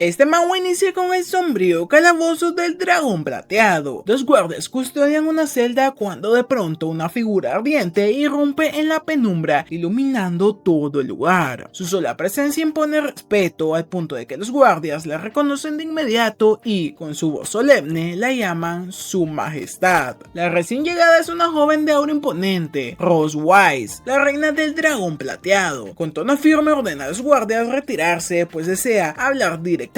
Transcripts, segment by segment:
Este manga inicia con el sombrío calabozo del dragón plateado. Los guardias custodian una celda cuando de pronto una figura ardiente irrumpe en la penumbra, iluminando todo el lugar. Su sola presencia impone respeto al punto de que los guardias la reconocen de inmediato y, con su voz solemne, la llaman Su Majestad. La recién llegada es una joven de aura imponente, Rose Wise, la reina del dragón plateado. Con tono firme ordena a los guardias retirarse, pues desea hablar directamente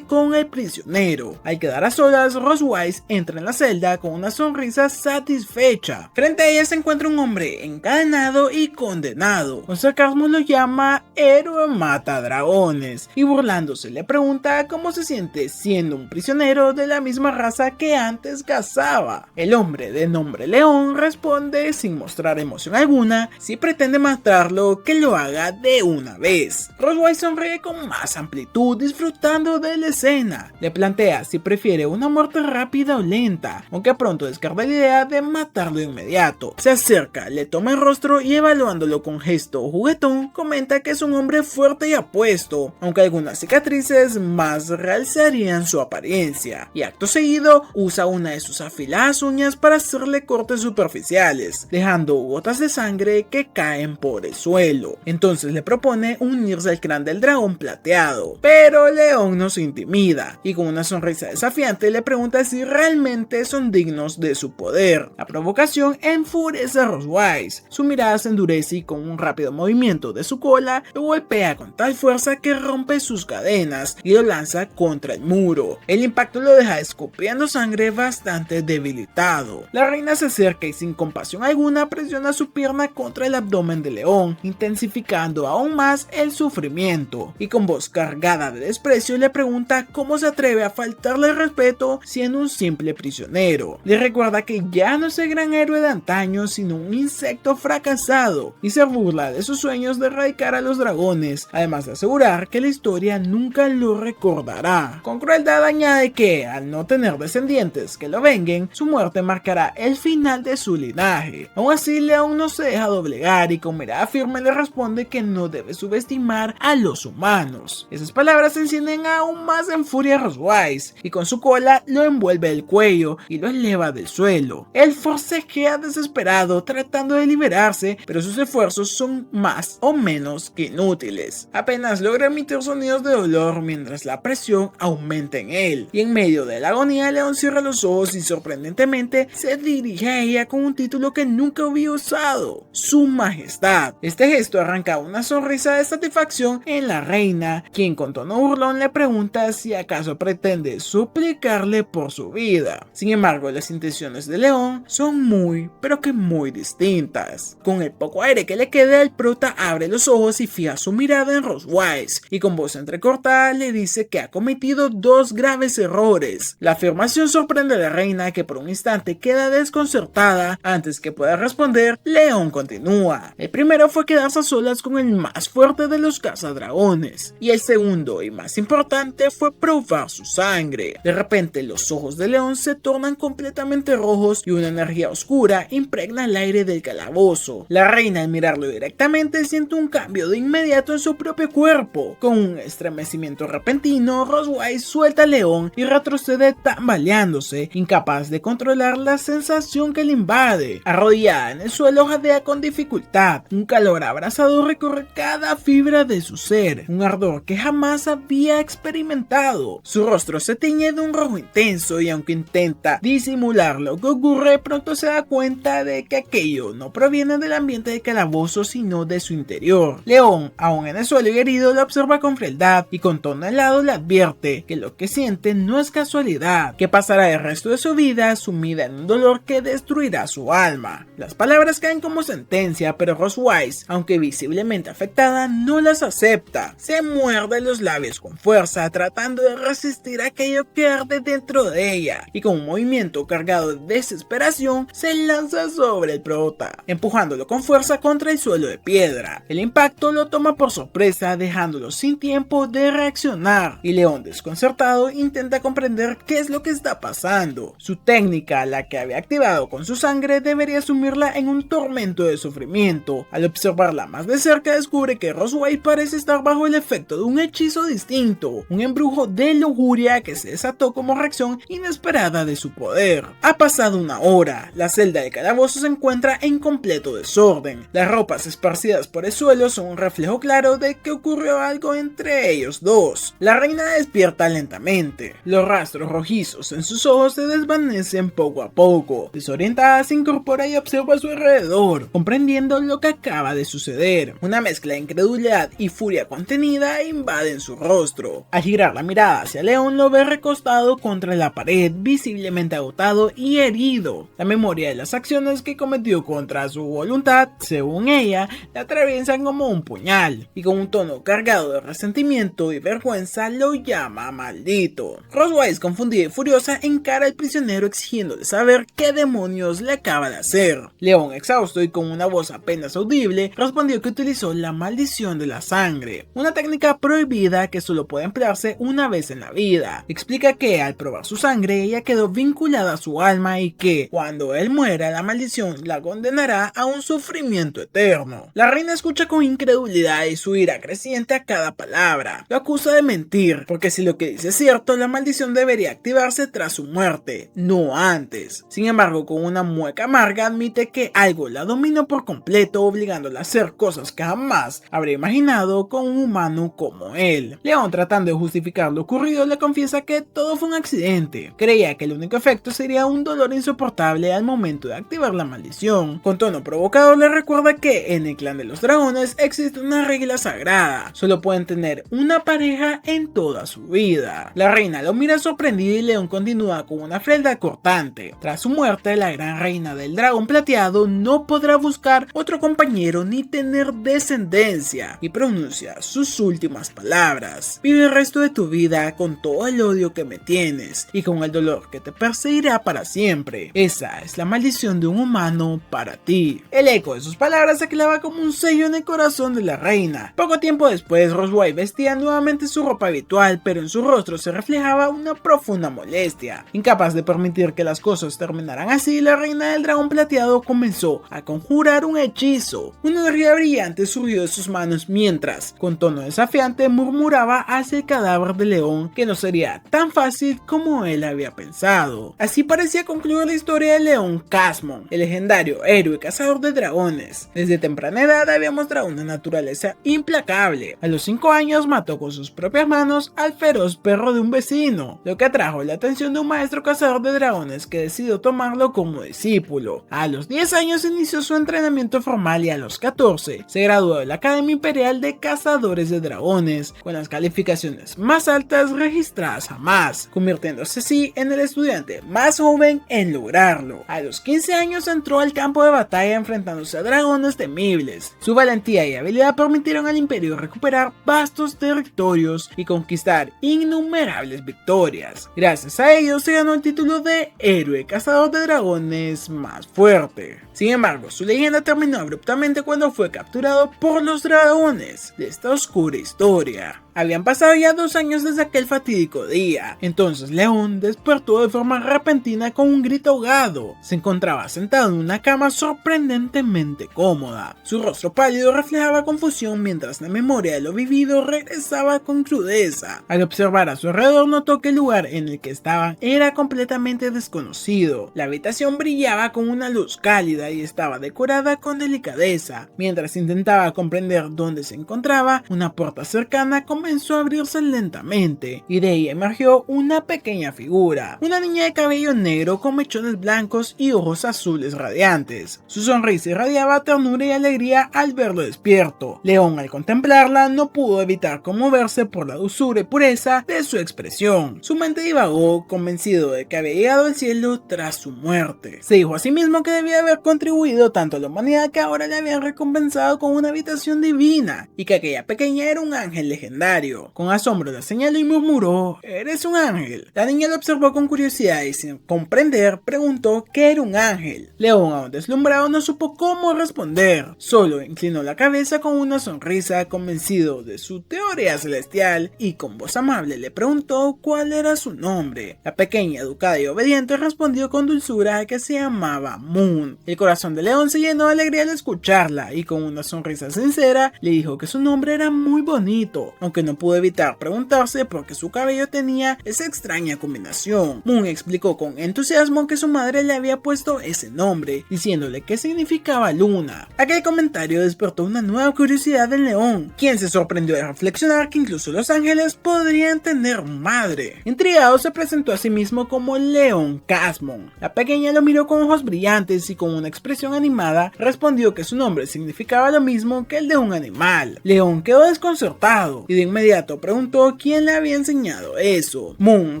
con el prisionero. Al quedar a solas, Rose Wise entra en la celda con una sonrisa satisfecha. Frente a ella se encuentra un hombre encadenado y condenado. Con sarcasmo lo llama héroe mata dragones y burlándose le pregunta cómo se siente siendo un prisionero de la misma raza que antes cazaba. El hombre de nombre León responde sin mostrar emoción alguna: si pretende matarlo, que lo haga de una vez. Rose Wise sonríe con más amplitud, disfrutando de la escena. Le plantea si prefiere una muerte rápida o lenta, aunque pronto descarta la idea de matarlo de inmediato. Se acerca, le toma el rostro y evaluándolo con gesto juguetón, comenta que es un hombre fuerte y apuesto, aunque algunas cicatrices más realzarían su apariencia. Y acto seguido, usa una de sus afiladas uñas para hacerle cortes superficiales, dejando gotas de sangre que caen por el suelo. Entonces le propone unirse al clan del dragón plateado, pero León no se intimida y con una sonrisa desafiante le pregunta si realmente son dignos de su poder. La provocación enfurece a Rose Wise. Su mirada se endurece y con un rápido movimiento de su cola lo golpea con tal fuerza que rompe sus cadenas y lo lanza contra el muro. El impacto lo deja escupiendo sangre, bastante debilitado. La reina se acerca y sin compasión alguna presiona su pierna contra el abdomen de León, intensificando aún más el sufrimiento, y con voz cargada de desprecio le pregunta cómo se atreve a faltarle el respeto siendo un simple prisionero. Le recuerda que ya no es el gran héroe de antaño, sino un insecto fracasado, y se burla de sus sueños de erradicar a los dragones, además de asegurar que la historia nunca lo recordará. Con crueldad añade que, al no tener descendientes que lo venguen, su muerte marcará el final de su linaje. Aún así, León no se deja doblegar y con mirada firme le responde que no debe subestimar a los humanos. Esas palabras encienden aún más en furia a Rose Wise y con su cola lo envuelve el cuello y lo eleva del suelo. Él forcejea desesperado tratando de liberarse, pero sus esfuerzos son más o menos que inútiles. Apenas logra emitir sonidos de dolor mientras la presión aumenta en él, y en medio de la agonía León cierra los ojos y sorprendentemente se dirige a ella con un título que nunca había usado: Su Majestad. Este gesto arranca una sonrisa de satisfacción en la reina, quien con tono burlón le pregunta si acaso pretende suplicarle por su vida. Sin embargo, las intenciones de León son muy, pero que muy distintas. Con el poco aire que le queda, el prota abre los ojos y fija su mirada en Rose Wise, y con voz entrecortada le dice que ha cometido dos graves errores. La afirmación sorprende a la reina, que por un instante queda desconcertada. Antes que pueda responder, León continúa. El primero fue quedarse a solas con el más fuerte de los cazadragones, y el segundo y más importante fue probar su sangre. De repente los ojos de León se tornan completamente rojos y una energía oscura impregna el aire del calabozo. La reina, al mirarlo directamente, siente un cambio de inmediato en su propio cuerpo. Con un estremecimiento repentino, Rose Wise suelta a León y retrocede tambaleándose, incapaz de controlar la sensación que le invade. Arrodillada en el suelo, jadea con dificultad. Un calor abrasador recorre cada fibra de su ser, un ardor que jamás había experimentado. Su rostro se tiñe de un rojo intenso y aunque intenta disimular lo que ocurre, pronto se da cuenta de que aquello no proviene del ambiente del calabozo, sino de su interior. León, aún en el suelo y herido, lo observa con frialdad y con tono helado le advierte que lo que siente no es casualidad, que pasará el resto de su vida sumida en un dolor que destruirá su alma. Las palabras caen como sentencia, pero Rose Wise, aunque visiblemente afectada, no las acepta. Se muerde los labios con fuerza, tratando de resistir aquello que arde dentro de ella, y con un movimiento cargado de desesperación se lanza sobre el prota, empujándolo con fuerza contra el suelo de piedra. El impacto lo toma por sorpresa, dejándolo sin tiempo de reaccionar, y León, desconcertado, intenta comprender qué es lo que está pasando. Su técnica, la que había activado con su sangre, debería sumirla en un tormento de sufrimiento. Al observarla más de cerca, descubre que Rose Wise parece estar bajo el efecto de un hechizo distinto, maldito, un embrujo de lujuria que se desató como reacción inesperada de su poder. Ha pasado una hora, la celda del calabozo se encuentra en completo desorden. Las ropas esparcidas por el suelo son un reflejo claro de que ocurrió algo entre ellos dos. La reina despierta lentamente. Los rastros rojizos en sus ojos se desvanecen poco a poco. Desorientada se incorpora y observa a su alrededor, comprendiendo lo que acaba de suceder. Una mezcla de incredulidad y furia contenida invaden su rostro. Al girar la mirada hacia León, lo ve recostado contra la pared, visiblemente agotado y herido. La memoria de las acciones que cometió contra su voluntad, según ella, la atraviesan como un puñal, y con un tono cargado de resentimiento y vergüenza lo llama maldito. Roswise, confundida y furiosa, encara al prisionero exigiéndole saber qué demonios le acaba de hacer. León, exhausto y con una voz apenas audible, respondió que utilizó la maldición de la sangre, una técnica prohibida que solo puede emplearse una vez en la vida. Explica que al probar su sangre ella quedó vinculada a su alma y que cuando él muera la maldición la condenará a un sufrimiento eterno. La reina escucha con incredulidad y su ira creciente a cada palabra. Lo acusa de mentir, porque si lo que dice es cierto, la maldición debería activarse tras su muerte, no antes. Sin embargo, con una mueca amarga admite que algo la dominó por completo, obligándola a hacer cosas que jamás habría imaginado con un humano como él. León, tratando de justificar lo ocurrido, le confiesa que todo fue un accidente. Creía que el único efecto sería un dolor insoportable al momento de activar la maldición. Con tono provocador le recuerda que en el clan de los dragones existe una regla sagrada: solo pueden tener una pareja en toda su vida. La reina lo mira sorprendida y León continúa con una frialdad cortante. Tras su muerte, la gran reina del dragón plateado no podrá buscar otro compañero ni tener descendencia, y pronuncia sus últimas palabras: vive el resto de tu vida con todo el odio que me tienes y con el dolor que te perseguirá para siempre. Esa es la maldición de un humano para ti. El eco de sus palabras se clava como un sello en el corazón de la reina. Poco tiempo después, Roswise vestía nuevamente su ropa habitual, pero en su rostro se reflejaba una profunda molestia. Incapaz de permitir que las cosas terminaran así, la reina del dragón plateado comenzó a conjurar un hechizo. Una energía brillante surgió de sus manos mientras, con tono desafiante, murmuraba hacia el cadáver de León que no sería tan fácil como él había pensado. Así parecía concluir la historia de León Casmon, el legendario héroe cazador de dragones. Desde temprana edad había mostrado una naturaleza implacable. A los 5 años mató con sus propias manos al feroz perro de un vecino, lo que atrajo la atención de un maestro cazador de dragones que decidió tomarlo como discípulo. A los 10 años inició su entrenamiento formal y a los 14 se graduó de la Academia Imperial de Cazadores de Dragones con las calificaciones más altas registradas jamás, convirtiéndose así en el estudiante más joven en lograrlo. A los 15 años entró al campo de batalla enfrentándose a dragones temibles. Su valentía y habilidad permitieron al imperio recuperar vastos territorios y conquistar innumerables victorias. Gracias a ello se ganó el título de héroe cazador de dragones más fuerte. Sin embargo, su leyenda terminó abruptamente cuando fue capturado por los dragones de esta oscura historia. Habían pasado ya 2 años desde aquel fatídico día. Entonces León despertó de forma repentina con un grito ahogado. Se encontraba sentado en una cama sorprendentemente cómoda. Su rostro pálido reflejaba confusión mientras la memoria de lo vivido regresaba con crudeza. Al observar a su alrededor notó que el lugar en el que estaban era completamente desconocido. La habitación brillaba con una luz cálida y estaba decorada con delicadeza. Mientras intentaba comprender dónde se encontraba, una puerta cercana comenzó a abrirse lentamente y de ella emergió una pequeña figura, una niña de cabello negro con mechones blancos y ojos azules radiantes. Su sonrisa irradiaba ternura y alegría al verlo despierto. León, al contemplarla, no pudo evitar conmoverse por la dulzura y pureza de su expresión. Su mente divagó, convencido de que había llegado al cielo tras su muerte. Se dijo a sí mismo que debía haber contribuido tanto a la humanidad que ahora le habían recompensado con una habitación divina y que aquella pequeña era un ángel legendario. Con asombro la señaló y murmuró: ¿eres un ángel? La niña lo observó con curiosidad y sin comprender preguntó qué era un ángel. León, aún deslumbrado, no supo cómo responder. Solo inclinó la cabeza con una sonrisa, convencido de su teoría celestial, y con voz amable le preguntó cuál era su nombre. La pequeña, educada y obediente, respondió con dulzura que se llamaba Moon. El corazón de León se llenó de alegría al escucharla y con una sonrisa sincera le dijo que su nombre era muy bonito, aunque aunque no pudo evitar preguntarse por qué su cabello tenía esa extraña combinación. Moon explicó con entusiasmo que su madre le había puesto ese nombre, diciéndole que significaba luna. Aquel comentario despertó una nueva curiosidad en León, quien se sorprendió de reflexionar que incluso los ángeles podrían tener madre. Intrigado, se presentó a sí mismo como León Casmon. La pequeña lo miró con ojos brillantes y con una expresión animada respondió que su nombre significaba lo mismo que el de un animal. León quedó desconcertado y de inmediato preguntó quién le había enseñado eso. Moon,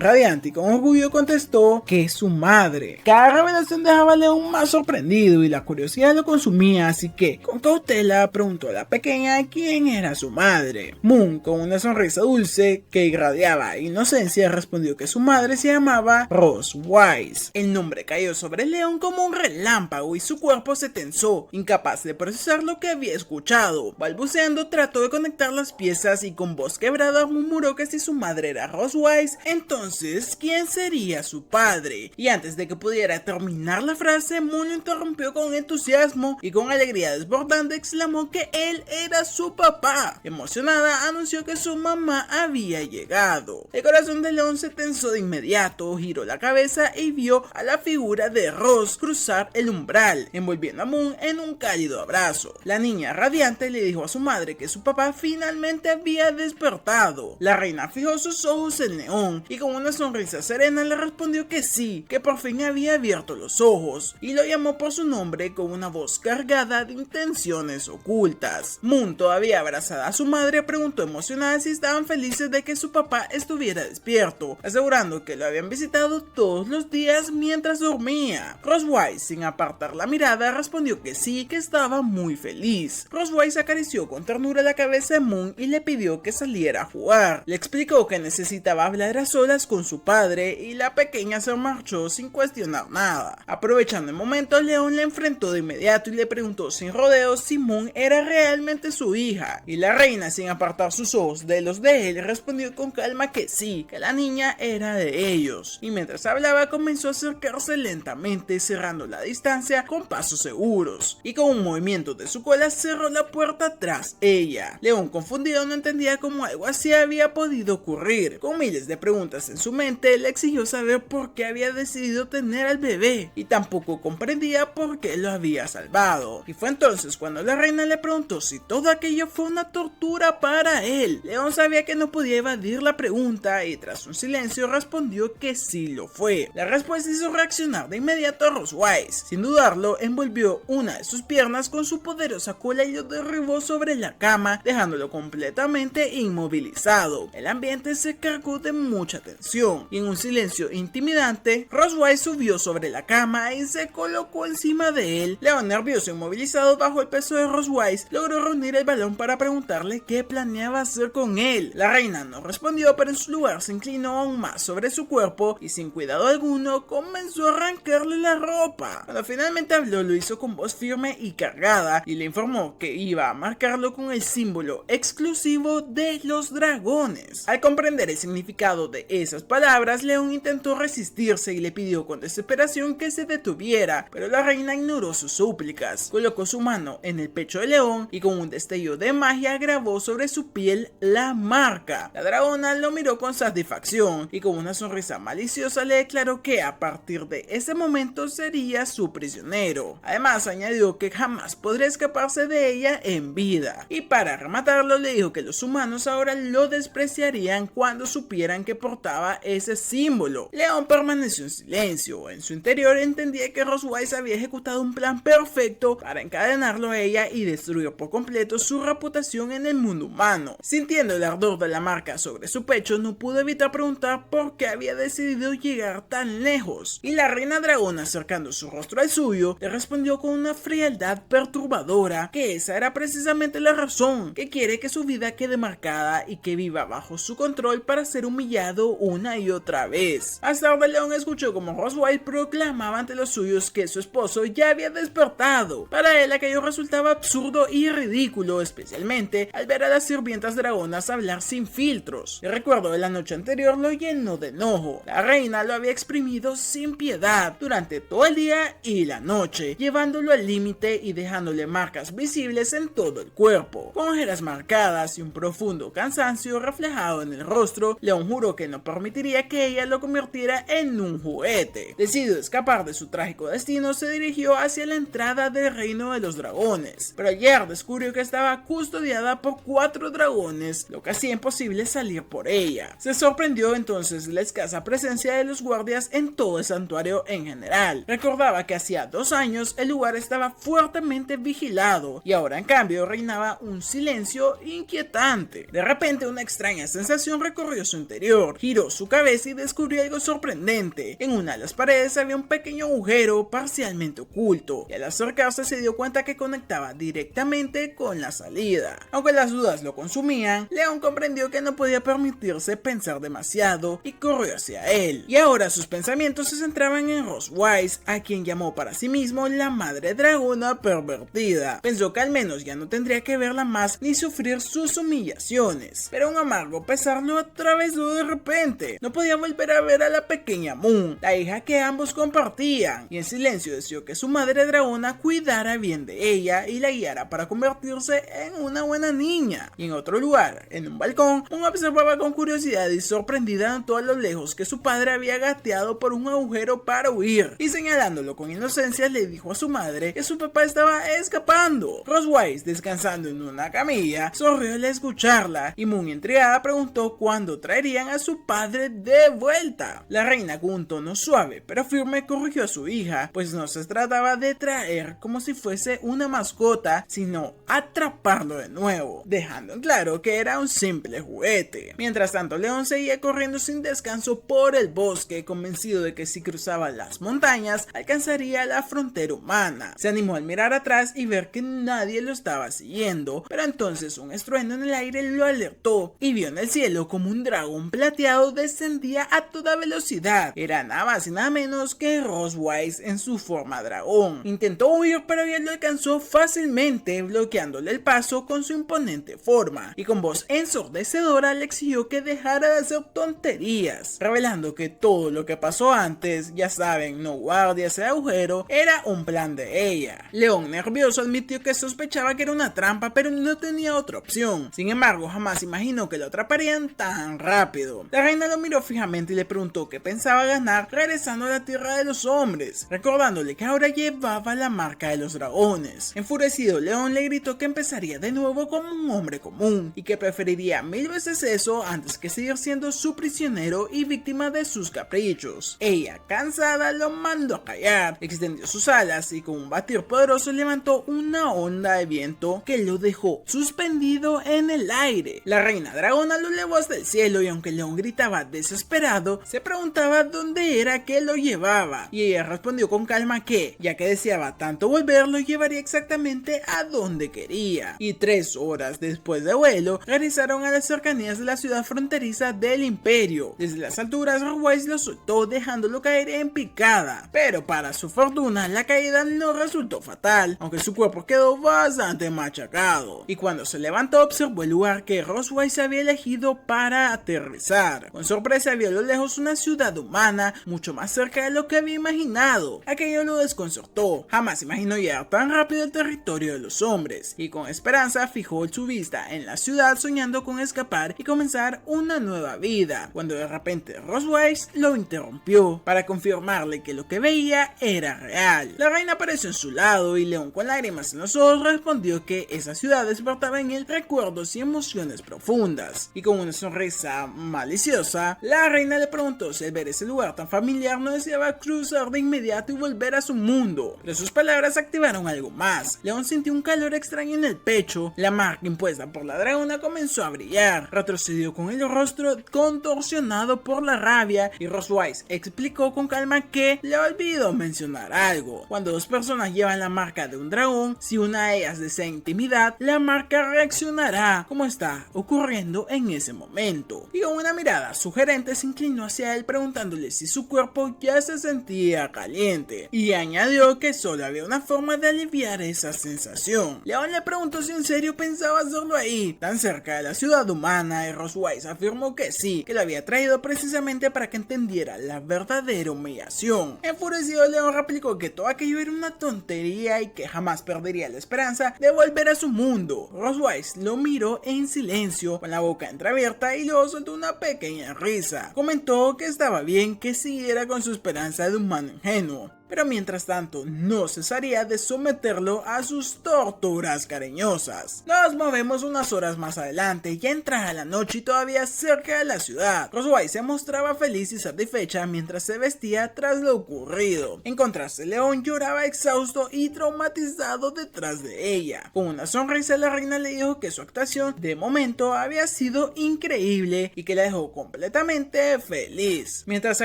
radiante y con orgullo, contestó que su madre. Cada revelación dejaba a León más sorprendido y la curiosidad lo consumía, así que con cautela preguntó a la pequeña quién era su madre. Moon, con una sonrisa dulce que irradiaba inocencia, respondió que su madre se llamaba Rose Wise. El nombre cayó sobre León como un relámpago y su cuerpo se tensó, incapaz de procesar lo que había escuchado. Balbuceando, trató de conectar las piezas y con voz quebrada murmuró que si su madre era Rose Wise, entonces ¿quién sería su padre? Y antes de que pudiera terminar la frase, Moon lo interrumpió con entusiasmo y con alegría desbordante exclamó que él era su papá. Emocionada, anunció que su mamá había llegado. El corazón de León se tensó de inmediato, giró la cabeza y vio a la figura de Rose cruzar el umbral, envolviendo a Moon en un cálido abrazo. La niña radiante le dijo a su madre que su papá finalmente había despertado. La reina fijó sus ojos en León y con una sonrisa serena le respondió que sí, que por fin había abierto los ojos, y lo llamó por su nombre con una voz cargada de intenciones ocultas. Moon, todavía abrazada a su madre, preguntó emocionada si estaban felices de que su papá estuviera despierto, asegurando que lo habían visitado todos los días mientras dormía. Rose Wise, sin apartar la mirada, respondió que sí, que estaba muy feliz. Rose Wise acarició con ternura la cabeza de Moon y le pidió que saliera a jugar. Le explicó que necesitaba hablar a solas con su padre y la pequeña se marchó sin cuestionar nada. Aprovechando el momento, León le enfrentó de inmediato y le preguntó sin rodeos si Moon era realmente su hija, y la reina, sin apartar sus ojos de los de él, respondió con calma que sí, que la niña era de ellos, y mientras hablaba comenzó a acercarse lentamente, cerrando la distancia con pasos seguros, y con un movimiento de su cola cerró la puerta tras ella. León, confundido, no entendía cómo algo así había podido ocurrir. Con miles de preguntas en su mente, le exigió saber por qué había decidido tener al bebé, y tampoco comprendía por qué lo había salvado. Y fue entonces cuando la reina le preguntó si todo aquello fue una tortura para él. León sabía que no podía evadir la pregunta y tras un silencio respondió que sí lo fue. La respuesta hizo reaccionar de inmediato a Rose Wise. Sin dudarlo, envolvió una de sus piernas con su poderosa cola y lo derribó sobre la cama, dejándolo completamente inmovilizado. El ambiente se cargó de mucha tensión y en un silencio intimidante, Rose Wise subió sobre la cama y se colocó encima de él. León, nervioso e inmovilizado bajo el peso de Rose Wise, logró reunir el balón para preguntarle qué planeaba hacer con él. La reina no respondió, pero en su lugar se inclinó aún más sobre su cuerpo y sin cuidado alguno comenzó a arrancarle la ropa. Cuando finalmente habló, lo hizo con voz firme y cargada y le informó que iba a marcarlo con el símbolo exclusivo de los dragones. Al comprender el significado de esas palabras, León intentó resistirse y le pidió con desesperación que se detuviera, pero la reina ignoró sus súplicas. Colocó su mano en el pecho de León y con un destello de magia grabó sobre su piel la marca. La dragona lo miró con satisfacción y con una sonrisa maliciosa le declaró que a partir de ese momento sería su prisionero. Además, añadió que jamás podría escaparse de ella en vida. Y para rematarlo, le dijo que los humanos ahora lo despreciarían cuando supieran que portaba ese símbolo. León permaneció en silencio. En su interior entendía que Rose Wise había ejecutado un plan perfecto para encadenarlo a ella y destruir por completo su reputación en el mundo humano. Sintiendo el ardor de la marca sobre su pecho, no pudo evitar preguntar por qué había decidido llegar tan lejos. Y la reina dragona, acercando su rostro al suyo, le respondió con una frialdad perturbadora que esa era precisamente la razón, que quiere que su vida quede marcada y que viva bajo su control para ser humillado una y otra vez. Más tarde, León escuchó como Rose Wise proclamaba ante los suyos que su esposo ya había despertado. Para él aquello resultaba absurdo y ridículo, especialmente al ver a las sirvientas dragonas hablar sin filtros. El recuerdo de la noche anterior lo llenó de enojo. La reina lo había exprimido sin piedad durante todo el día y la noche, llevándolo al límite y dejándole marcas visibles en todo el cuerpo, con ojeras marcadas y un profundo profundo cansancio reflejado en el rostro, León juró que no permitiría que ella lo convirtiera en un juguete. Decidido escapar de su trágico destino, se dirigió hacia la entrada del reino de los dragones, pero ayer descubrió que estaba custodiada por 4 dragones, lo que hacía imposible salir por ella. Se sorprendió entonces la escasa presencia de los guardias en todo el santuario en general. Recordaba que hacía 2 años el lugar estaba fuertemente vigilado y ahora en cambio reinaba un silencio inquietante. De repente una extraña sensación recorrió su interior, giró su cabeza y descubrió algo sorprendente. En una de las paredes había un pequeño agujero parcialmente oculto y al acercarse se dio cuenta que conectaba directamente con la salida. Aunque las dudas lo consumían, León comprendió que no podía permitirse pensar demasiado y corrió hacia él. Y ahora sus pensamientos se centraban en Rosewise, a quien llamó para sí mismo la madre dragona pervertida. Pensó que al menos ya no tendría que verla más ni sufrir sus humillaciones, pero un amargo pesar lo atravesó de repente. No podía volver a ver a la pequeña Moon, la hija que ambos compartían, y en silencio deseó que su madre dragona cuidara bien de ella y la guiara para convertirse en una buena niña. Y en otro lugar, en un balcón, Moon observaba con curiosidad y sorprendida a lo lejos que su padre había gateado por un agujero para huir, y señalándolo con inocencia le dijo a su madre que su papá estaba escapando. Rosewise, descansando en una camilla, sonrió al escucharla y muy intrigada preguntó cuándo traerían a su padre de vuelta. La reina con un tono suave pero firme corrigió a su hija, pues no se trataba de traer como si fuese una mascota, sino atraparlo de nuevo, dejando en claro que era un simple juguete. Mientras tanto, León seguía corriendo sin descanso por el bosque, convencido de que si cruzaba las montañas alcanzaría la frontera humana. Se animó al mirar atrás y ver que nadie lo estaba siguiendo, pero entonces un estruendo en el aire lo alertó y vio en el cielo como un dragón plateado descendía a toda velocidad. Era nada más y nada menos que Rosewise en su forma dragón. Intentó huir, pero ella lo alcanzó fácilmente, bloqueándole el paso con su imponente forma, y con voz ensordecedora le exigió que dejara de hacer tonterías, revelando que todo lo que pasó antes, ya saben, no guardias de agujero, era un plan de ella. León, nervioso, admitió que sospechaba que era una trampa, pero no tenía otra opción. Sin embargo, jamás imaginó que lo atraparían tan rápido. La reina lo miró fijamente y le preguntó qué pensaba ganar regresando a la tierra de los hombres, recordándole que ahora llevaba la marca de los dragones. Enfurecido, León le gritó que empezaría de nuevo como un hombre común y que preferiría 1000 veces eso antes que seguir siendo su prisionero y víctima de sus caprichos. Ella, cansada, lo mandó a callar, extendió sus alas y con un batir poderoso levantó una onda de viento que lo dejó suspendido en el aire. La reina dragona lo elevó hasta el cielo y aunque León gritaba desesperado, se preguntaba dónde era que lo llevaba, y ella respondió con calma que, ya que deseaba tanto volver, lo llevaría exactamente a donde quería. Y 3 horas después de vuelo, regresaron a las cercanías de la ciudad fronteriza del imperio. Desde las alturas, Rosewise lo soltó dejándolo caer en picada, pero para su fortuna la caída no resultó fatal, aunque su cuerpo quedó bastante machacado, y cuando se levantó observó el lugar que Rosewise había elegido para aterrizar. Con sorpresa vio a lo lejos una ciudad humana mucho más cerca de lo que había imaginado. Aquello lo desconcertó, jamás imaginó llegar tan rápido al territorio de los hombres, y con esperanza fijó su vista en la ciudad soñando con escapar y comenzar una nueva vida, cuando de repente Rosewise lo interrumpió para confirmarle que lo que veía era real. La reina apareció en su lado y León, con lágrimas en los ojos, respondió que esa ciudad despertaba en él recuerdos y emociones profundas, y con una sonrisa maliciosa, la reina le preguntó si al ver ese lugar tan familiar no deseaba cruzar de inmediato y volver a su mundo, pero sus palabras activaron algo más. León sintió un calor extraño en el pecho, la marca impuesta por la dragona comenzó a brillar, retrocedió con el rostro contorsionado por la rabia y Rosewise explicó con calma que le olvidó mencionar algo. Cuando dos personas llevan la marca de un dragón, si una de ellas desea intimidad, la marca reaccionará como está ocurriendo en ese momento. Y con una mirada sugerente se inclinó hacia él preguntándole si su cuerpo ya se sentía caliente, y añadió que solo había una forma de aliviar esa sensación. León le preguntó si en serio pensaba hacerlo ahí, tan cerca de la ciudad humana, y Rosewise afirmó que sí, que lo había traído precisamente para que entendiera la verdadera humillación. Enfurecido, León replicó que todo aquello era una tontería y que jamás perdería la esperanza de volver a su mundo. Rosewise lo miró en en silencio, con la boca entreabierta, y luego soltó una pequeña risa. Comentó que estaba bien que siguiera con su esperanza de humano ingenuo, pero mientras tanto no cesaría de someterlo a sus torturas cariñosas. Nos movemos unas horas más adelante, ya entrada la noche y todavía cerca de la ciudad. Roswise se mostraba feliz y satisfecha mientras se vestía tras lo ocurrido. En contraste, León lloraba exhausto y traumatizado detrás de ella. Con una sonrisa, la reina le dijo que su actuación de momento había sido increíble y que la dejó completamente feliz. Mientras se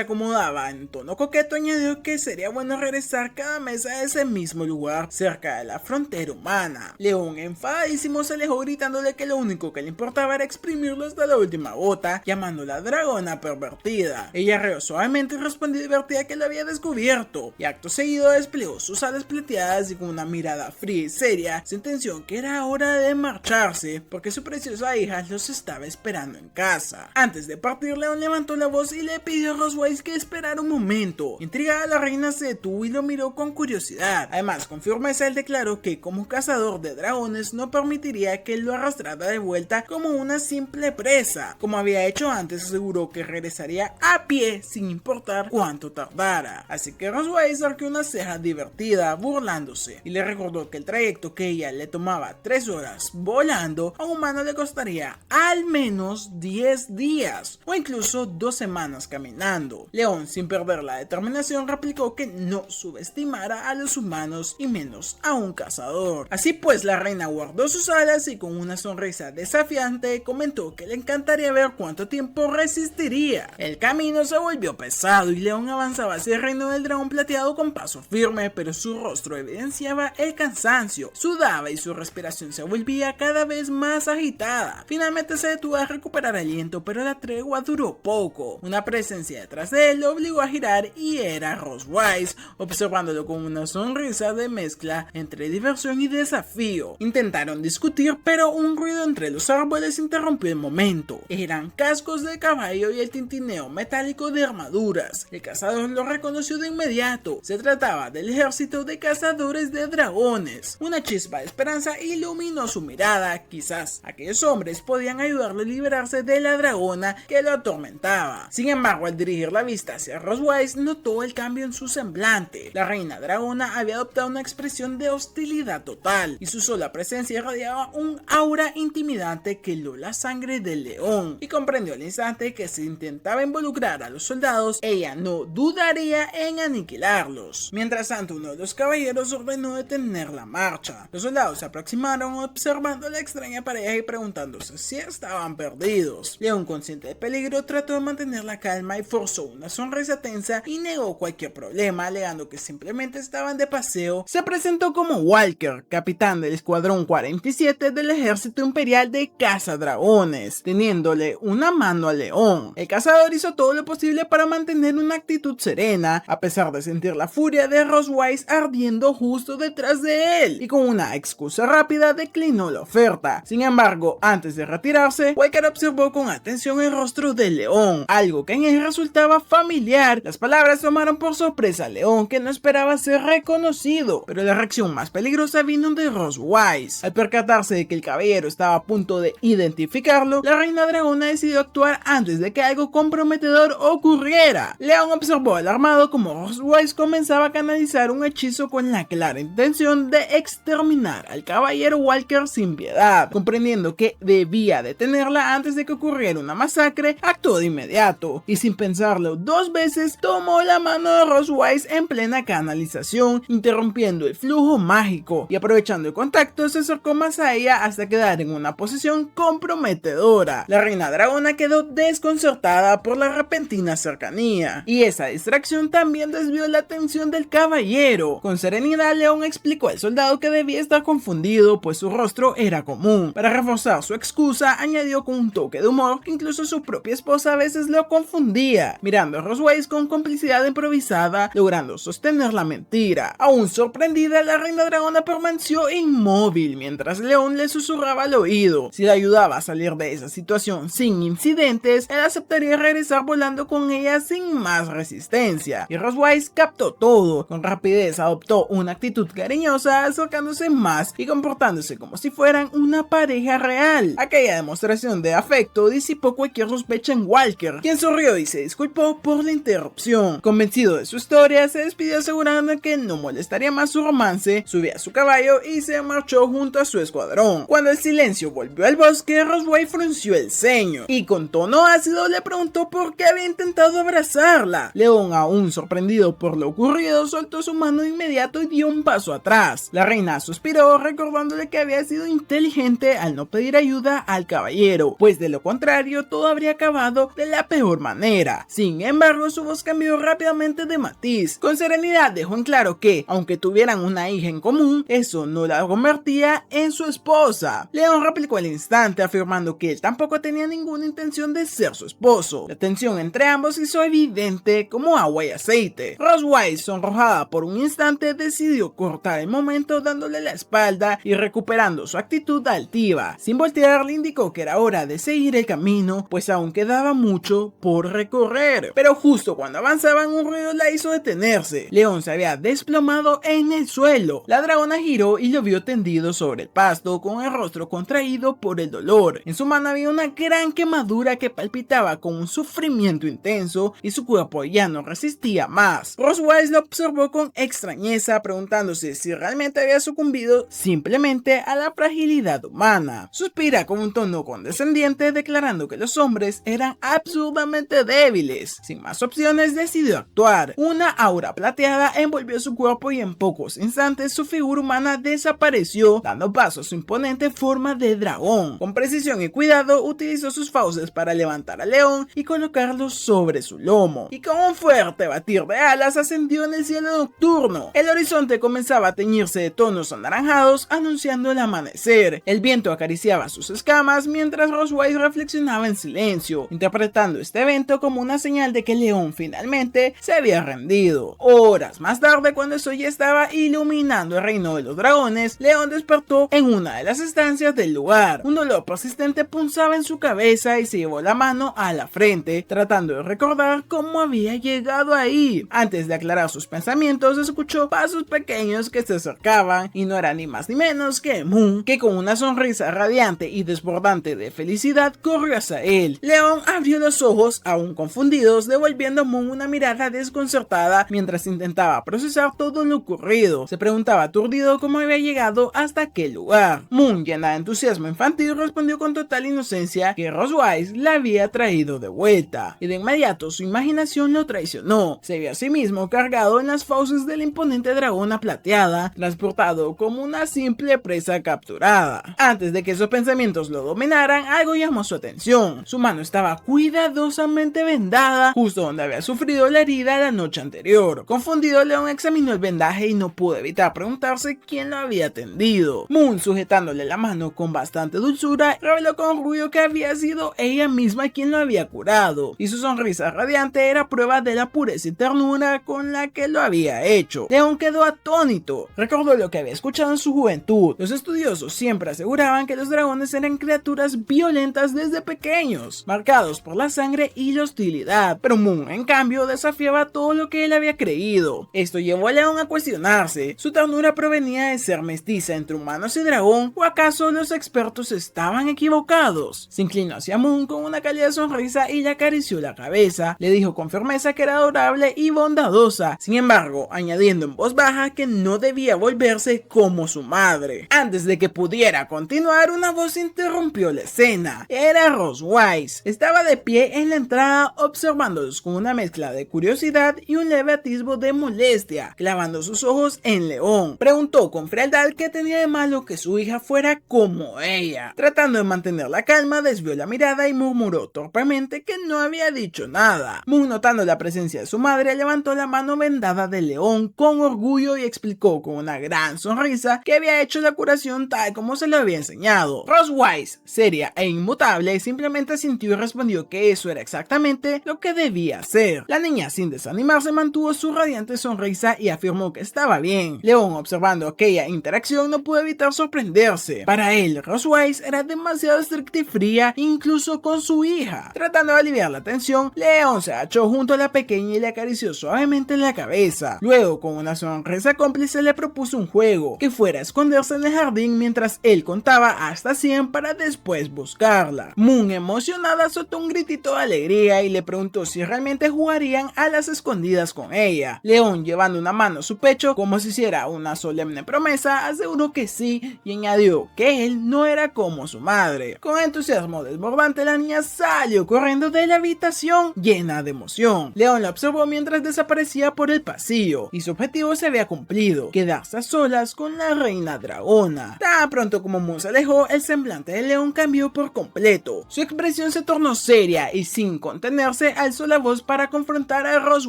acomodaba en tono coqueto, añadió que sería bueno regresar cada mes a ese mismo lugar cerca de la frontera humana. León, enfadadísimo, se alejó gritándole que lo único que le importaba era exprimirlo hasta la última gota, llamándola dragona pervertida. Ella rió suavemente y respondió divertida que lo había descubierto, y acto seguido desplegó sus alas plateadas y con una mirada fría y seria sentenció que era hora de marcharse porque su preciosa hija los estaba esperando en casa. Antes de partir, León levantó la voz y le pidió a Roswise que esperara un momento. Intrigada, la reina se detuvo y lo miró con curiosidad. Además, con firmeza él declaró que como cazador de dragones no permitiría que él lo arrastrara de vuelta como una simple presa. Como había hecho antes, aseguró que regresaría a pie sin importar cuánto tardara. Así que Roswise arqueó una ceja divertida, burlándose, y le recordó que el trayecto que ella le tomaba 3 horas volando, a un humano le costaría al menos 10 días o incluso 2 semanas caminando. León, sin perder la determinación, replicó que no subestimara a los humanos y menos a un cazador. Así pues, la reina guardó sus alas y con una sonrisa desafiante comentó que le encantaría ver cuánto tiempo resistiría. El camino se volvió pesado y León avanzaba hacia el reino del dragón plateado con paso firme, pero su rostro evidenciaba el cansancio, sudaba y su respiración se volvía cada vez más agitada. Finalmente se detuvo a recuperar aliento, pero la tregua duró poco. Una presencia detrás de él lo obligó a girar y era Roswise, observándolo con una sonrisa de mezcla entre diversión y desafío. Intentaron discutir, pero un ruido entre los árboles interrumpió el momento. Eran cascos de caballo y el tintineo metálico de armaduras. El cazador lo reconoció de inmediato. Se trataba del ejército de cazadores de dragones. Una chispa de esperanza iluminó su mirada. Quizás aquellos hombres podían ayudarle a liberarse de la dragona que lo atormentaba. Sin embargo, al dirigir la vista hacia Roswise, notó el cambio en su semblante. La reina dragona había adoptado una expresión de hostilidad total y su sola presencia irradiaba un aura intimidante que heló la sangre del león, y comprendió al instante que si intentaba involucrar a los soldados, ella no dudaría en aniquilarlos. Mientras tanto, uno de los caballeros ordenó detener la marcha. Los soldados se aproximaron observando la extraña pareja y preguntándose si estaban perdidos. León, consciente del peligro, trató de mantener la calma y forzó una sonrisa tensa y negó cualquier problema, alegando que simplemente estaban de paseo. Se presentó como Walker, capitán del escuadrón 47 del ejército imperial de cazadragones, teniéndole una mano al león. El cazador hizo todo lo posible para mantener una actitud serena, a pesar de sentir la furia de Roswise ardiendo justo detrás de él, y con una excusa rápida declinó la oferta. Sin embargo, antes de retirarse, Walker observó con atención el rostro del león, algo que en él resultaba familiar. Las palabras tomaron por sorpresa al león, que no esperaba ser reconocido, pero la reacción más peligrosa vino de Roswise. Al percatarse de que el caballero estaba a punto de identificarlo, la reina dragona decidió actuar antes de que algo comprometedor ocurriera. León observó alarmado como Roswise comenzaba a canalizar un hechizo con la clara intención de exterminar al caballero Walker sin piedad. Comprendiendo que debía detenerla antes de que ocurriera una masacre, actuó de inmediato y sin pensarlo 2 veces tomó la mano de Roswise en plena canalización, interrumpiendo el flujo mágico, y aprovechando el contacto se acercó más a ella hasta quedar en una posición comprometedora. La reina dragona quedó desconcertada por la repentina cercanía, y esa distracción también desvió la atención del caballero. Con serenidad, León explicó al soldado que debía estar confundido, pues su rostro era común. Para reforzar su excusa, añadió con un toque de humor que incluso su propia esposa a veces lo confundía, mirando a Roswise con complicidad improvisada, logrando intentando sostener la mentira. Aún sorprendida, la reina dragona permaneció inmóvil mientras León le susurraba al oído. Si le ayudaba a salir de esa situación sin incidentes, él aceptaría regresar volando con ella sin más resistencia. Y Rosewise captó todo. Con rapidez adoptó una actitud cariñosa, acercándose más y comportándose como si fueran una pareja real. Aquella demostración de afecto disipó cualquier sospecha en Walker, quien sonrió y se disculpó por la interrupción. Convencido de su historia, se despidió asegurando que no molestaría más su romance, subió a su caballo y se marchó junto a su escuadrón. Cuando el silencio volvió al bosque, Roseway frunció el ceño y con tono ácido le preguntó por qué había intentado abrazarla. León, aún sorprendido por lo ocurrido, soltó su mano de inmediato y dio un paso atrás. La reina suspiró, recordándole que había sido inteligente al no pedir ayuda al caballero, pues de lo contrario todo habría acabado de la peor manera. Sin embargo, su voz cambió rápidamente de matiz. Con serenidad dejó en claro que, aunque tuvieran una hija en común, eso no la convertía en su esposa. León replicó al instante, afirmando que él tampoco tenía ninguna intención de ser su esposo. La tensión entre ambos hizo evidente como agua y aceite. Rosewise, sonrojada por un instante, decidió cortar el momento dándole la espalda y recuperando su actitud altiva. Sin voltear, le indicó que era hora de seguir el camino, pues aún quedaba mucho por recorrer. Pero justo cuando avanzaban, un ruido la hizo detenerse. León se había desplomado en el suelo. La dragona giró y lo vio tendido sobre el pasto, con el rostro contraído por el dolor. En su mano había una gran quemadura que palpitaba con un sufrimiento intenso y su cuerpo ya no resistía más. Rosewise lo observó con extrañeza, preguntándose si realmente había sucumbido simplemente a la fragilidad humana. Suspira con un tono condescendiente, declarando que los hombres eran absurdamente débiles. Sin más opciones, decidió actuar. Una aura plateada envolvió su cuerpo y en pocos instantes su figura humana desapareció, dando paso a su imponente forma de dragón. Con precisión y cuidado, utilizó sus fauces para levantar al león y colocarlo sobre su lomo. Y con un fuerte batir de alas ascendió en el cielo nocturno. El horizonte comenzaba a teñirse de tonos anaranjados, anunciando el amanecer. El viento acariciaba sus escamas mientras Rosewise reflexionaba en silencio, interpretando este evento como una señal de que el león finalmente se había rendido. Horas más tarde, cuando el sol ya estaba iluminando el reino de los dragones, León despertó en una de las estancias del lugar. Un dolor persistente punzaba en su cabeza y se llevó la mano a la frente, tratando de recordar cómo había llegado ahí. Antes de aclarar sus pensamientos, escuchó pasos pequeños que se acercaban y no era ni más ni menos que Moon, que con una sonrisa radiante y desbordante de felicidad corrió hacia él. León abrió los ojos, aún confundidos, devolviendo a Moon una mirada desconcertada mientras intentaba procesar todo lo ocurrido. Se preguntaba aturdido cómo había llegado hasta aquel lugar. Moon, llena de entusiasmo infantil, respondió con total inocencia que Rosewise la había traído de vuelta, y de inmediato su imaginación lo traicionó. Se vio a sí mismo cargado en las fauces de la imponente dragona plateada, transportado como una simple presa capturada. Antes de que esos pensamientos lo dominaran, algo llamó su atención. Su mano estaba cuidadosamente vendada, justo donde había sufrido la herida la noche anterior. Confundido, León examinó el vendaje y no pudo evitar preguntarse quién lo había tendido. Moon, sujetándole la mano con bastante dulzura, reveló con orgullo que había sido ella misma quien lo había curado, y su sonrisa radiante era prueba de la pureza y ternura con la que lo había hecho. León quedó atónito. Recordó lo que había escuchado en su juventud. Los estudiosos siempre aseguraban que los dragones eran criaturas violentas desde pequeños, marcados por la sangre y la hostilidad, pero Moon, en cambio, desafiaba todo lo que él había creído. Esto llevó a León a cuestionarse. ¿Su ternura provenía de ser mestiza entre humanos y dragón, o acaso los expertos estaban equivocados? Se inclinó hacia Moon con una cálida sonrisa y le acarició la cabeza. Le dijo con firmeza que era adorable y bondadosa, sin embargo, añadiendo en voz baja que no debía volverse como su madre. Antes de que pudiera continuar, una voz interrumpió la escena. Era Rosewise. Estaba de pie en la entrada, observándolos con una mezcla de curiosidad y un leve atisbo de molestia, clavando sus ojos en León. Preguntó con frialdad qué tenía de malo que su hija fuera como ella. Tratando de mantener la calma, desvió la mirada y murmuró torpemente que no había dicho nada. Moon, notando la presencia de su madre, levantó la mano vendada de León con orgullo y explicó con una gran sonrisa que había hecho la curación tal como se lo había enseñado. Rosewise, seria e inmutable, simplemente asintió y respondió que eso era exactamente lo que debía hacer. La niña, sin desanimarse, mantuvo su radiante sonrisa y afirmó que estaba bien. León, observando aquella interacción, no pudo evitar sorprenderse. Para él, Rose Wise era demasiado estricta y fría, incluso con su hija. Tratando de aliviar la tensión, León se agachó junto a la pequeña y le acarició suavemente la cabeza. Luego, con una sonrisa cómplice, le propuso un juego, que fuera a esconderse en el jardín mientras él contaba hasta 100 para después buscarla. Moon, emocionada, soltó un gritito de alegría y le preguntó si realmente jugarían a las escondidas con ella. León, llevando una mano a su pecho como si hiciera una solemne promesa, aseguró que sí y añadió que él no era como su madre. Con entusiasmo desbordante, la niña salió corriendo de la habitación llena de emoción. León la observó mientras desaparecía por el pasillo y su objetivo se había cumplido: quedarse a solas con la reina dragona. Tan pronto como Moon se alejó, el semblante de León cambió por completo. Su expresión se tornó seria y sin contenerse alzó la voz para confrontar a Rose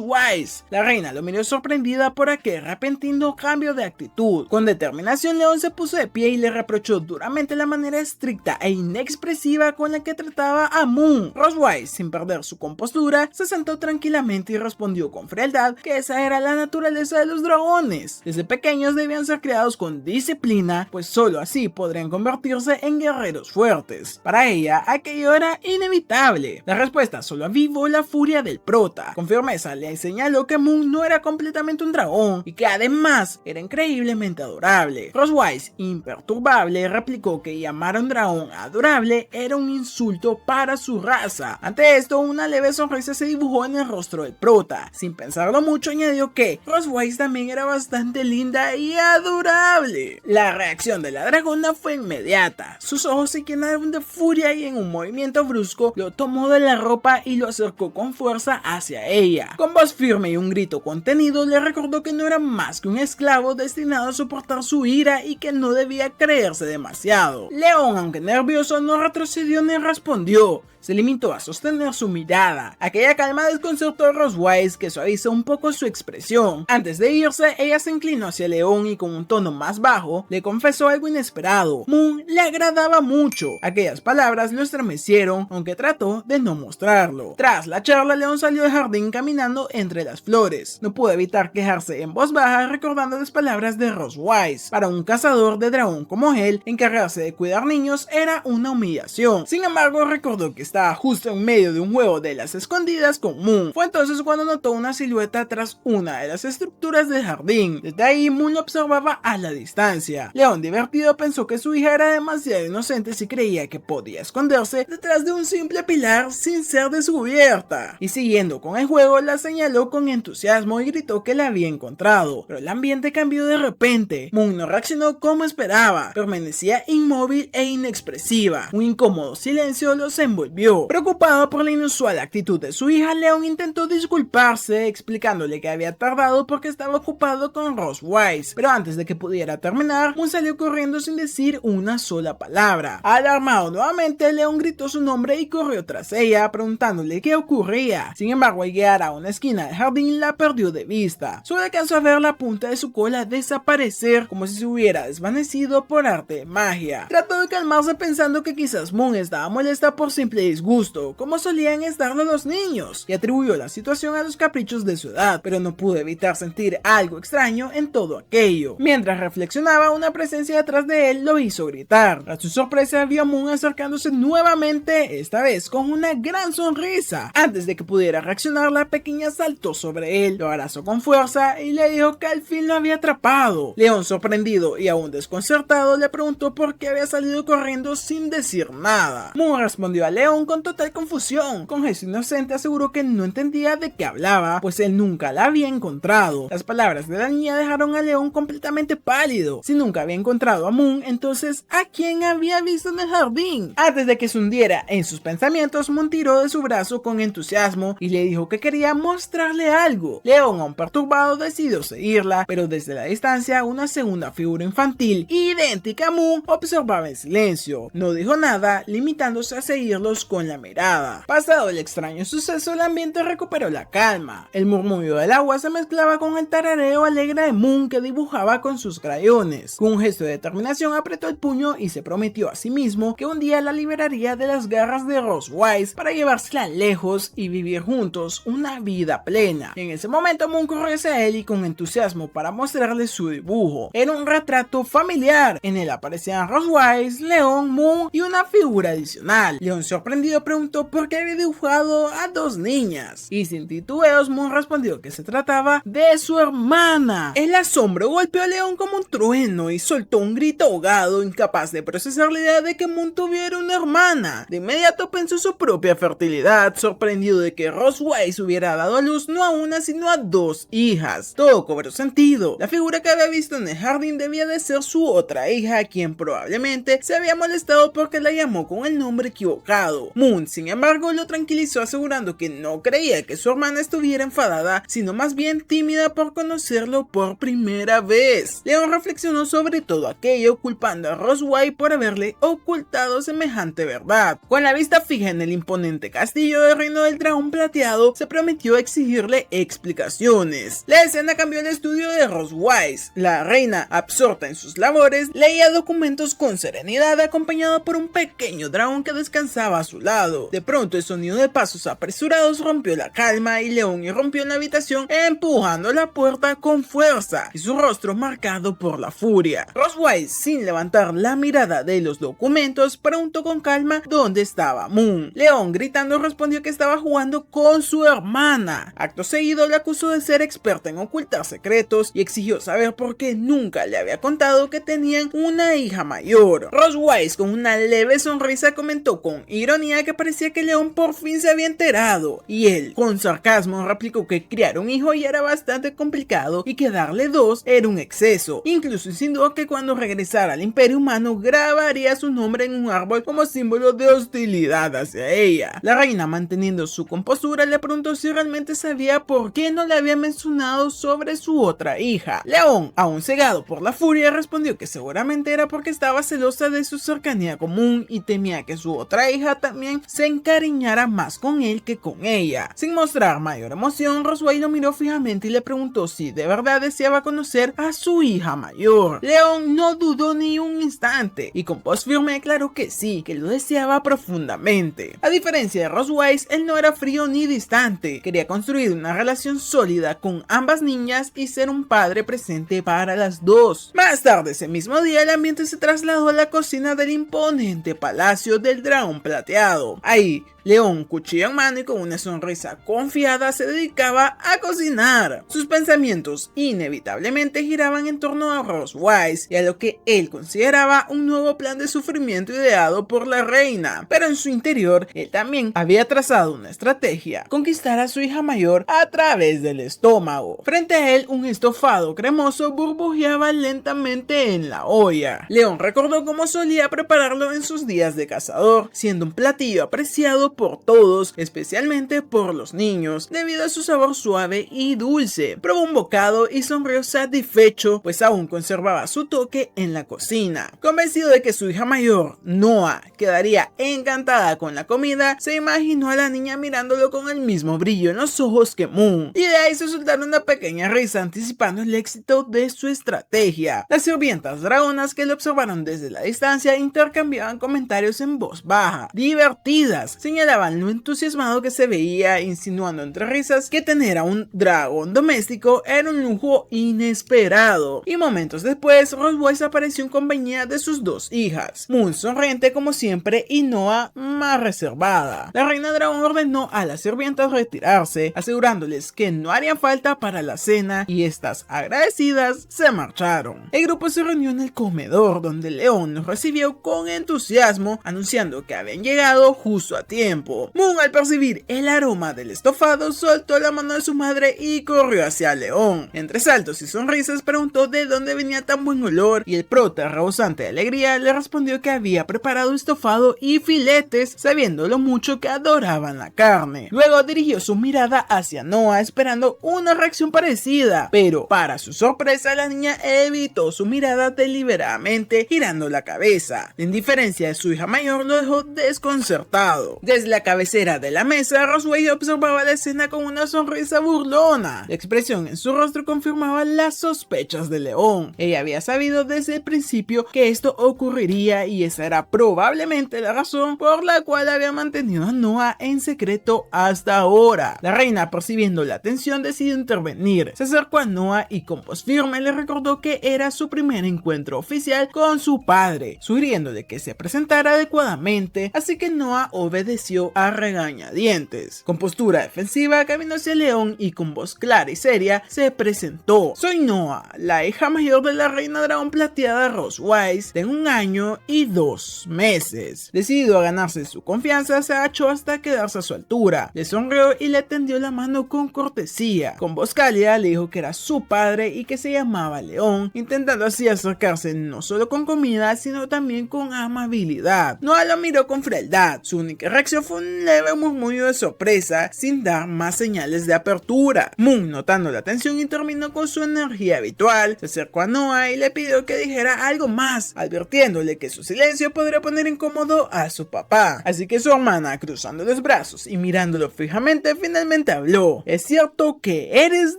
Wise. La reina lo miró sorprendida por aquel repentino cambio de actitud. Con determinación, León se puso de pie y le reprochó duramente la manera estricta e inexpresiva con la que trataba a Moon. Rose Wise, sin perder su compostura, se sentó tranquilamente y respondió con frialdad que esa era la naturaleza de los dragones. Desde pequeños debían ser criados con disciplina, pues solo así podrían convertirse en guerreros fuertes. Para ella, aquello era inevitable. La respuesta solo avivó la furia del prota. Con firmeza le señaló que Moon no era completamente un dragón y que además era increíblemente adorable. Rose Wise, imperturbable, replicó que llamar a un dragón adorable era un insulto para su raza. Ante esto, una leve sonrisa se dibujó en el rostro del prota. Sin pensarlo mucho, añadió que Rose Wise también era bastante linda y adorable. La reacción de la dragona fue inmediata. Sus ojos se llenaron de furia y en un movimiento brusco lo tomó de la ropa y lo acercó con fuerza hacia ella. Con voz firme y un grito contenido, le recordó que no era más que un esclavo destinado a soportar su ira y que no debía creerse demasiado. León, aunque nervioso, no retrocedió ni respondió. Se limitó a sostener su mirada. Aquella calma desconcertó a Rose Wise, que suavizó un poco su expresión. Antes de irse, ella se inclinó hacia León y con un tono más bajo le confesó algo inesperado. Moon le agradaba mucho. Aquellas palabras lo estremecieron, aunque trató de no mostrarlo. Tras la charla, León salió del jardín caminando entre las flores. No pudo evitar quejarse en voz baja recordando las palabras de Rose Wise. Para un cazador de dragón como él, encargarse de cuidar niños era una humillación. Sin embargo, recordó que estaba justo en medio de un juego de las escondidas con Moon. Fue entonces cuando notó una silueta tras una de las estructuras del jardín. Desde ahí, Moon lo observaba a la distancia. León, divertido, pensó que su hija era demasiado inocente si creía que podía esconderse detrás de un simple pilar sin ser descubierta. Y siguiendo con el juego, la señaló con entusiasmo y gritó que la había encontrado. Pero el ambiente cambió de repente. Moon no reaccionó como esperaba. Permanecía inmóvil e inexpresiva. Un incómodo silencio los envolvió. Preocupado por la inusual actitud de su hija, León intentó disculparse, explicándole que había tardado porque estaba ocupado con Rose Wise. Pero antes de que pudiera terminar, Moon salió corriendo sin decir una sola palabra. Alarmado nuevamente, León gritó su nombre y corrió tras ella, preguntándole qué ocurría. Sin embargo, al llegar a una esquina del jardín, la perdió de vista. Solo alcanzó a ver la punta de su cola desaparecer, como si se hubiera desvanecido por arte de magia. Trató de calmarse pensando que quizás Moon estaba molesta por simple disgusto, como solían estarlo los niños, y atribuyó la situación a los caprichos de su edad, pero no pudo evitar sentir algo extraño en todo aquello. Mientras reflexionaba, una presencia detrás de él lo hizo gritar. A su sorpresa, vio a Moon acercándose nuevamente, esta vez con una gran sonrisa. Antes de que pudiera reaccionar, la pequeña saltó sobre él, lo abrazó con fuerza y le dijo que al fin lo había atrapado. León, sorprendido y aún desconcertado, le preguntó por qué había salido corriendo sin decir nada. Moon respondió a León con total confusión. Con gesto inocente aseguró que no entendía de qué hablaba, pues él nunca la había encontrado. Las palabras de la niña dejaron a León completamente pálido. Si nunca había encontrado a Moon, entonces ¿a quién había visto en el jardín? Antes de que se hundiera en sus pensamientos, Moon tiró de su brazo con entusiasmo y le dijo que quería mostrarle algo. León, aún perturbado, decidió seguirla, pero desde la distancia una segunda figura infantil idéntica a Moon observaba en silencio. No dijo nada, limitándose a seguirlos buscó en la mirada. Pasado el extraño suceso, el ambiente recuperó la calma. El murmullo del agua se mezclaba con el tarareo alegre de Moon, que dibujaba con sus crayones. Con un gesto de determinación apretó el puño y se prometió a sí mismo que un día la liberaría de las garras de Rose Wise para llevársela lejos y vivir juntos una vida plena. En ese momento Moon corrió hacia él y con entusiasmo para mostrarle su dibujo. Era un retrato familiar. En él aparecían Rose Wise, Leon, Moon y una figura adicional. Leon, sorprendido, preguntó por qué había dibujado a dos niñas, y sin titubeos Moon respondió que se trataba de su hermana. El asombro golpeó a Leon como un trueno y soltó un grito ahogado, incapaz de procesar la idea de que Moon tuviera una hermana. De inmediato pensó en su propia fertilidad, sorprendido de que Rose Wise hubiera dado a luz no a una sino a dos hijas. Todo cobró sentido. La figura que había visto en el jardín debía de ser su otra hija, quien probablemente se había molestado porque la llamó con el nombre equivocado. Moon, sin embargo, lo tranquilizó asegurando que no creía que su hermana estuviera enfadada, sino más bien tímida por conocerlo por primera vez. Leon reflexionó sobre todo aquello, culpando a Rose Wise por haberle ocultado semejante verdad. Con la vista fija en el imponente castillo del Reino del Dragón Plateado, se prometió exigirle explicaciones. La escena cambió el estudio de Rose Wise. La reina, absorta en sus labores, leía documentos con serenidad, acompañada por un pequeño dragón que descansaba a su lado. De pronto, el sonido de pasos apresurados rompió la calma y Leon irrumpió en la habitación empujando la puerta con fuerza y su rostro marcado por la furia. Rose Wise, sin levantar la mirada de los documentos, preguntó con calma dónde estaba Moon. Leon, gritando, respondió que estaba jugando con su hermana. Acto seguido, le acusó de ser experta en ocultar secretos y exigió saber por qué nunca le había contado que tenían una hija mayor. Rose Wise, con una leve sonrisa, comentó con ironía que parecía que Leon por fin se había enterado, y él, con sarcasmo, replicó que criar un hijo ya era bastante complicado y que darle dos era un exceso. Incluso insinuó que cuando regresara al Imperio Humano grabaría su nombre en un árbol como símbolo de hostilidad hacia ella. La reina, manteniendo su compostura, le preguntó si realmente sabía por qué no le había mencionado sobre su otra hija. Leon, aún cegado por la furia, respondió que seguramente era porque estaba celosa de su cercanía con Moon y temía que su otra hija también se encariñara más con él que con ella. Sin mostrar mayor emoción, Rose Wise lo miró fijamente y le preguntó si de verdad deseaba conocer a su hija mayor. Leon no dudó ni un instante y con voz firme declaró que sí, que lo deseaba profundamente. A diferencia de Rose Wise, él no era frío ni distante. Quería construir una relación sólida con ambas niñas y ser un padre presente para las dos. Más tarde ese mismo día, el ambiente se trasladó a la cocina del imponente palacio del Dragón Plateado. Ahí, Leon, cuchillo en mano y con una sonrisa confiada, se dedicaba a cocinar. Sus pensamientos inevitablemente giraban en torno a Rose Wise y a lo que él consideraba un nuevo plan de sufrimiento ideado por la reina. Pero en su interior, él también había trazado una estrategia: conquistar a su hija mayor a través del estómago. Frente a él, un estofado cremoso burbujeaba lentamente en la olla. Leon recordó cómo solía prepararlo en sus días de cazador, siendo un platillo apreciado por todos, especialmente por los niños, debido a su sabor suave y dulce. Probó un bocado y sonrió satisfecho, pues aún conservaba su toque en la cocina. Convencido de que su hija mayor, Noah, quedaría encantada con la comida, se imaginó a la niña mirándolo con el mismo brillo en los ojos que Moon, y de ahí se soltaron una pequeña risa anticipando el éxito de su estrategia. Las sirvientas dragonas, que lo observaron desde la distancia, intercambiaban comentarios en voz baja, divertidas, señalaban lo entusiasmado que se veía, insinuando entre risas que tener a un dragón doméstico era un lujo inesperado. Y momentos después, Rose Wise apareció en compañía de sus dos hijas, Moon sonriente como siempre y Noah más reservada. La reina dragón ordenó a las sirvientas retirarse, asegurándoles que no harían falta para la cena, y estas, agradecidas, se marcharon. El grupo se reunió en el comedor, donde Leon los recibió con entusiasmo, anunciando que habían llegado justo a tiempo. Moon, al percibir el aroma del estofado, soltó la mano de su madre y corrió hacia Leon. Entre saltos y sonrisas preguntó de dónde venía tan buen olor, y el prota, rebosante de alegría, le respondió que había preparado estofado y filetes, sabiendo lo mucho que adoraban la carne. Luego dirigió su mirada hacia Noah, esperando una reacción parecida, pero para su sorpresa, la niña evitó su mirada deliberadamente, girando la cabeza. La indiferencia de su hija mayor lo dejó desconcertado. desconcertado. Desde la cabecera de la mesa, Roswell observaba la escena con una sonrisa burlona. La expresión en su rostro confirmaba las sospechas de León. Ella había sabido desde el principio que esto ocurriría y esa era probablemente la razón por la cual había mantenido a Noah en secreto hasta ahora. La reina, percibiendo la tensión, decidió intervenir. Se acercó a Noah y con voz firme le recordó que era su primer encuentro oficial con su padre, sugiriéndole que se presentara adecuadamente, así que Noah obedeció a regañadientes. Con postura defensiva caminó hacia León y con voz clara y seria se presentó. Soy Noah, la hija mayor de la reina dragón plateada Roswise, de 1 año y 2 meses. Decidido a ganarse su confianza, se agachó hasta quedarse a su altura. Le sonrió y le tendió la mano con cortesía. Con voz cálida le dijo que era su padre y que se llamaba León, intentando así acercarse no solo con comida, sino también con amabilidad. Noah lo miró con frialdad. Su única reacción fue un leve murmullo de sorpresa, sin dar más señales de apertura. Moon, notando la tensión, intervino con su energía habitual, se acercó a Noah y le pidió que dijera algo más, advirtiéndole que su silencio podría poner incómodo a su papá. Así que su hermana, cruzando los brazos y mirándolo fijamente, finalmente habló. Es cierto que eres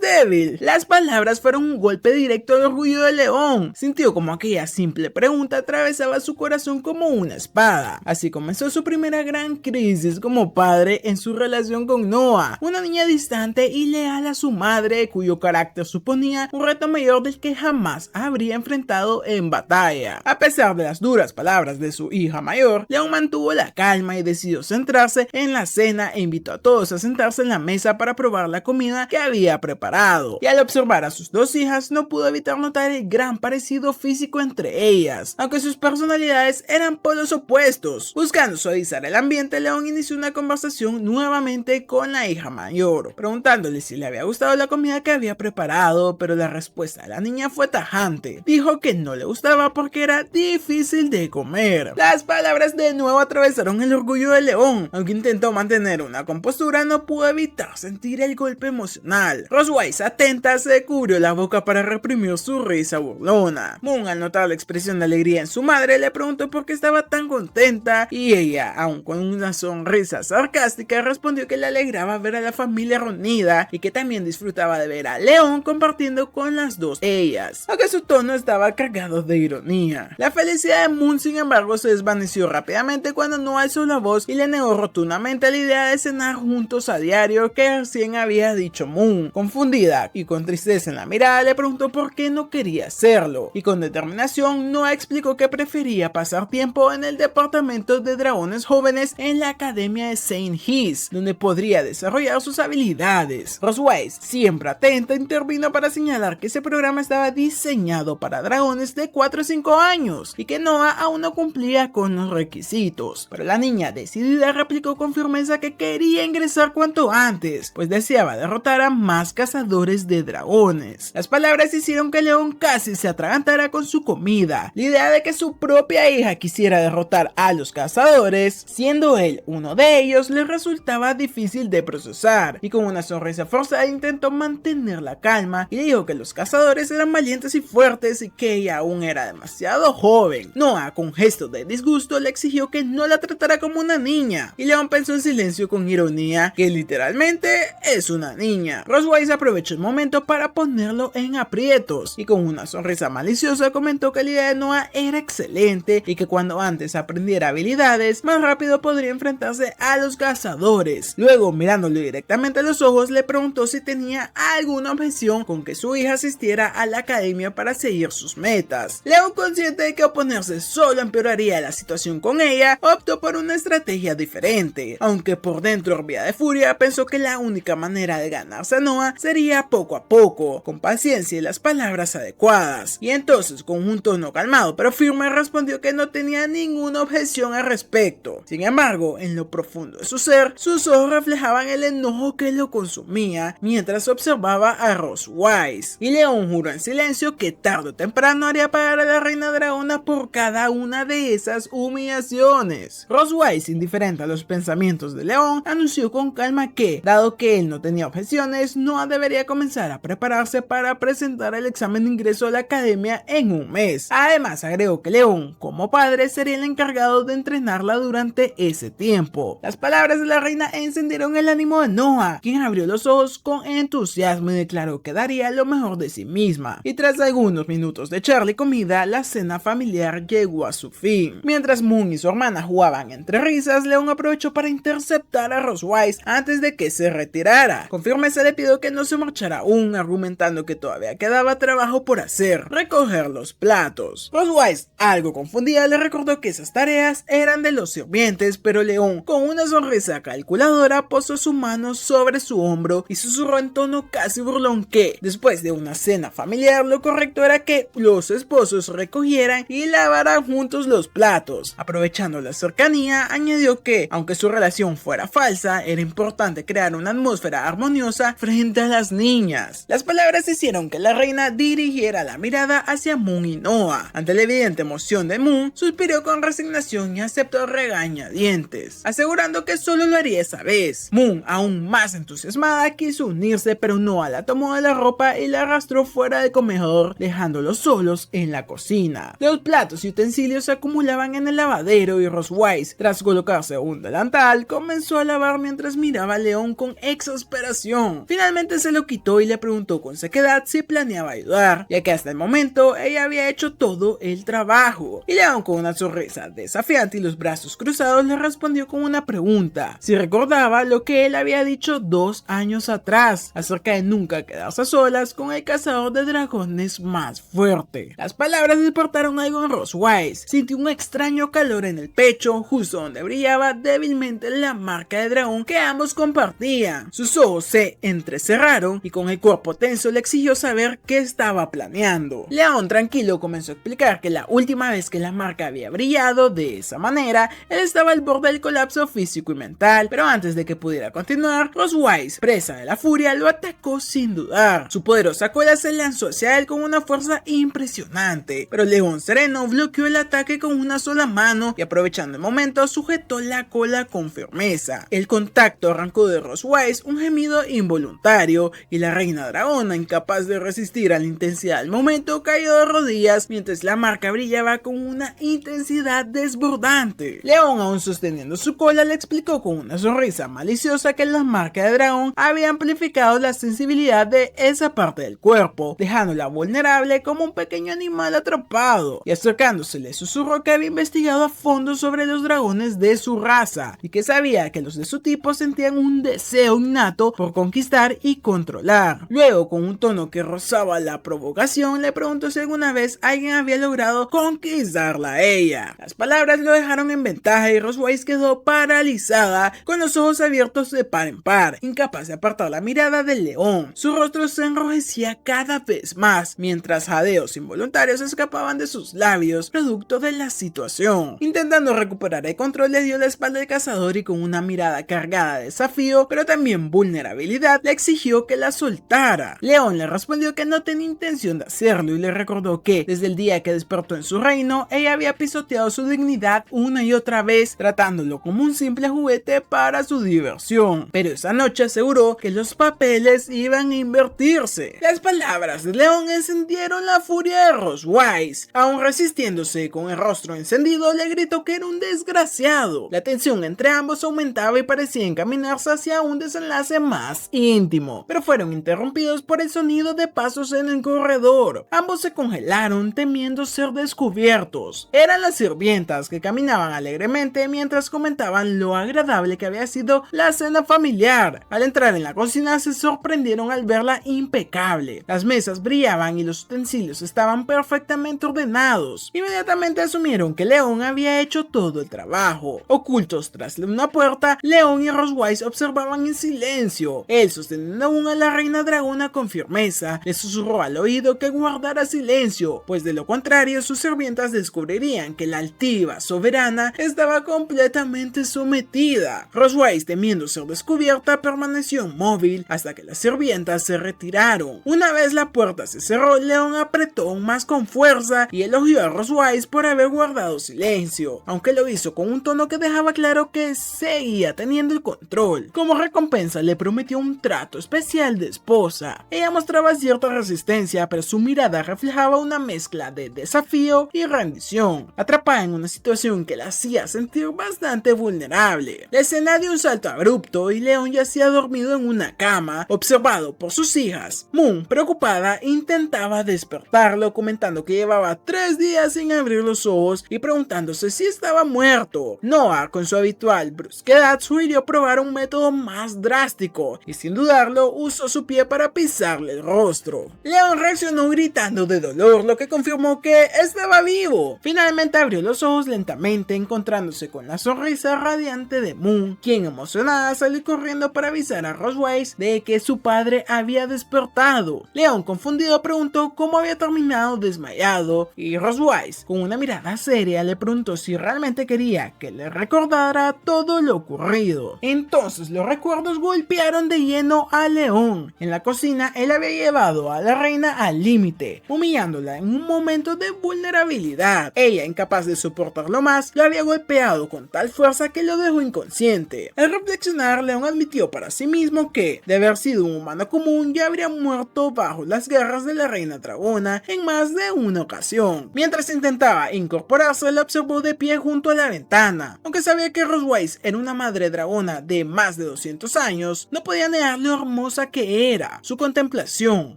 débil. Las palabras fueron un golpe directo al orgullo de León. Sintió como aquella simple pregunta atravesaba su corazón como una espada. Así comenzó su primera gran crisis como padre en su relación con Noah, una niña distante y leal a su madre, cuyo carácter suponía un reto mayor del que jamás habría enfrentado en batalla. A pesar de las duras palabras de su hija mayor, León mantuvo la calma y decidió centrarse en la cena e invitó a todos a sentarse en la mesa para probar la comida que había preparado. Y al observar a sus 2 hijas, no pudo evitar notar el gran parecido físico entre ellas, aunque sus personalidades eran polos opuestos. Buscando suavizar el ambiente, León inició una conversación nuevamente con la hija mayor, preguntándole si le había gustado la comida que había preparado, pero la respuesta de la niña fue tajante. Dijo que no le gustaba porque era difícil de comer. Las palabras de nuevo atravesaron el orgullo de León. Aunque intentó mantener una compostura, no pudo evitar sentir el golpe emocional. Roswise, atenta, se cubrió la boca para reprimir su risa burlona. Moon, al notar la expresión de alegría en su madre, le preguntó por qué estaba tan contenta y ella, aun con una sonrisa sarcástica, respondió que le alegraba ver a la familia reunida y que también disfrutaba de ver a León compartiendo con las 2 ellas, aunque su tono estaba cargado de ironía. La felicidad de Moon, sin embargo, se desvaneció rápidamente cuando no alzó la voz y le negó rotundamente la idea de cenar juntos a diario que recién había dicho Moon. Confundida y con tristeza en la mirada, le preguntó por qué no quería hacerlo, y con determinación Noah explicó que prefería pasar tiempo en el departamento de dragones jóvenes en la academia de Saint His, donde podría desarrollar sus habilidades. Roswell, siempre atenta, intervino para señalar que ese programa estaba diseñado para dragones de 4 o 5 años y que Noah aún no cumplía con los requisitos, pero la niña decidida replicó con firmeza que quería ingresar cuanto antes, pues deseaba derrotar a más cazadores de dragones. Las palabras hicieron que León casi se atragantara con su comida. La idea de que su propia hija quisiera derrotar a los cazadores, siendo él uno de ellos, le resultaba difícil de procesar, y con una sonrisa forzada intentó mantener la calma y dijo que los cazadores eran valientes y fuertes y que ella aún era demasiado joven. Noah, con gesto de disgusto, le exigió que no la tratara como una niña, y León pensó en silencio con ironía que literalmente es una niña. Roswell aprovechó el momento para ponerlo en aprietos y con una sonrisa maliciosa comentó que la idea de Noah era excelente y que cuando antes aprendiera habilidades, más rápido podría enfrentarse a los cazadores. Luego, mirándole directamente a los ojos, le preguntó si tenía alguna objeción con que su hija asistiera a la academia para seguir sus metas. León, consciente de que oponerse solo empeoraría la situación con ella, optó por una estrategia diferente. Aunque por dentro hervía de furia, pensó que la única manera de ganarse a Noah sería poco a poco, con paciencia y las palabras adecuadas. Y entonces, con un tono calmado pero firme, respondió que no tenía ninguna objeción al respecto. Sin embargo, en lo profundo de su ser, sus ojos reflejaban el enojo que lo consumía mientras observaba a Roswell. Y León juró en silencio que tarde o temprano haría pagar a la reina dragona por cada una de esas humillaciones. Roswell, indiferente a los pensamientos de León, anunció con calma que, dado que él no tenía objeciones, Noah debería comenzar a prepararse para presentar el examen de ingreso a la academia en un mes. Además, agregó que León, como padre, sería el encargado de entrenarla durante ese tiempo. Las palabras de la reina encendieron el ánimo de Noah, quien abrió los ojos con entusiasmo y declaró que daría lo mejor de sí misma. Y tras algunos minutos de charla y comida, la cena familiar llegó a su fin. Mientras Moon y su hermana jugaban entre risas, Leon aprovechó para interceptar a Rosewise antes de que se retirara. Con firmeza le pidió que no se marchara aún, argumentando que todavía quedaba trabajo por hacer: recoger los platos. Rosewise, algo confundida, le recordó que esas tareas eran de los sirvientes, pero Leon, con una sonrisa calculadora, posó su mano sobre su hombro y susurró en tono casi burlón que, después de una cena familiar, lo correcto era que los esposos recogieran y lavaran juntos los platos. Aprovechando la cercanía, añadió que, aunque su relación fuera falsa, era importante crear una atmósfera armoniosa frente a las niñas. Las palabras hicieron que la reina dirigiera la mirada hacia Moon y Noah. Ante la evidente emoción de Moon, suspiró con resignación y aceptó regañadientes, asegurando que solo lo haría esa vez. Moon, aún más entusiasmada, quiso unirse, pero Noah la tomó de la ropa y la arrastró fuera del comedor, dejándolos solos en la cocina. Los platos y utensilios se acumulaban en el lavadero y Rosewise, tras colocarse un delantal, comenzó a lavar mientras miraba a Leon con exasperación. Finalmente se lo quitó y le preguntó con sequedad si planeaba ayudar, ya que hasta el momento ella había hecho todo el trabajo. Y Leon, con una sonrisa desafiante y los brazos cruzados, le respondió con una pregunta: si recordaba lo que él había dicho 2 años atrás acerca de nunca quedarse a solas con el cazador de dragones más fuerte. Las palabras despertaron algo en Rosewise. Sintió un extraño calor en el pecho, justo donde brillaba débilmente la marca de dragón que ambos compartían. Sus ojos se entrecerraron y con el cuerpo tenso le exigió saber qué estaba planeando. Leon, tranquilo, comenzó a explicar que la última vez que la marca había brillado de esa manera, él estaba al borde del colapso físico y mental, pero antes de que pudiera continuar, Rosewise, presa de la furia, lo atacó sin dudar. Su poderosa cola se lanzó hacia él con una fuerza impresionante, pero Leon sereno bloqueó el ataque con una sola mano y, aprovechando el momento, sujetó la cola con firmeza. El contacto arrancó de Rosewise un gemido involuntario y la reina dragona, incapaz de resistir a la intensidad del momento, cayó de rodillas mientras la marca brillaba con una intensidad desbordante. Leon, aún sosteniendo su cola, le explicó con una sonrisa maliciosa que la marca de dragón había amplificado la sensibilidad de esa parte del cuerpo, dejándola vulnerable como un pequeño animal atrapado, y acercándose le susurró que había investigado a fondo sobre los dragones de su raza y que sabía que los de su tipo sentían un deseo innato por conquistar y controlar. Luego, con un tono que rozaba la provocación, le preguntó si alguna vez alguien había logrado conquistarla a ella. Las palabras lo dejaron en ventaja y Rosewise quedó paralizada, con los ojos abiertos de par en par, incapaz de apartar la mirada del león. Su rostro se enrojecía cada vez más, mientras jadeos involuntarios escapaban de sus labios, producto de la situación. Intentando recuperar el control, le dio la espalda al cazador y con una mirada cargada de desafío, pero también vulnerabilidad, le exigió que la soltara. Leon le respondió que no tenía intención de hacerlo y le recordó que, desde el día que despertó en su reino, ella había pisoteado su dignidad una y otra vez, tratándolo como un simple juguete para su diversión. Pero esa noche aseguró que los papeles iban a invertirse. Las palabras de Leon encendieron la furia de Rosewise. Aún resistiéndose con el rostro encendido, le gritó que era un desgraciado. La tensión entre ambos aumentaba y parecía encaminarse hacia un desenlace más íntimo, pero fueron interrumpidos por el sonido de pasos en el corredor. Ambos se congelaron, temiendo ser descubiertos. Eran las sirvientas, que caminaban alegremente mientras comentaban lo agradable que había sido la cena familiar. Al entrar en la cocina se sorprendieron al verla impecable. Las mesas brillaban y los utensilios estaban perfectamente ordenados. Inmediatamente asumieron que Leon había hecho todo el trabajo. Ocultos tras una puerta, Leon y Rosewise observaban en silencio. Él, sosteniendo aún a la reina dragona con firmeza, le susurró al oído que guardara silencio, pues de lo contrario sus sirvientas descubrirían que la altiva soberana estaba completamente sometida. Rosewise, temiendo ser descubierta, permaneció inmóvil hasta que las sirvientas se retiraron. Una vez la puerta se cerró, Leon apretó aún más con fuerza y elogió a Rosewise por haber guardado silencio, aunque lo hizo con un tono que dejaba claro que seguía teniendo el control. Como recompensa le prometió un trato especial de esposa. Ella mostraba cierta resistencia, pero su mirada reflejaba una mezcla de desafío y rendición, atrapada en una situación que la hacía hacía sentir bastante vulnerable. La escena dio un salto abrupto y Leon yacía dormido en una cama, observado por sus hijas. Moon, preocupada, intentaba despertarlo, comentando que llevaba 3 días sin abrir los ojos y preguntándose si estaba muerto. Noah, con su habitual brusquedad, sugirió probar un método más drástico y sin dudarlo usó su pie para pisarle el rostro. Leon reaccionó gritando de dolor, lo que confirmó que estaba vivo. Finalmente abrió los ojos lentamente, encontrándose con la sonrisa radiante de Moon, quien emocionada salió corriendo para avisar a Roswise de que su padre había despertado. Leon, confundido, preguntó cómo había terminado desmayado y Roswise, con una mirada seria, le preguntó si realmente quería que le recordara todo lo ocurrido. Entonces los recuerdos golpearon de lleno a Leon. En la cocina, él había llevado a la reina al límite, humillándola en un momento de vulnerabilidad. Ella, incapaz de soportarlo más, lo había golpeado con tal fuerza que lo dejó inconsciente. Al reflexionar, Leon admitió para sí mismo que, de haber sido un humano común, ya habría muerto bajo las garras de la reina dragona en más de una ocasión. Mientras intentaba incorporarse, la observó de pie junto a la ventana. Aunque sabía que Roswise era una madre dragona de más de 200 años, no podía negar lo hermosa que era su contemplación.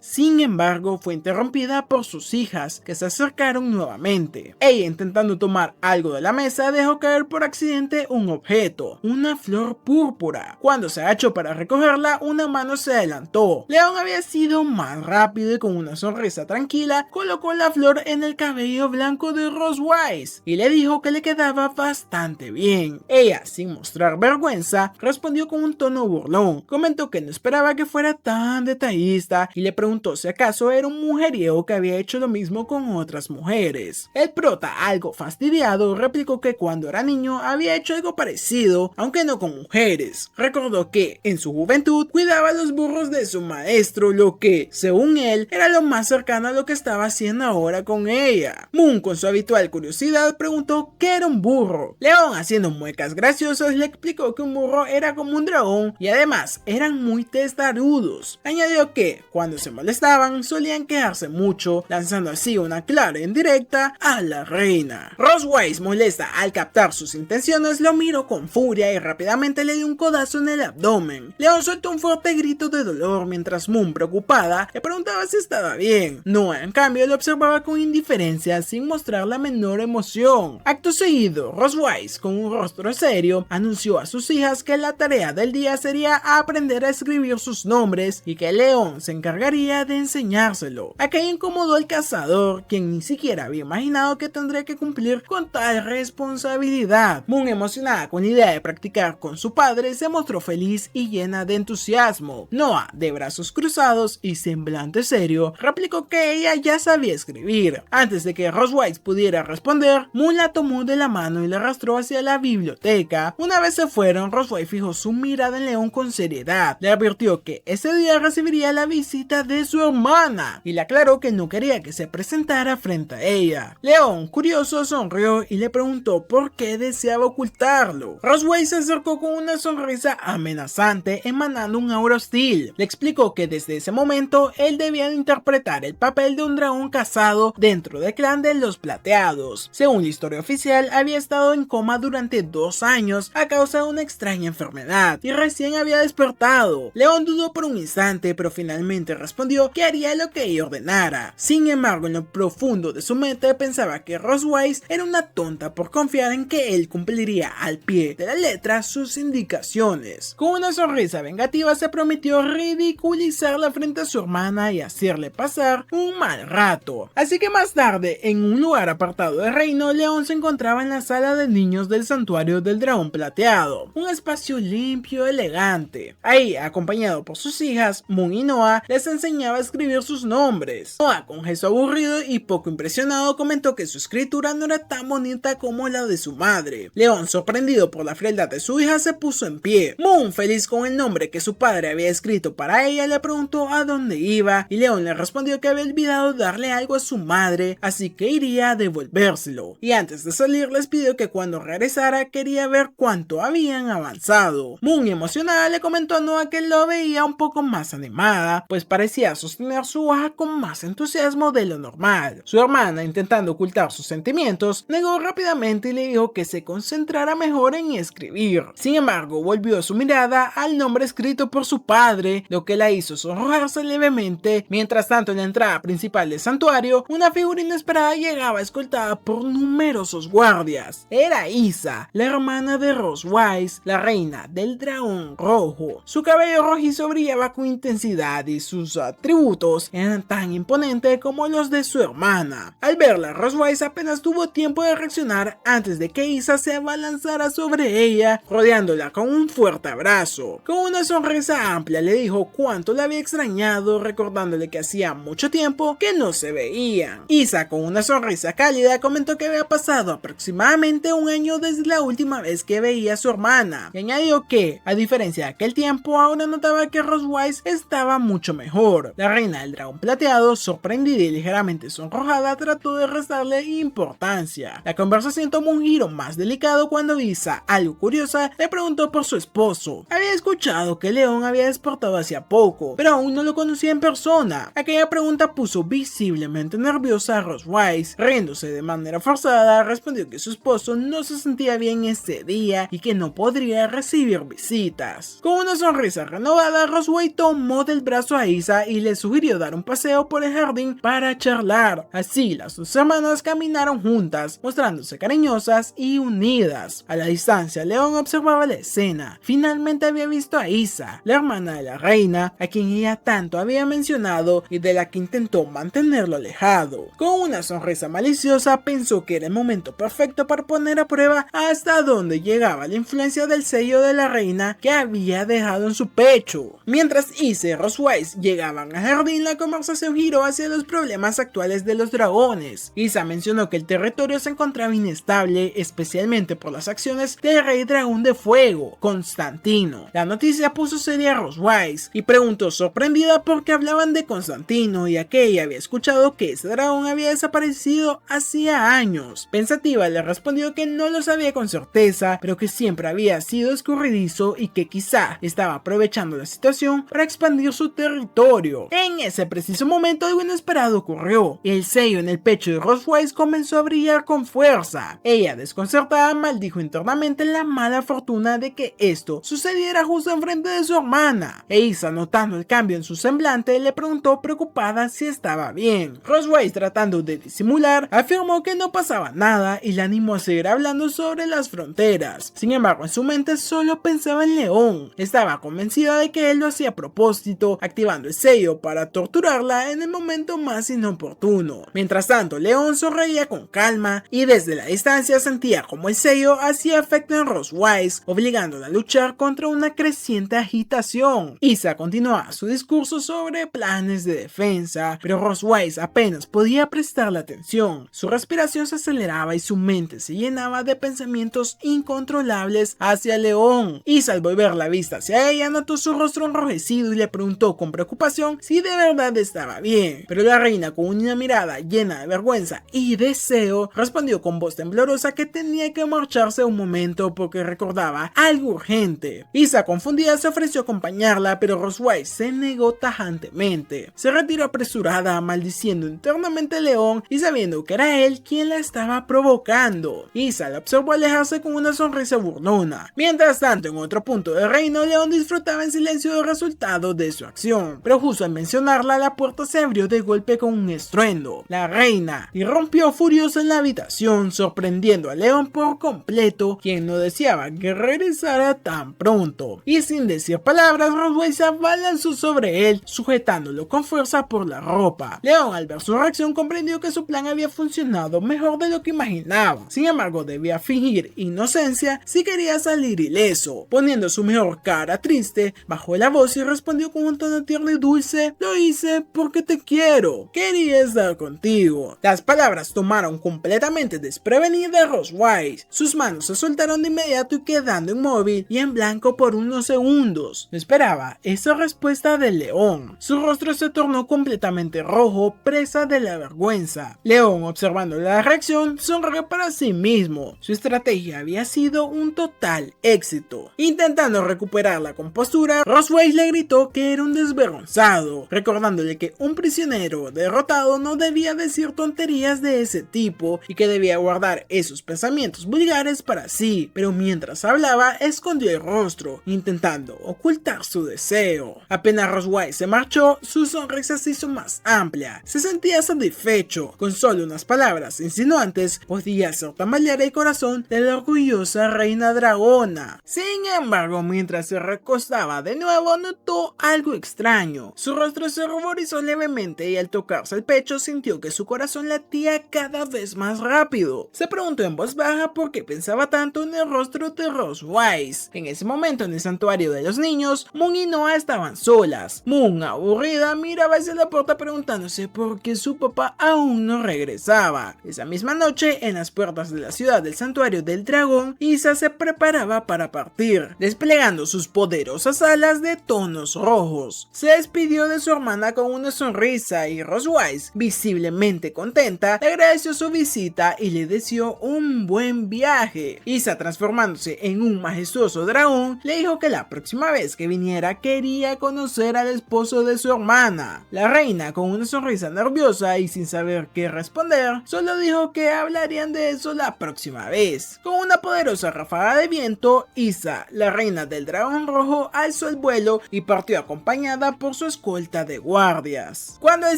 Sin embargo, fue interrumpida por sus hijas, que se acercaron nuevamente. Ella, intentando tomar algo de la mesa, dejó caer por accidente un objeto, una flor púrpura. Cuando se agachó para recogerla, una mano se adelantó. Leon había sido más rápido y con una sonrisa tranquila, colocó la flor en el cabello blanco de Roswise y le dijo que le quedaba bastante bien. Ella, sin mostrar vergüenza, respondió con un tono burlón. Comentó que no esperaba que fuera tan detallista y le preguntó si acaso era un mujeriego que había hecho lo mismo con otras mujeres. El prota, algo fastidiado, replicó que cuando era niño había hecho algo parecido, aunque no con mujeres. Recordó que en su juventud cuidaba los burros de su maestro, lo que, según él, era lo más cercano a lo que estaba haciendo ahora con ella. Moon, con su habitual curiosidad, preguntó qué era un burro. Leon, haciendo muecas graciosas, le explicó que un burro era como un dragón y además eran muy testarudos. Añadió que, cuando se molestaban, solían quejarse mucho, lanzando así una clara indirecta a la reina. Roswise, molesta al captar sus intenciones, lo miró con furia y rápidamente le dio un codazo en el abdomen. Leon soltó un fuerte grito de dolor mientras Moon, preocupada, le preguntaba si estaba bien. Noah, en cambio, lo observaba con indiferencia sin mostrar la menor emoción. Acto seguido, Roswise, con un rostro serio, anunció a sus hijas que la tarea del día sería aprender a escribir sus nombres y que Leon se encargaría de enseñárselo. Aquello incomodó al cazador, quien ni siquiera había imaginado que tendría que cumplir con tal responsabilidad. Moon, emocionada con la idea de practicar con su padre, se mostró feliz y llena de entusiasmo. Noah, de brazos cruzados y semblante serio, replicó que ella ya sabía escribir. Antes de que Roswise pudiera responder, Moon la tomó de la mano y la arrastró hacia la biblioteca. Una vez se fueron, Roswise fijó su mirada en Leon con seriedad. Le advirtió que ese día recibiría la visita de su hermana y le aclaró que no quería que se presentara frente a ella. Leon, curioso, sonrió y le preguntó por qué deseaba ocultarlo. Roswise se acercó con una sonrisa amenazante, emanando un aura hostil. Le explicó que desde ese momento él debía interpretar el papel de un dragón casado dentro del clan de los Plateados. Según la historia oficial, había estado en coma durante 2 años a causa de una extraña enfermedad y recién había despertado. Leon dudó por un instante, pero finalmente respondió que haría lo que ella ordenara. Sin embargo, en lo profundo de su mente pensaba que Roswise era una tonta por confiar en que él cumpliría al pie de la letra sus indicaciones. Con una sonrisa vengativa se prometió ridiculizarla frente a su hermana y hacerle pasar un mal rato. Así que más tarde, en un lugar apartado del reino, Leon se encontraba en la sala de niños del santuario del dragón plateado, un espacio limpio, elegante. Ahí, acompañado por sus hijas, Moon y Noah, les enseñaba a escribir sus nombres. Noah, con gesto aburrido y poco impresionado, comentó que su escritura no era tan bonita como la de su madre. Leon, sorprendido por la frialdad de su hija, se puso en pie. Moon, feliz con el nombre que su padre había escrito para ella, le preguntó a dónde iba y Leon le respondió que había olvidado darle algo a su madre, así que iría a devolvérselo. Y antes de salir les pidió que cuando regresara quería ver cuánto habían avanzado. Moon, emocionada, le comentó a Noah que lo veía un poco más animada, pues parecía sostener su hoja con más entusiasmo de lo normal. Su hermana, intentando ocultar sus sentimientos, negó rápidamente y le le dijo que se concentrara mejor en escribir. Sin embargo, volvió su mirada al nombre escrito por su padre, lo que la hizo sonrojarse levemente. Mientras tanto, en la entrada principal del santuario, una figura inesperada llegaba escoltada por numerosos guardias. Era Isa, la hermana de Roswise, la reina del dragón rojo. Su cabello rojizo brillaba con intensidad y sus atributos eran tan imponentes como los de su hermana. Al verla, Roswise apenas tuvo tiempo de reaccionar antes de que Isa se abalanzara sobre ella, rodeándola con un fuerte abrazo. Con una sonrisa amplia le dijo cuánto la había extrañado, recordándole que hacía mucho tiempo que no se veían. Isa, con una sonrisa cálida, comentó que había pasado aproximadamente un año desde la última vez que veía a su hermana, y añadió que, a diferencia de aquel tiempo, ahora notaba que Roswise estaba mucho mejor. La reina del dragón plateado, sorprendida y ligeramente sonrojada, trató de restarle importancia. La conversación tomó un giro más delicado cuando Isa, algo curiosa, le preguntó por su esposo. Había escuchado que León había despertado hacía poco, pero aún no lo conocía en persona. Aquella pregunta puso visiblemente nerviosa a Roswise. Riéndose de manera forzada, respondió que su esposo no se sentía bien ese día y que no podría recibir visitas. Con una sonrisa renovada, Roswise tomó del brazo a Isa y le sugirió dar un paseo por el jardín para charlar. Así, las dos hermanas caminaron juntas, mostrándose cariñosas y unidas. A la distancia, León observaba la escena. Finalmente había visto a Isa, la hermana de la reina, a quien ella tanto había mencionado y de la que intentó mantenerlo alejado. Con una sonrisa maliciosa, pensó que era el momento perfecto para poner a prueba hasta dónde llegaba la influencia del sello de la reina que había dejado en su pecho. Mientras Isa y Roswise llegaban al jardín, la conversación giró hacia los problemas actuales de los dragones. Isa mencionó que el territorio se encontraba inestable, especialmente por las acciones del rey dragón de fuego, Constantino. La noticia puso seria a Roswise y preguntó sorprendida por qué hablaban de Constantino, ya que ella había escuchado que ese dragón había desaparecido hacía años. Pensativa, le respondió que no lo sabía con certeza, pero que siempre había sido escurridizo y que quizá estaba aprovechando la situación para expandir su territorio. En ese preciso momento, algo inesperado ocurrió. El sello en el pecho de Roswise comenzó a brillar con fuerza. Ella, desconcertada, maldijo internamente la mala fortuna de que esto sucediera justo enfrente de su hermana. Isa, notando el cambio en su semblante, le preguntó preocupada si estaba bien. Roswise, tratando de disimular, afirmó que no pasaba nada y la animó a seguir hablando sobre las fronteras. Sin embargo, en su mente solo pensaba en León. Estaba convencida de que él lo hacía a propósito, activando el sello para torturarla en el momento más inoportuno. Mientras tanto, León sonreía con calma y desde la distancia sentía como el sello hacía efecto en Roswise, obligándola a luchar contra una creciente agitación. Isa continuaba su discurso sobre planes de defensa, pero Roswise apenas podía prestarle atención. Su respiración se aceleraba y su mente se llenaba de pensamientos incontrolables hacia León. Isa, al volver la vista hacia ella, notó su rostro enrojecido y le preguntó con preocupación si de verdad estaba bien. Pero la reina, con una mirada llena de vergüenza y deseo, respondió con voz temblorosa que tenía que marcharse un momento porque recordaba algo urgente. Isa, confundida, se ofreció a acompañarla, pero Roswise se negó tajantemente. Se retiró apresurada, maldiciendo internamente a León y sabiendo que era él quien la estaba provocando. Isa la observó alejarse con una sonrisa burlona. Mientras tanto, en otro punto del reino, León disfrutaba en silencio el resultado de su acción, pero justo al mencionarla, la puerta se abrió de golpe con un estruendo. La reina irrumpió furiosa en la habitación, sorprendiendo a León por completo, quien no deseaba que regresara tan pronto. Y sin decir palabras, Roswise se abalanzó sobre él, sujetándolo con fuerza por la ropa. León, al ver su reacción, comprendió que su plan había funcionado mejor de lo que imaginaba. Sin embargo, debía fingir inocencia si quería salir ileso. Poniendo su mejor cara triste, bajó la voz y respondió con un tono tierno y dulce: "Lo hice porque te quiero. Quería estar contigo". Las palabras tomaron completamente desprevenida a Roswise. Sus manos se soltaron de inmediato y quedando inmóvil y en blanco por unos segundos. No esperaba esa respuesta del León. Su rostro se tornó completamente rojo, presa de la vergüenza. León, observando la reacción, sonrió para sí mismo. Su estrategia había sido un total éxito. Intentando recuperar la compostura, Roswise le gritó que era un desvergonzado, recordándole que un prisionero derrotado no debía decir tonterías de ese tipo y que debía guardar esos sus pensamientos vulgares para sí, pero mientras hablaba escondió el rostro, intentando ocultar su deseo. Apenas Roswell se marchó, su sonrisa se hizo más amplia. Se sentía satisfecho. Con solo unas palabras insinuantes podía hacer tambalear el corazón de la orgullosa reina dragona. Sin embargo, mientras se recostaba de nuevo, notó algo extraño. Su rostro se ruborizó levemente y al tocarse el pecho sintió que su corazón latía cada vez más rápido. Se preguntó en voz baja por qué pensaba tanto en el rostro de Roswell. En ese momento, en el santuario de los niños, Moon y Noah estaban solas. Moon, aburrida, miraba hacia la puerta preguntándose por qué su papá aún no regresaba. Esa misma noche, en las puertas de la ciudad del santuario del dragón, Isa se preparaba para partir, desplegando sus poderosas alas de tonos rojos. Se despidió de su hermana con una sonrisa y Roswell, visiblemente contenta, le agradeció su visita y le deseó un buen viaje. Isa, transformándose en un majestuoso dragón, le dijo que la próxima vez que viniera quería conocer al esposo de su hermana. La reina, con una sonrisa nerviosa y sin saber qué responder, solo dijo que hablarían de eso la próxima vez. Con una poderosa ráfaga de viento, Isa, la reina del dragón rojo, alzó el vuelo y partió acompañada por su escolta de guardias. Cuando el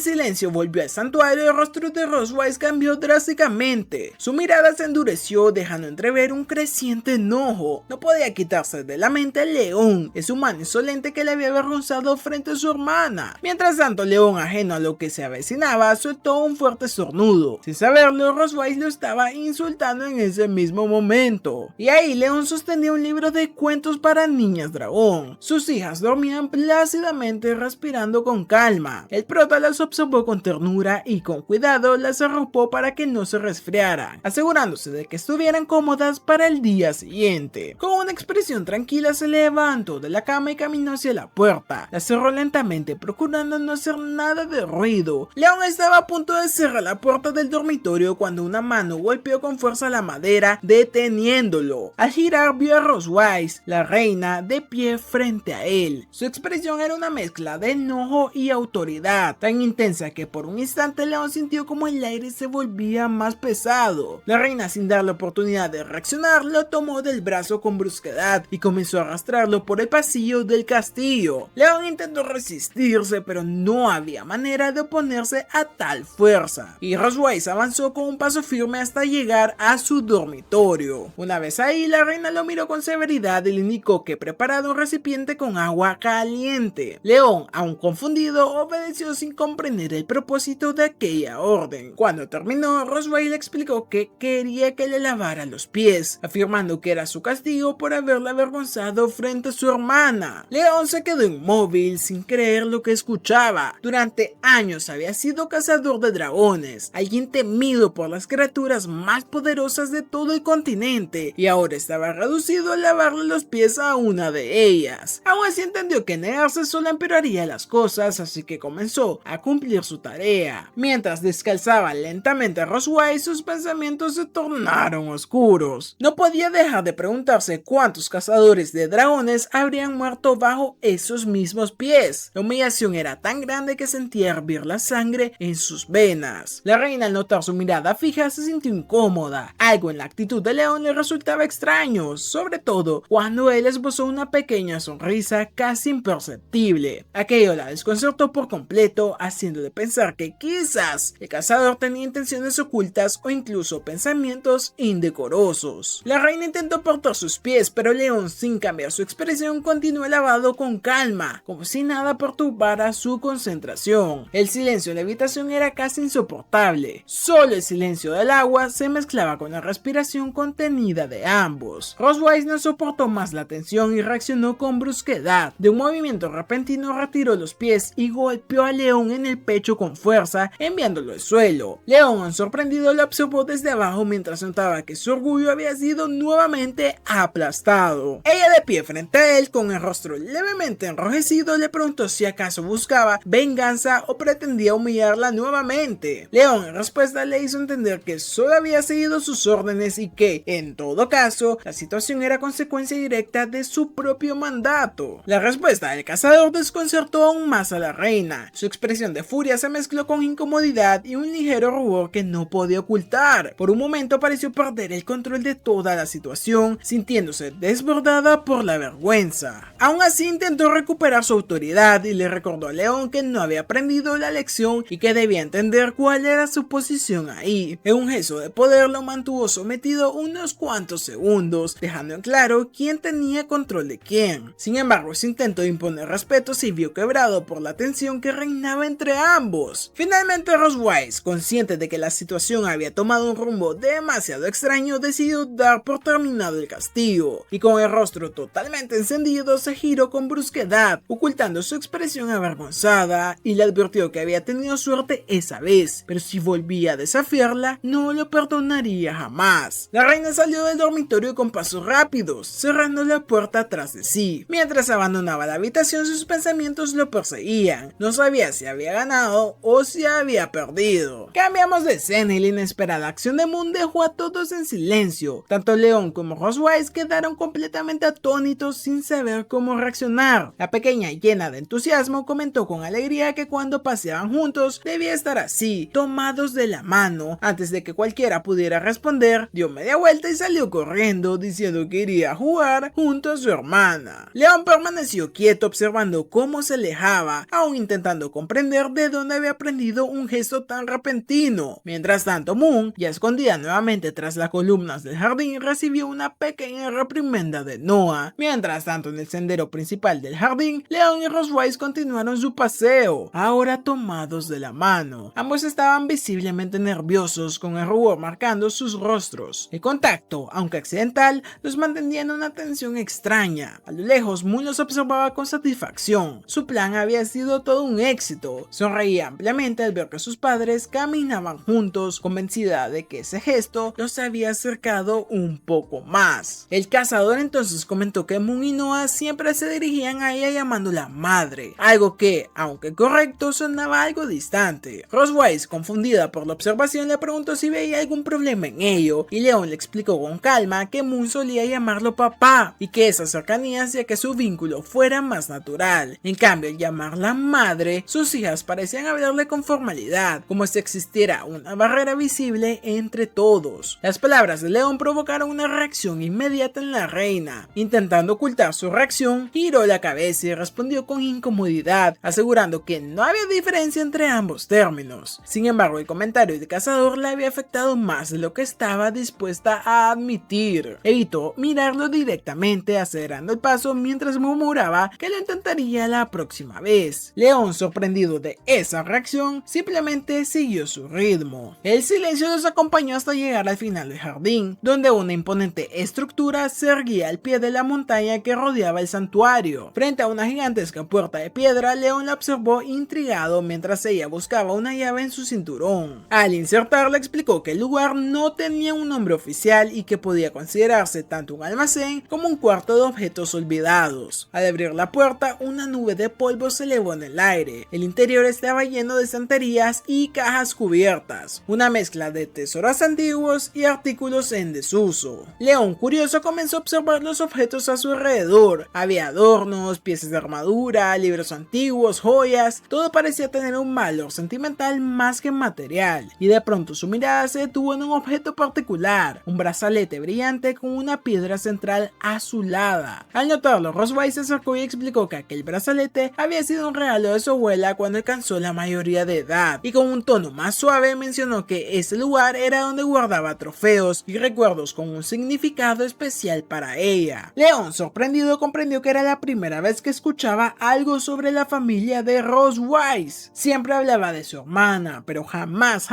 silencio volvió al santuario, el rostro de Roswell cambió drásticamente. Su mirada se endureció, dejando entrever un creciente enojo. No podía quitarse de la mente el león, ese humano insolente que le había avergonzado frente a su hermana. Mientras tanto, León, ajeno a lo que se avecinaba, soltó un fuerte estornudo. Sin saberlo, Roswell lo estaba insultando en ese mismo momento. Y ahí León sostenía un libro de cuentos para niñas dragón. Sus hijas dormían plácidamente respirando con calma. El prota las observó con ternura y con cuidado las arropó para que no se resfriaran, asegurándose de que estuvieran cómodas para el día siguiente. Con una expresión tranquila se levantó de la cama y caminó hacia la puerta. La cerró lentamente, procurando no hacer nada de ruido. León estaba a punto de cerrar la puerta del dormitorio cuando una mano golpeó con fuerza la madera, deteniéndolo. Al girar vio a Roswell, la reina, de pie frente a él. Su expresión era una mezcla de enojo y autoridad, tan intensa que por un instante León sintió como el aire se volvía más pesado. La reina, sin darle oportunidad de reaccionar, lo tomó del brazo con brusquedad y comenzó a arrastrarlo por el pasillo del castillo. León intentó resistirse, pero no había manera de oponerse a tal fuerza, y Roswell avanzó con un paso firme hasta llegar a su dormitorio. Una vez ahí, la reina lo miró con severidad y le indicó que preparara un recipiente con agua caliente. León, aún confundido, obedeció sin comprender el propósito de aquella orden. Cuando terminó, Roswell le explicó que quería que le lavara los pies, afirmando que era su castigo por haberla avergonzado frente a su hermana. León se quedó inmóvil sin creer lo que escuchaba. Durante años había sido cazador de dragones, alguien temido por las criaturas más poderosas de todo el continente, y ahora estaba reducido a lavarle los pies a una de ellas. Aún así entendió que negarse solo empeoraría las cosas, así que comenzó a cumplir su tarea. Mientras descalzaba lentamente a Roswell, sus pensamientos se tornaron oscuros. No podía dejar de preguntarse cuántos cazadores de dragones habrían muerto bajo esos mismos pies. La humillación era tan grande que sentía hervir la sangre en sus venas. La reina, al notar su mirada fija, se sintió incómoda. Algo en la actitud de León le resultaba extraño, sobre todo cuando él esbozó una pequeña sonrisa casi imperceptible. Aquello la desconcertó por completo, haciéndole pensar que quizás el cazador tenía intenciones ocultas o incluso pensamientos indecorosos. La reina intentó apartar sus pies, pero León, sin cambiar su expresión, continuó lavado con calma, como si nada perturbara su concentración. El silencio en la habitación era casi insoportable. Solo el silencio del agua se mezclaba con la respiración contenida de ambos. Roswell no soportó más la tensión y reaccionó con brusquedad. De un movimiento repentino retiró los pies y golpeó a León en el pecho con fuerza, enviándolo al suelo. León, sorprendido, lo observó desde abajo mientras notaba que su orgullo había sido nuevamente aplastado. Ella, de pie frente a él, con el rostro levemente enrojecido, le preguntó si acaso buscaba venganza o pretendía humillarla nuevamente. León, en respuesta, le hizo entender que solo había seguido sus órdenes y que, en todo caso, la situación era consecuencia directa de su propio mandato. La respuesta del cazador desconcertó aún más a la reina. Su expresión de furia se mezcló con incomodidad y un ligero rubor que no podía ocultar. Por un momento momento pareció perder el control de toda la situación, sintiéndose desbordada por la vergüenza. Aún así intentó recuperar su autoridad y le recordó a León que no había aprendido la lección y que debía entender cuál era su posición ahí. En un gesto de poder lo mantuvo sometido unos cuantos segundos, dejando en claro quién tenía control de quién. Sin embargo, ese intento de imponer respeto se vio quebrado por la tensión que reinaba entre ambos. Finalmente Rosewise, consciente de que la situación había tomado un rumbo demasiado extraño, decidió dar por terminado el castigo, y con el rostro totalmente encendido se giró con brusquedad, ocultando su expresión avergonzada, y le advirtió que había tenido suerte esa vez, pero si volvía a desafiarla, no lo perdonaría jamás. La reina salió del dormitorio con pasos rápidos, cerrando la puerta tras de sí. Mientras abandonaba la habitación, sus pensamientos lo perseguían. No sabía si había ganado o si había perdido. Cambiamos de escena y la inesperada acción de Moon dejó a todos en silencio. Tanto León como Rosewise quedaron completamente atónitos sin saber cómo reaccionar. La pequeña, llena de entusiasmo, comentó con alegría que cuando paseaban juntos debía estar así, tomados de la mano. Antes de que cualquiera pudiera responder, dio media vuelta y salió corriendo, diciendo que iría a jugar junto a su hermana. León permaneció quieto observando cómo se alejaba, aún intentando comprender de dónde había aprendido un gesto tan repentino. Mientras tanto, Moon, ya escondida nuevamente tras las columnas del jardín, recibió una pequeña reprimenda de Noah. Mientras tanto, en el sendero principal del jardín, León y Rosewise continuaron su paseo, ahora tomados de la mano. Ambos estaban visiblemente nerviosos, con el rubor marcando sus rostros. El contacto, aunque accidental, los mantenía en una tensión extraña. A lo lejos, Moon los observaba con satisfacción. Su plan había sido todo un éxito. Sonreía ampliamente al ver que sus padres caminaban juntos, convencida de que ese gesto los había acercado un poco más. El cazador entonces comentó que Moon y Noah siempre se dirigían a ella llamándola madre, algo que, aunque correcto, sonaba algo distante. Rosewise, confundida por la observación, le preguntó si veía algún problema en ello, y León le explicó con calma que Moon solía llamarlo papá, y que esa cercanía hacía que su vínculo fuera más natural. En cambio, al llamarla madre, sus hijas parecían hablarle con formalidad, como si existiera una barrera visible entre todos. Las palabras de León provocaron una reacción inmediata en la reina. Intentando ocultar su reacción, giró la cabeza y respondió con incomodidad, asegurando que no había diferencia entre ambos términos. Sin embargo, el comentario del cazador le había afectado más de lo que estaba dispuesta a admitir. Evitó mirarlo directamente, acelerando el paso mientras murmuraba que lo intentaría la próxima vez. León, sorprendido de esa reacción, simplemente siguió su ritmo. El silencio los acompañó hasta llegar al final del jardín, donde una imponente estructura se erguía al pie de la montaña que rodeaba el santuario. Frente a una gigantesca puerta de piedra, León la observó intrigado mientras ella buscaba una llave en su cinturón. Al insertarla, explicó que el lugar no tenía un nombre oficial y que podía considerarse tanto un almacén como un cuarto de objetos olvidados. Al abrir la puerta, una nube de polvo se elevó en el aire. El interior estaba lleno de estanterías y cajas cubiertas, una mezcla de tesoros antiguos y artículos en desuso. León, curioso, comenzó a observar los objetos a su alrededor. Había adornos, piezas de armadura, libros antiguos, joyas. Todo parecía tener un valor sentimental más que material, y de pronto su mirada se detuvo en un objeto particular, un brazalete brillante con una piedra central azulada. Al notarlo, Rosewise se acercó y explicó que aquel brazalete había sido un regalo de su abuela cuando alcanzó la mayoría de edad, y con un tono más suave mencionó que ese lugar era donde guardaba trofeos y recuerdos con un significado especial para ella. León, sorprendido, comprendió que era la primera vez que escuchaba algo sobre la familia de Rosewise. Siempre hablaba de su hermana, pero jamás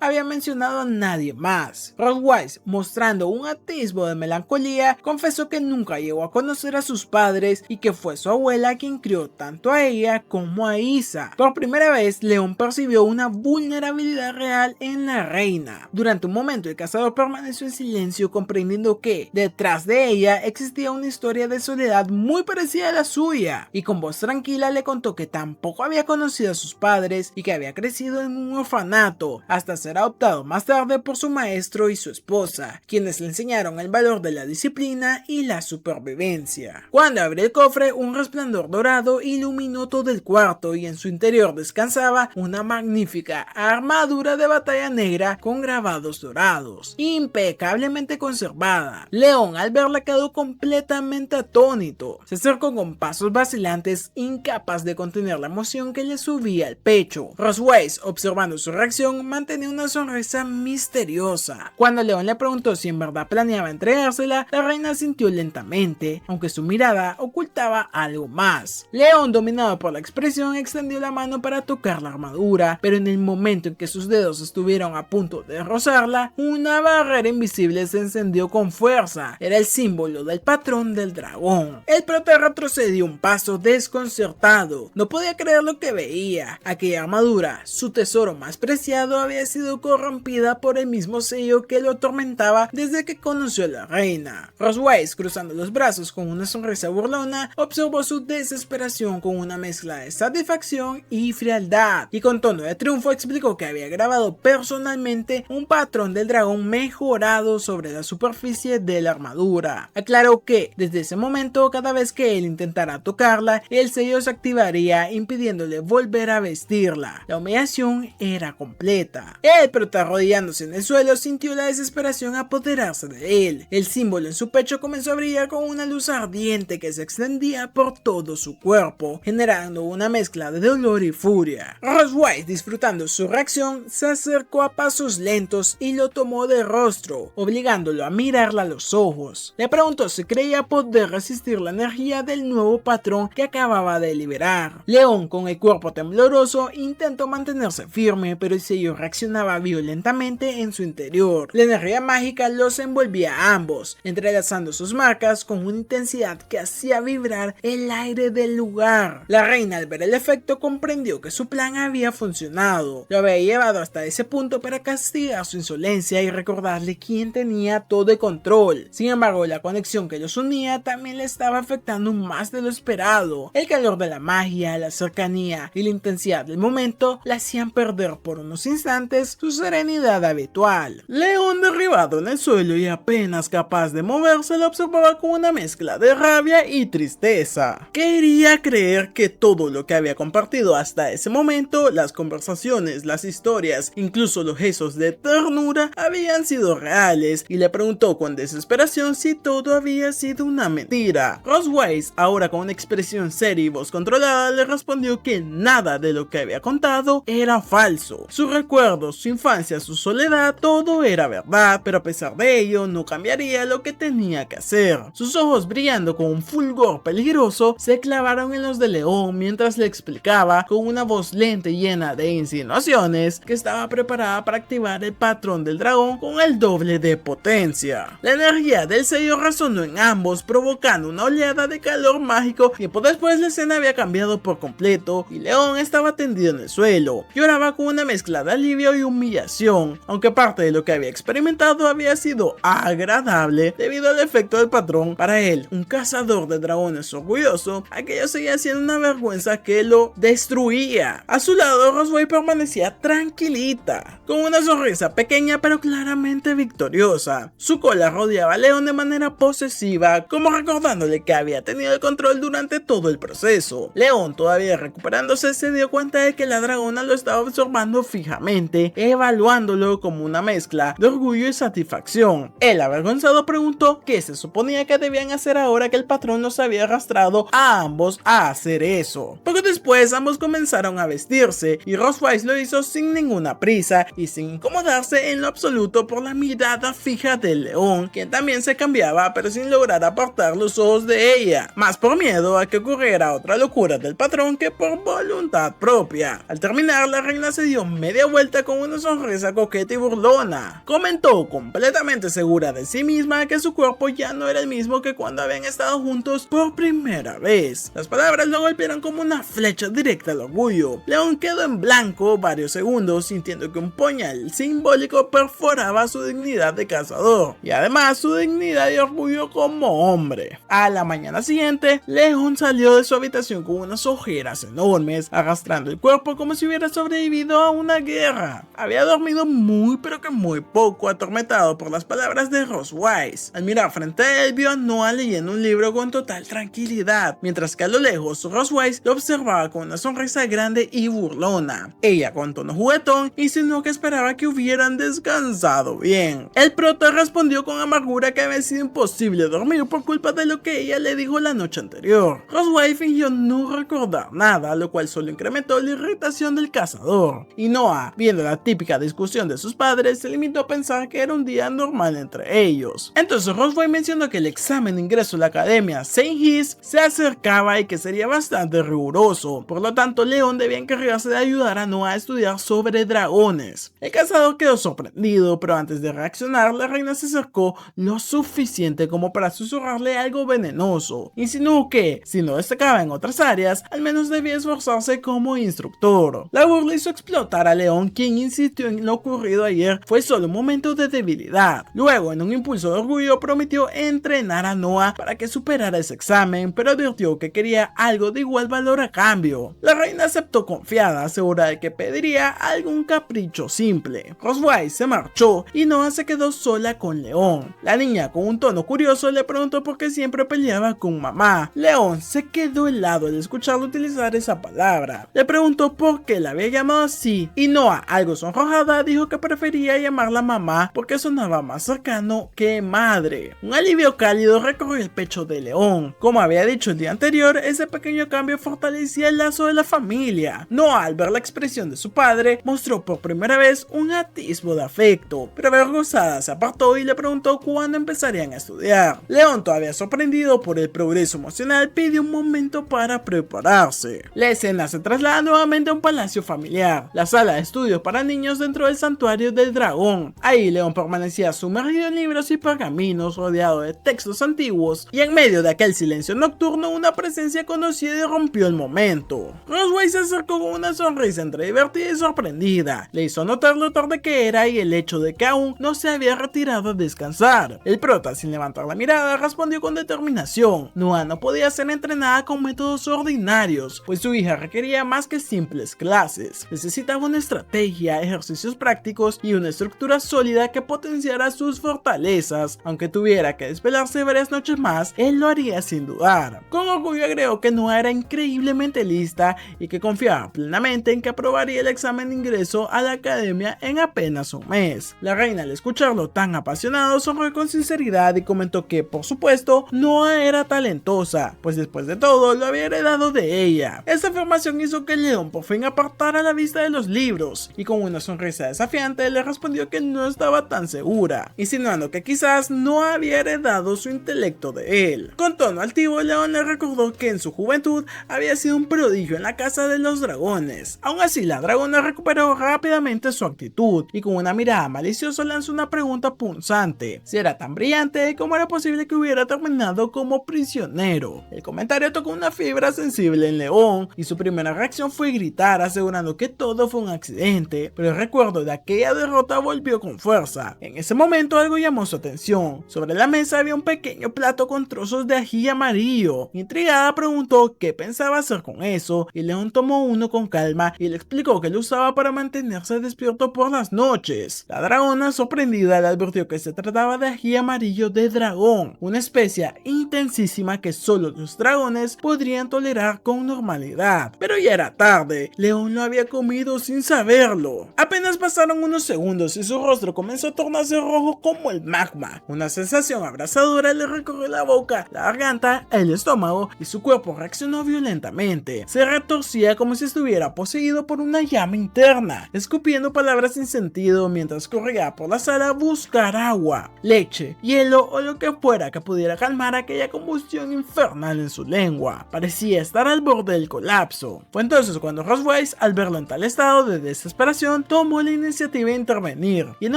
había mencionado a nadie más. Rosewise, mostrando un atisbo de melancolía, confesó que nunca llegó a conocer a sus padres y que fue su abuela quien crió tanto a ella como a Isa. Por primera vez, León percibió una vulnerabilidad real en la reina. Durante un momento, el cazador permaneció en silencio, comprendiendo que detrás de ella existía una historia de soledad muy parecida a la suya, y con voz tranquila le contó que tampoco había conocido a sus padres y que había crecido en un orfanato hasta ser adoptado más tarde por su maestro y su esposa, quienes le enseñaron el valor de la disciplina y la supervivencia. Cuando abrió el cofre, un resplandor dorado iluminó todo el cuarto y en su interior descansaba una magnífica armadura de batalla negra con grabados dorados, impecablemente conservada. León, al verla, quedó completamente atónito. Se acercó con pasos vacilantes, incapaz de contener la emoción que le subía al pecho. Roswell, observando su reacción, mantenía una sonrisa misteriosa. Cuando León le preguntó si en verdad planeaba entregársela, la reina sintió lentamente, aunque su mirada ocultaba algo más. León, dominado por la expresión, extendió la mano para tocar la armadura, pero en el momento en que sus dedos estuvieron a punto de rozarla, una barrera invisible se encendió con fuerza. Era el símbolo del patrón del dragón. El prota retrocedió un paso desconcertado. No podía creer lo que veía. Aquella armadura, su tesoro más preciado, había sido corrompida por el mismo sello que lo atormentaba desde que conoció a la reina. Roswell, cruzando los brazos con una sonrisa burlona, observó su desesperación con una mezcla de satisfacción y frialdad, y con tono de triunfo explicó que había grabado personalmente un patrón del dragón mejorado sobre la superficie de la armadura. Aclaró que desde ese momento, cada vez que él intentara tocarla, el sello se activaría, impidiéndole volver a vestirla. La humillación era completa. El prota, arrodillándose en el suelo, sintió la desesperación apoderarse de él. El símbolo en su pecho comenzó a brillar con una luz ardiente que se extendía por todo su cuerpo, generando una mezcla de dolor y furia. Roswell, disfrutando su reacción, se acercó a pasos lentos y lo tomó de rostro, obligándolo a mirarla a los ojos. Le preguntó si creía poder resistir la energía del nuevo patrón que acababa de liberar. León, con el cuerpo tembloroso, intentó mantenerse firme, pero el sello reaccionaba violentamente en su interior. La energía mágica los envolvía a ambos, entrelazando sus marcas con una intensidad que hacía vibrar el aire del lugar. La reina, al ver el efecto, comprendió que su plan había funcionado. Lo había llevado hasta ese punto para castigar su insolencia y recordarle quién tenía todo el control. Sin embargo, la conexión que los unía también le estaba afectando más de lo esperado. El calor de la magia, la cercanía y la intensidad del momento la hacían perder por unos instantes su serenidad habitual. León, derribado en el suelo y apenas capaz de moverse, lo observaba con una mezcla de rabia y tristeza. Quería creer que todo lo que había compartido hasta ese momento, las conversaciones, las historias, incluso los gestos de ternura, habían sido reales, y le preguntó con desesperación si todo había sido una mentira. Roswell, ahora con una expresión seria y voz controlada, le respondió que nada de lo que había contado era falso. Sus recuerdos, su infancia, su soledad, todo era verdad, pero a pesar de ello no cambiaría lo que tenía que hacer. Sus ojos, brillando con un fulgor peligroso, se clavaron en los de León mientras le explicaba con una voz lenta y llena de insinuaciones que estaba preparada para activar el patrón del dragón con el doble de potencia. La energía del sello resonó en ambos, provocando una oleada de calor mágico. Tiempo después, la escena había cambiado por completo y León estaba tendido en el suelo. Lloraba con una mezcla de alivio y humillación, aunque parte de lo que había experimentado había sido agradable debido al efecto del patrón. Para él, un cazador de dragones orgulloso, aquello seguía siendo una vergüenza que lo destruía. A su lado, Roswell permanecía tranquilita, con una sonrisa pequeña pero claramente victoriosa. Su cola rodeaba a León de manera posesiva, como recordándole que había tenido el control durante todo el proceso. León, todavía recuperándose, se dio cuenta de que la dragona lo estaba observando fijamente, evaluándolo como una mezcla de orgullo y satisfacción. El avergonzado preguntó qué se suponía que debían hacer ahora que el patrón los había arrastrado a ambos a hacer eso. Poco después, ambos comenzaron a vestirse y Roswell lo hizo sin ninguna prisa y sin incomodarse en lo absoluto por la mirada fija del León, quien también se cambiaba pero sin lograr apartar los ojos de ella, más por miedo a que ocurriera otra locura del patrón que por voluntad propia. Al terminar, la reina se dio media vuelta con una sonrisa coqueta y burlona. Comentó, completamente segura de sí misma, que su cuerpo ya no era el mismo que cuando habían estado juntos por primera vez. Las palabras lo golpearon como una flecha directa al orgullo. León quedó en blanco varios segundos, sintiendo que un puñal simbólico perforaba su dignidad de cazador y además su dignidad y orgullo como hombre. A la mañana siguiente, León salió de su habitación con unas ojeras enormes, arrastrando el cuerpo como si hubiera sobrevivido a una guerra. Había dormido muy pero que muy poco, atormentado por las palabras de Roswell. Al mirar frente a él, vio a Noah leyendo un libro con total tranquilidad, mientras que a lo lejos Roswell lo observaba con una sonrisa grande y burlona. Ella, con tono juguetón, insinuó que esperaba que hubieran de descansado bien. El prota respondió con amargura que había sido imposible dormir por culpa de lo que ella le dijo la noche anterior. Roswell fingió no recordar nada, lo cual solo incrementó la irritación del cazador. Y Noah, viendo la típica discusión de sus padres, se limitó a pensar que era un día normal entre ellos. Entonces Roswell mencionó que el examen de ingreso a la academia St. His se acercaba y que sería bastante riguroso. Por lo tanto, Leon debía encargarse de ayudar a Noah a estudiar sobre dragones. El cazador quedó sorprendido, pero antes de reaccionar, la reina se acercó lo suficiente como para susurrarle algo venenoso. Insinuó que, si no destacaba en otras áreas, al menos debía esforzarse como instructor. La burla hizo explotar a Leon, quien insistió en lo ocurrido ayer fue solo un momento de debilidad. Luego, en un impulso de orgullo, prometió entrenar a Noah para que superara ese examen, pero advirtió que quería algo de igual valor a cambio. La reina aceptó confiada, segura de que pediría algún capricho simple. Roswell se marchó y Noah se quedó sola con Leon. La niña, con un tono curioso, le preguntó por qué siempre peleaba con mamá. Leon se quedó helado al escucarlo utilizar esa palabra. Le preguntó por qué la había llamado así y Noah, algo sonrojada, dijo que prefería llamarla mamá porque sonaba más cercano que madre. Un alivio cálido recorrió el pecho de Leon. Como había dicho el día anterior, ese pequeño cambio fortalecía el lazo de la familia. Noah, al ver la expresión de su padre, mostró por primera vez un atisbo de afecto, pero avergonzada se apartó y le preguntó cuándo empezarían a estudiar. Leon, todavía sorprendido por el progreso emocional, pidió un momento para prepararse. La escena se traslada nuevamente a un palacio familiar, la sala de estudios para niños dentro del santuario del dragón. Ahí Leon permanecía sumergido en libros y pergaminos, rodeado de textos antiguos, y en medio de aquel silencio nocturno una presencia conocida rompió el momento. Roswell se acercó con una sonrisa entre divertida y sorprendida. Le hizo notar lo tarde que era y el hecho de que aún no se había retirado a descansar. El prota, sin levantar la mirada, respondió con determinación. Noah no podía ser entrenada con métodos ordinarios, pues su hija requería más que simples clases. Necesitaba una estrategia, ejercicios prácticos y una estructura sólida que potenciara sus fortalezas. Aunque tuviera que desvelarse varias noches más, él lo haría sin dudar. Con orgullo agregó que Noah era increíblemente lista y que confiaba plenamente en que aprobaría el examen de ingreso a la academia en apenas un mes. La reina, al escucharlo tan apasionado, sonrió con sinceridad y comentó que, por supuesto, Noah era talentosa, pues después de todo lo había heredado de ella. Esta afirmación hizo que Leon por fin apartara la vista de los libros y con una sonrisa desafiante le respondió que no estaba tan segura, insinuando que quizás no había heredado su intelecto de él. Con tono altivo, Leon le recordó que en su juventud había sido un prodigio en la casa de los dragones. Aún así, la dragona recuperó rápidamente su actitud y con una mirada maliciosa lanzó una pregunta punzante: si era tan brillante, ¿cómo era posible que hubiera terminado como prisionero? El comentario tocó una fibra sensible en Leon y su primera reacción fue gritar, asegurando que todo fue un accidente, pero el recuerdo de aquella derrota volvió con fuerza. En ese momento algo llamó su atención. Sobre la mesa había un pequeño plato con trozos de ají amarillo. Intrigada preguntó qué pensaba hacer con eso y Leon tomó uno con calma y le explicó que lo usaba para mantenerse despierto por las noches. La dragona, sorprendida, le advirtió que se trataba de ají amarillo de dragón, una especia intensísima que solo los dragones podrían tolerar con normalidad. Pero ya era tarde, Leon lo había comido sin saberlo. Apenas pasaron unos segundos y su rostro comenzó a tornarse rojo como el magma. Una sensación abrasadora le recorrió la boca, la garganta, el estómago y su cuerpo reaccionó violentamente. Se retorcía como si estuviera poseído por una llama interna, escupiendo palabras sin sentido mientras corría por la sala a buscar agua, leche, hielo o lo que fuera que pudiera calmar aquella combustión infernal en su lengua. Parecía estar al borde del colapso. Fue entonces cuando Roswell, al verlo en tal estado de desesperación, tomó la iniciativa de intervenir y en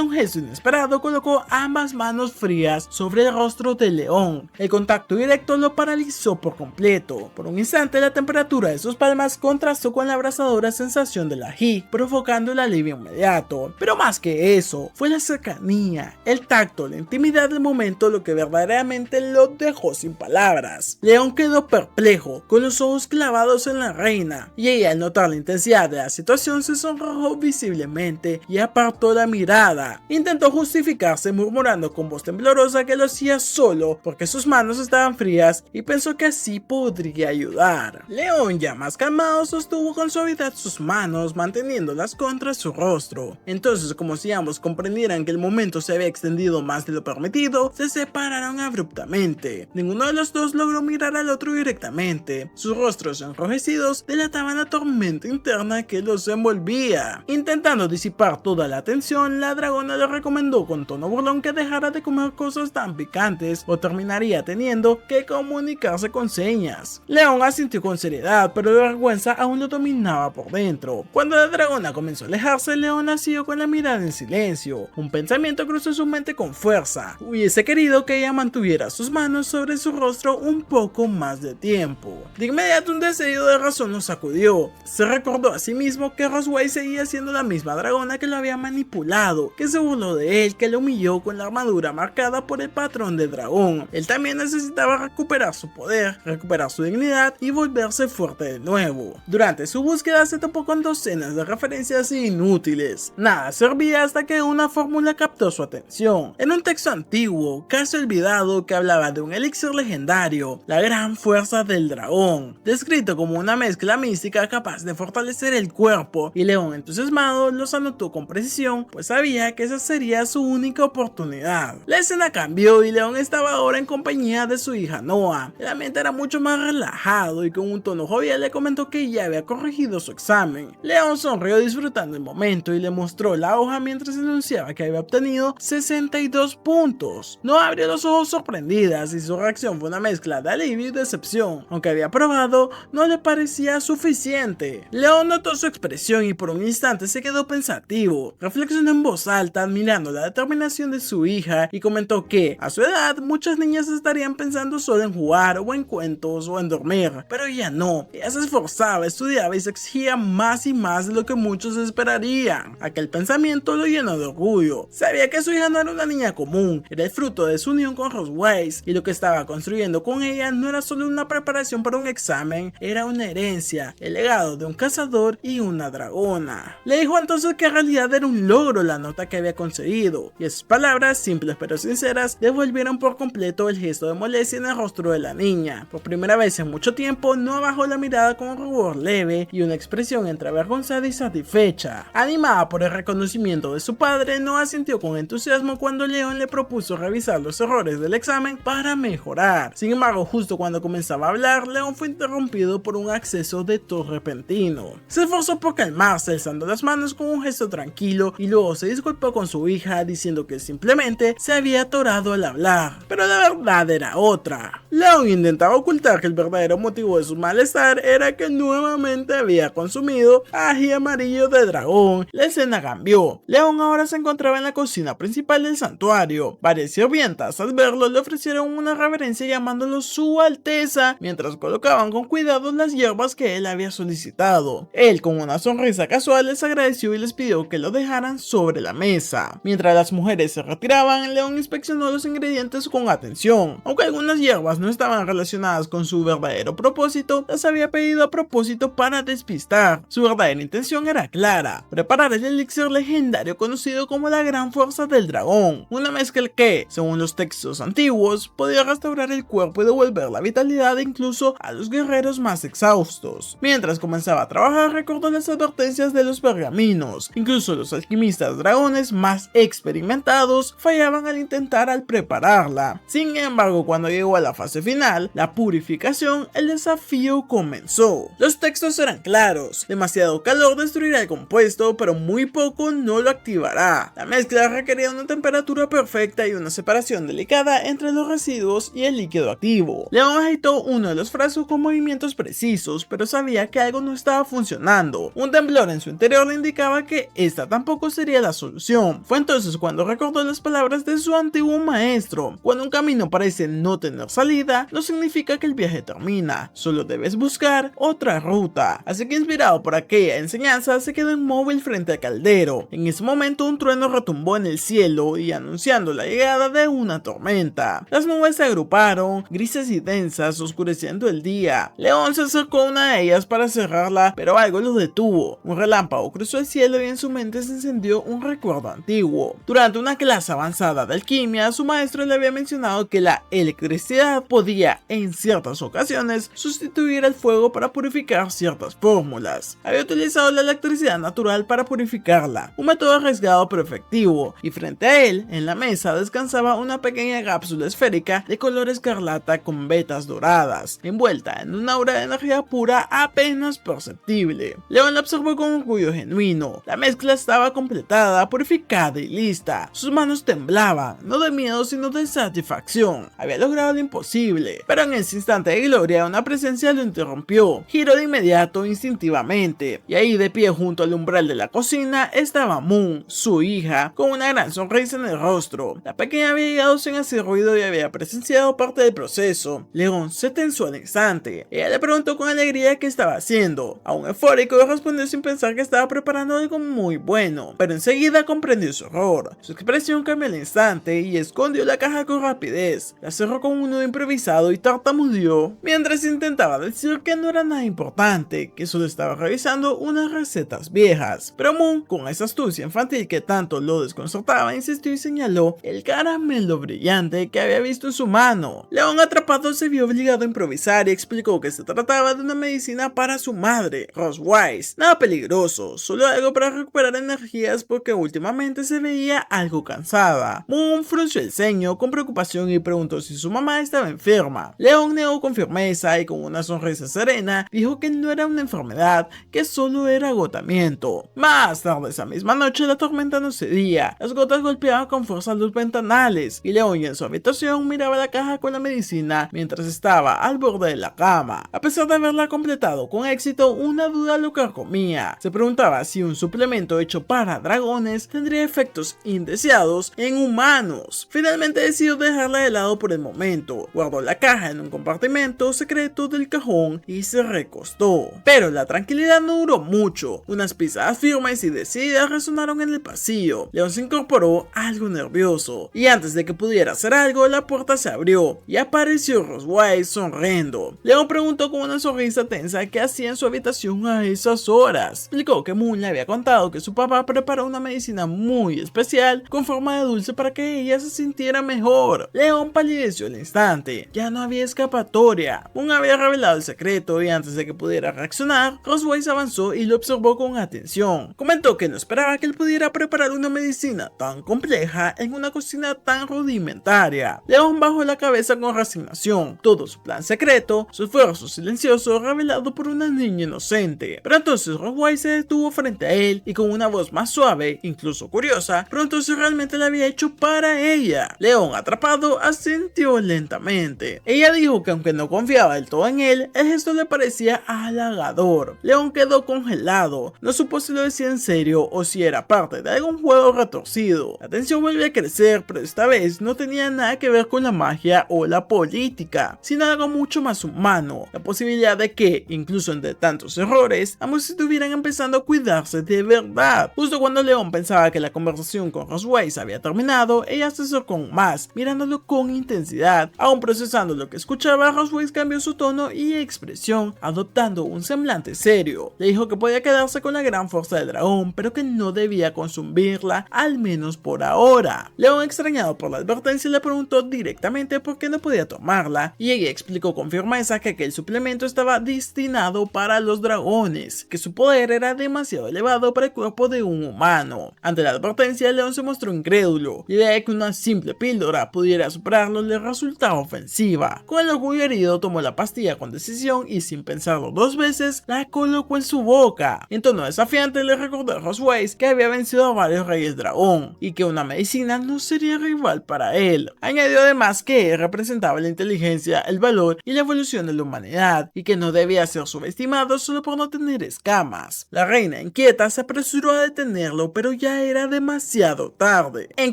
un gesto inesperado colocó ambas manos frías sobre el rostro de Leon. El contacto directo lo paralizó por completo. Por un instante la temperatura de sus palmas contrastó con la abrasadora sensación del ají, provocando el alivio inmediato. Pero más que eso, fue la cercanía, el tacto, la intimidad del momento lo que verdaderamente lo dejó sin palabras. Leon quedó perplejo, con los ojos clavados en la reina, y ella, al notar la intensidad de la situación, se sonrojó visiblemente y apartó la mirada. Intentó justificarse murmurando con voz temblorosa que lo hacía solo porque sus manos estaban frías y pensó que así podría ayudar. Leon, ya más calmado, sostuvo con suavidad sus manos manteniéndolas contra su rostro. Entonces, como como si ambos comprendieran que el momento se había extendido más de lo permitido, se separaron abruptamente. Ninguno de los dos logró mirar al otro directamente. Sus rostros enrojecidos delataban la tormenta interna que los envolvía. Intentando disipar toda la tensión, la dragona le recomendó con tono burlón que dejara de comer cosas tan picantes o terminaría teniendo que comunicarse con señas. León asintió con seriedad, pero la vergüenza aún lo dominaba por dentro. Cuando la dragona comenzó a alejarse, León siguió con la mirada en silencio. Un pensamiento cruzó su mente con fuerza. Hubiese querido que ella mantuviera sus manos sobre su rostro un poco más de tiempo. De inmediato un destello de razón lo sacudió. Se recordó a sí mismo que Rosway seguía siendo la misma dragona que lo había manipulado, que se burló de él, que lo humilló con la armadura marcada por el patrón de dragón. Él también necesitaba recuperar su poder, recuperar su dignidad y volverse fuerte de nuevo. Durante su búsqueda se topó con docenas de referencias inútiles. Nada servía hasta que una fórmula captó su atención. En un texto antiguo, casi olvidado, que hablaba de un elixir legendario, la gran fuerza del dragón, descrito como una mezcla mística capaz de fortalecer el cuerpo, y León, entusiasmado, los anotó con precisión, pues sabía que esa sería su única oportunidad. La escena cambió y León estaba ahora en compañía de su hija Noah. El ambiente era mucho más relajado y con un tono jovial le comentó que ya había corregido su examen. León sonrió disfrutando el momento y le mostró la hoja mientras anunciaba que había obtenido 62 puntos. Noah abrió los ojos sorprendidas y su reacción fue una mezcla de alivio y decepción. Aunque había probado, no le parecía suficiente. León notó su expresión y por un instante se quedó pensativo. Reflexionó en voz alta admirando la determinación de su hija y comentó que, a su edad, muchas niñas estarían pensando solo en jugar o en cuentos o en dormir, pero ella no. Ella se esforzaba, estudiaba y se exigía más y más de lo que muchos esperarían. Aquel pensamiento lo llenó de orgullo. Sabía que su hija no era una niña común, era el fruto de su unión con Rosway, y lo que estaba construyendo con ella no era solo una preparación para un examen, era una herencia, el legado de un cazador y una dragona. Le dijo entonces que en realidad era un logro la nota que había conseguido, y esas palabras, simples pero sinceras, devolvieron por completo el gesto de molestia en el rostro de la niña. Por primera vez en mucho tiempo, no bajó la mirada con un rubor leve y una expresión entre avergonzada y satisfecha. Animada por el reconocimiento de su padre, no asintió con entusiasmo cuando León le propuso revisar los errores del examen para mejorar. Sin embargo, justo cuando comenzaba a hablar, León fue interrumpido por un acceso de tos repentino. Se esforzó por calmarse, alzando las manos con un gesto tranquilo, y luego se disculpó con su hija diciendo que simplemente se había atorado al hablar, pero la verdad era otra. León intentaba ocultar que el verdadero motivo de su malestar era que nuevamente había consumido ají amarillo de dragón. La escena cambió. León ahora se encontraba en la cocina principal del santuario. Varias sirvientas al verlo le ofrecieron una reverencia llamándolo su alteza, mientras colocaban con cuidado las hierbas que él había solicitado. Él, con una sonrisa casual, les agradeció y les pidió que lo dejaran sobre la mesa. Mientras las mujeres se retiraban, León inspeccionó los ingredientes con atención. Aunque algunas hierbas no estaban relacionadas con su verdadero propósito, las había pedido a propósito para despistar. Su verdadera intención era clara: preparar el elixir legendario conocido como la gran fuerza del dragón, una mezcla que, según los textos antiguos, podía restaurar el cuerpo y devolver la vitalidad incluso a los guerreros más exhaustos. Mientras comenzaba a trabajar, recordó las advertencias de los pergaminos. Incluso los alquimistas dragones más experimentados fallaban al prepararla. Sin embargo, cuando llegó a la fase final, la purificación, el desafío comenzó. Los textos eran claros: demasiado calor destruirá el compuesto, pero muy poco no lo activará. La mezcla requería una temperatura perfecta y una separación delicada entre los residuos y el líquido activo. León agitó uno de los frascos con movimientos precisos, pero sabía que algo no estaba funcionando. Un temblor en su interior le indicaba que esta tampoco sería la solución. Fue entonces cuando recordó las palabras de su antiguo maestro: cuando un camino parece no tener salida, no significa que el viaje termina, solo debes buscar otra ruta. Así que, inspirado por aquella enseñanza, se quedó inmóvil frente al caldero. En ese momento un trueno retumbó en el cielo y anunciando la llegada de una tormenta. Las nubes se agruparon, grises y densas, oscureciendo el día. León se acercó a una de ellas para cerrarla, pero algo lo detuvo. Un relámpago cruzó el cielo y en su mente se encendió un recuerdo antiguo. Durante una clase avanzada de alquimia, su maestro le había mencionado que la electricidad podía, en ciertas ocasiones, sustituir el fuego para purificar ciertas fórmulas. Había utilizado la electricidad natural para purificarla, un método arriesgado pero efectivo, y frente a él, en la mesa, descansaba una pequeña cápsula esférica de color escarlata con vetas doradas, envuelta en una aura de energía pura apenas perceptible. Leon la observó con orgullo genuino. La mezcla estaba completada, purificada y lista. Sus manos temblaban, no de miedo sino de satisfacción. Había logrado lo imposible, pero en ese instante de gloria una presencia lo interrumpió. Giró de inmediato instintivamente, y ahí de pie junto al umbral de la cocina estaba Moon, su hija, con una gran sonrisa en el rostro. La pequeña había llegado sin hacer ruido y había presenciado parte del proceso. Leon se tensó al instante. Ella le preguntó con alegría qué estaba haciendo. Aún eufórico, respondió sin pensar que estaba preparando algo muy bueno, pero enseguida comprendió su error. Su expresión cambió al instante y escondió la caja con rapidez. La cerró con un nudo improvisado y tartamudeó mientras intentaba decir que no era nada importante, que solo estaba revisando unas recetas viejas. Pero Moon, con esa astucia infantil que tanto lo desconcertaba, insistió y señaló el caramelo brillante que había visto en su mano. Leon, atrapado, se vio obligado a improvisar y explicó que se trataba de una medicina para su madre, Rose Wise. Nada peligroso, solo algo para recuperar energías porque últimamente se veía algo cansada. Moon frunció el ceño con preocupación y preguntó si su mamá estaba enferma. Leon negó con firmeza y con una sonrisa serena dijo que no era una enfermedad, que solo era agotamiento. Más tarde esa misma noche la tormenta no cedía, las gotas golpeaban con fuerza los ventanales y Leon, en su habitación, miraba la caja con la medicina mientras estaba al borde de la cama. A pesar de haberla completado con éxito, una duda lo carcomía. Se preguntaba si un suplemento hecho para dragones tendría efectos indeseados en humanos. Finalmente decidió dejarla de lado por el momento. Guardó la caja en un compartimento secreto del cajón y se recostó. Pero la tranquilidad no duró mucho. Unas pisadas firmes y decididas resonaron en el pasillo. Leon se incorporó algo nervioso y antes de que pudiera hacer algo, la puerta se abrió y apareció Rose Wise sonriendo. Leon preguntó con una sonrisa tensa qué hacía en su habitación a esas horas. Explicó que Moon le había contado que su papá preparó una medicina muy especial con forma de dulce para que ella se sintiera mejor. Leon palideció al instante. Ya no había escapatoria. Moon había revelado el secreto y antes de que pudiera reaccionar, Rose Wise avanzó y lo observó con atención. Comentó que no esperaba que él pudiera preparar una medicina tan compleja en una cocina tan rudimentaria. Leon bajó la cabeza con resignación. Todo su plan secreto, su esfuerzo silencioso revelado por una niña inocente. Pero entonces Rose Wise se detuvo frente a él y con una voz más suave, incluso curiosa, preguntó si realmente la había hecho para ella. Leon, atrapado, asintió lentamente. Ella dijo que aunque no confiaba del todo en él, el gesto le parecía halagador. Leon quedó congelado. No supo si lo decía en serio o si era parte de algún juego retorcido. La tensión volvió a crecer, pero esta vez no tenía nada que ver con la magia o la política, sino algo mucho más humano. La posibilidad de que, incluso entre tantos errores, ambos estuvieran empezando a cuidarse de verdad. Justo cuando Leon pensaba que la conversación con Rose Wise había terminado, ella se acercó más, mirándolo con intensidad. Aún procesando lo que escuchaba, Rose Wise cambió su tono y expresión, adoptando un semblante serio. Le dijo que podía quedarse con la gran fuerza del dragón, pero que no debía consumirla, al menos por ahora. Leon, extrañado por la advertencia, le preguntó directamente por qué no podía tomarla, y ella explicó con firmeza que aquel suplemento estaba destinado para los dragones, que su poder era demasiado elevado para el cuerpo de un humano. Ante la advertencia, Leon se mostró incrédulo. La idea de que una simple píldora pudiera superarlo le resultaba ofensiva. Con el orgullo herido, tomó la pastilla con decisión y sin pensarlo dos veces, la colocó en su boca. En tono desafiante le recordó a Rose Wise que había vencido a varios reyes dragón y que una medicina no sería rival para él. Añadió además que representaba la inteligencia, el valor y la evolución de la humanidad y que no debía ser subestimado solo por no tener escamas. La reina, inquieta, se apresuró a detenerlo, pero ya era demasiado tarde. En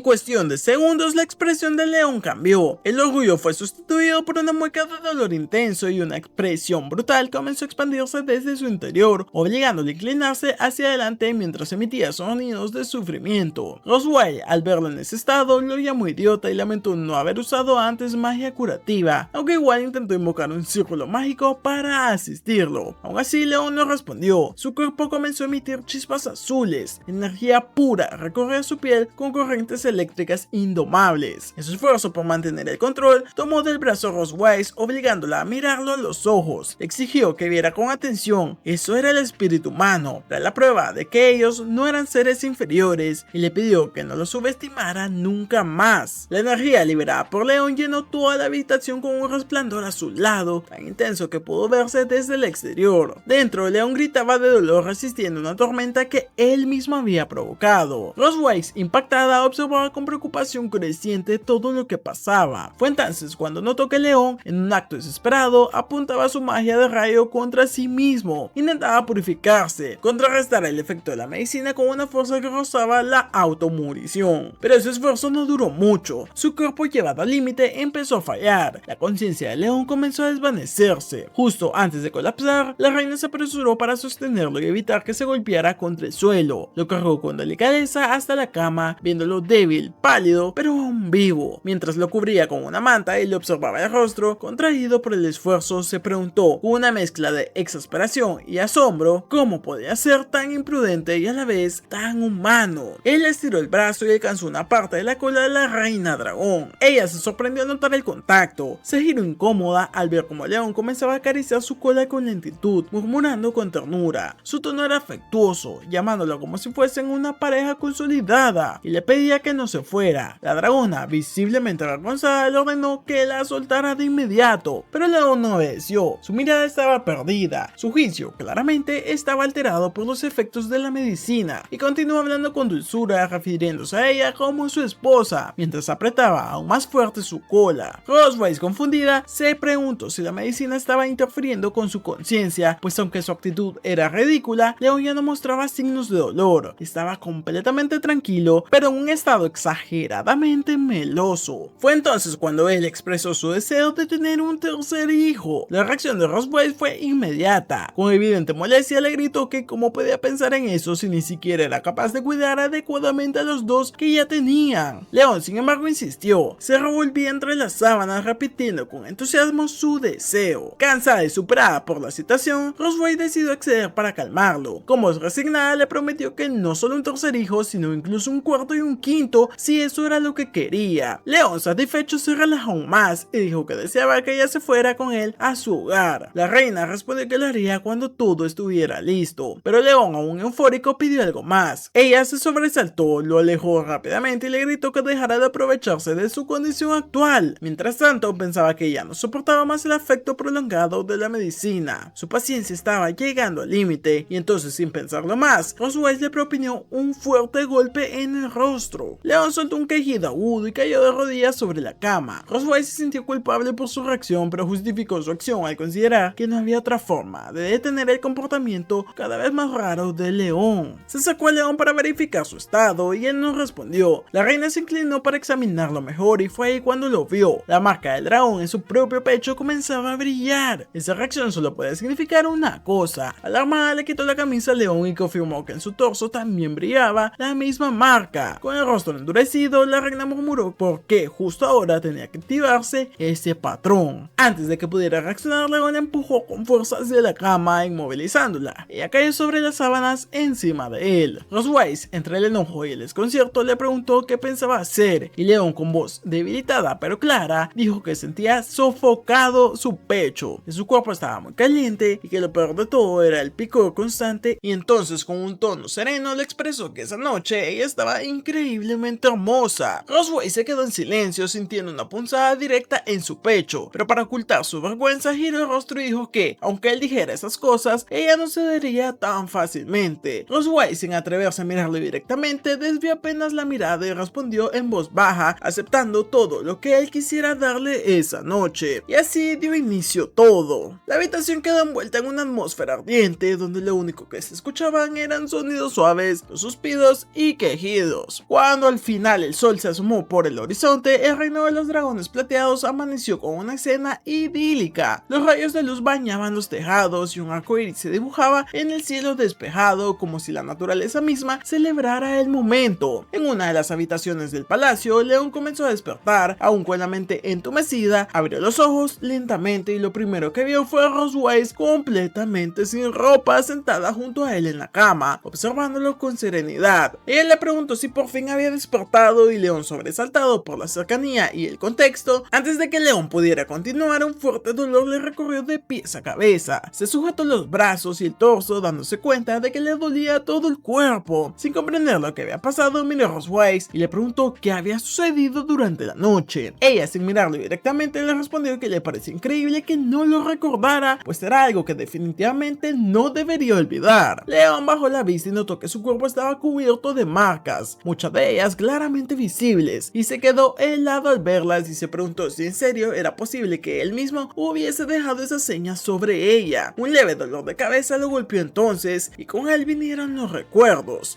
cuestión de segundos, la expresión de Leon cambió. El orgullo fue sustituido por una mueca de dolor intenso y una expresión brutal comenzó a expandirse desde su interior, obligándole a inclinarse hacia adelante mientras emitía sonidos de sufrimiento. Rose Wise, al verlo en ese estado, lo llamó idiota y lamentó no haber usado antes magia curativa, aunque igual intentó invocar un círculo mágico para asistirlo. Aún así, Leon no respondió. Su cuerpo comenzó a emitir chispas azules. Energía pura recorría su piel con corrientes eléctricas indomables. En su esfuerzo por mantener el control, tomó del brazo a Rose Wise, obligándola a mirarlo a los ojos. Exigió que viera con atención. Eso era el espíritu humano. Era la prueba de que ellos no eran seres inferiores y le pidió que no lo subestimara nunca más. La energía liberada por León llenó toda la habitación con un resplandor azulado tan intenso que pudo verse desde el exterior. Dentro, León gritaba de dolor resistiendo una tormenta que él mismo había provocado. Rosewise, impactada, observaba con preocupación creciente todo lo que pasaba. Fue entonces cuando notó que León, en un acto desesperado, apuntaba su magia de rayo contra sí mismo. Intentaba purificarse, contrarrestar el efecto de la medicina con una fuerza que rozaba la automurición. Pero ese esfuerzo no duró mucho. Su cuerpo, llevado al límite, empezó a fallar. La conciencia de León comenzó a desvanecerse. Justo antes de colapsar, la reina se apresuró para sostenerlo y evitar que se golpeara contra el suelo. Lo cargó con delicadeza hasta la cama, viéndolo débil, pálido, pero aún vivo. Mientras lo cubría con una manta y le observaba el rostro, contraído por el esfuerzo, se preguntó, con una mezcla de exasperación y asombro, cómo podía ser tan imprudente y a la vez tan humano. Él estiró el brazo y alcanzó una parte de la cola de la reina dragón. Ella se sorprendió al notar el contacto. Se giró incómoda al ver cómo León comenzaba a acariciar su cola con lentitud, murmurando con ternura. Su tono era afectuoso, llamándolo como si fuesen una pareja consolidada, y le pedía que no se fuera. La dragona, visiblemente avergonzada, le ordenó que la soltara de inmediato, pero León no obedeció. Su mirada estaba perdida. Su juicio claramente estaba alterado por los efectos de la medicina, y continuó hablando con dulzura, refiriéndose a ella como su esposa, mientras apretaba aún más fuerte su cola. Rosewise, confundida, se preguntó si la medicina estaba interfiriendo con su conciencia, pues aunque su actitud era ridícula, León ya no mostraba signos de dolor. Estaba completamente tranquilo, pero en un estado exageradamente meloso. Fue entonces cuando él expresó su deseo de tener un tercer hijo. La reacción de Rosewise fue inmediata. Con evidente molestia le gritó que cómo podía pensar en eso si ni siquiera era capaz de cuidar adecuadamente a los dos que ya tenían. León, sin embargo, insistió. Se revolvía entre las sábanas repitiendo con entusiasmo su deseo. Cansada y superada por la situación, Rosewise decidió acceder para calmarlo. Como es resignada, le prometió que no solo un tercer hijo, sino incluso un cuarto y un quinto, si eso era lo que quería. León, satisfecho, se relajó aún más y dijo que deseaba que ella se fuera con él a su hogar. La reina respondió que lo haría cuando todo estuviera listo, pero León, aún eufórico, pidió algo más. Ella se sobresaltó, lo alejó rápidamente y le gritó que dejara de aprovecharse de su condición actual. Mientras tanto, pensaba que ella no soportaba más el afecto prolongado de la medicina. Su paciencia estaba llegando al límite y entonces, sin pensarlo más, Rosewise le propinó un fuerte golpe en el rostro. León soltó un quejido agudo y cayó de rodillas sobre la cama. Rosewise se sintió culpable por su reacción, pero justificó su acción al considerar que no había otra forma de detener el comportamiento cada vez más raro de León. Se sacó a León para verificar su estado y él no respondió. La reina se inclinó para examinarlo mejor y fue ahí cuando lo vio. La marca del dragón en su propio pecho comenzaba a brillar. Esa reacción solo puede significar una cosa. Alarmada, le quitó la camisa a León y confirmó que en su torso también brillaba la misma marca. Con el rostro endurecido, la reina murmuró por qué justo ahora tenía que activarse ese patrón. Antes de que pudiera reaccionar, León la empujó con fuerza hacia la cama, inmovilizándola. Ella cayó sobre las sábanas encima de él. Rosewise, entre el enojo y el desconcierto, le preguntó qué pensaba hacer, y León, con voz debilitada pero clara, dijo que sentía sofocado su pecho, que su cuerpo estaba muy caliente y que lo peor de todo era el picor constante, y entonces con un tono sereno le expresó que esa noche ella estaba increíblemente hermosa. Rosewise se quedó en silencio, sintiendo una punzada directa en su pecho, pero para ocultar su vergüenza giró el rostro y dijo que, aunque él dijera esas cosas, ella no cedería tan fácilmente. Rosewise, sin atreverse a mirarlo directamente, desvió apenas la mirada y respondió en voz baja, aceptando todo lo que él quisiera darle esa noche. Y así dio inicio todo. La habitación quedó envuelta en una atmósfera ardiente, donde lo único que se escuchaban eran sonidos suaves, los suspiros y quejidos. Cuando al final el sol se asomó por el horizonte, el reino de los dragones plateados amaneció con una escena idílica. Los rayos de luz bañaban los tejados y un arco iris se dibujaba en el cielo despejado, como si la naturaleza misma celebrara el momento. En una de las habitaciones del palacio, León comenzó a despertar, aún con la mente entumecida. Abrió los ojos lentamente y lo primero que vio fue a Rosewise completamente sin ropa, sentada junto a él en la cama, observándolo con serenidad. Ella le preguntó si por fin había despertado y León, sobresaltado por la cercanía y el contexto, antes de que León pudiera continuar, un fuerte dolor le recorrió de pies a cabeza. Se sujetó los brazos y el torso, dándose cuenta de que le dolía todo el cuerpo. cuerpo. Sin comprender lo que había pasado, miró a Rosewise y le preguntó qué había sucedido durante la noche. Ella, sin mirarlo directamente, le respondió que le parecía increíble que no lo recordara, pues era algo que definitivamente no debería olvidar. Leon bajó la vista y notó que su cuerpo estaba cubierto de marcas, muchas de ellas claramente visibles, y se quedó helado al verlas y se preguntó si en serio era posible que él mismo hubiese dejado esas señas sobre ella. Un leve dolor de cabeza lo golpeó entonces y con él vinieron los recuerdos.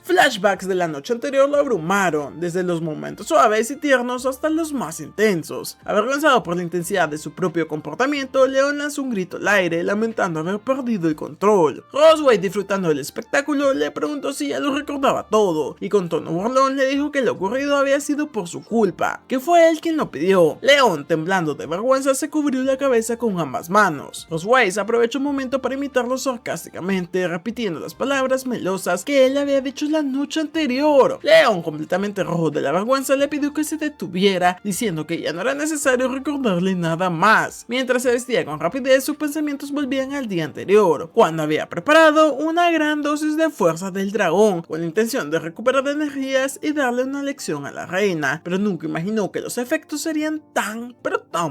Flashbacks de la noche anterior lo abrumaron, desde los momentos suaves y tiernos hasta los más intensos. Avergonzado por la intensidad de su propio comportamiento, Leon lanzó un grito al aire lamentando haber perdido el control. Rosewise, disfrutando del espectáculo, le preguntó si ya lo recordaba todo y con tono burlón le dijo que lo ocurrido había sido por su culpa, que fue él quien lo pidió. Leon, temblando de vergüenza, se cubrió la cabeza con ambas manos. Rosewise aprovechó un momento para imitarlo sarcásticamente, repitiendo las palabras melosas que él había dicho la noche anterior. Leon, completamente rojo de la vergüenza, le pidió que se detuviera, diciendo que ya no era necesario recordarle nada más. Mientras se vestía con rapidez, sus pensamientos volvían al día anterior, cuando había preparado una gran dosis de fuerza del dragón, con la intención de recuperar energías y darle una lección a la reina, pero nunca imaginó que los efectos serían tan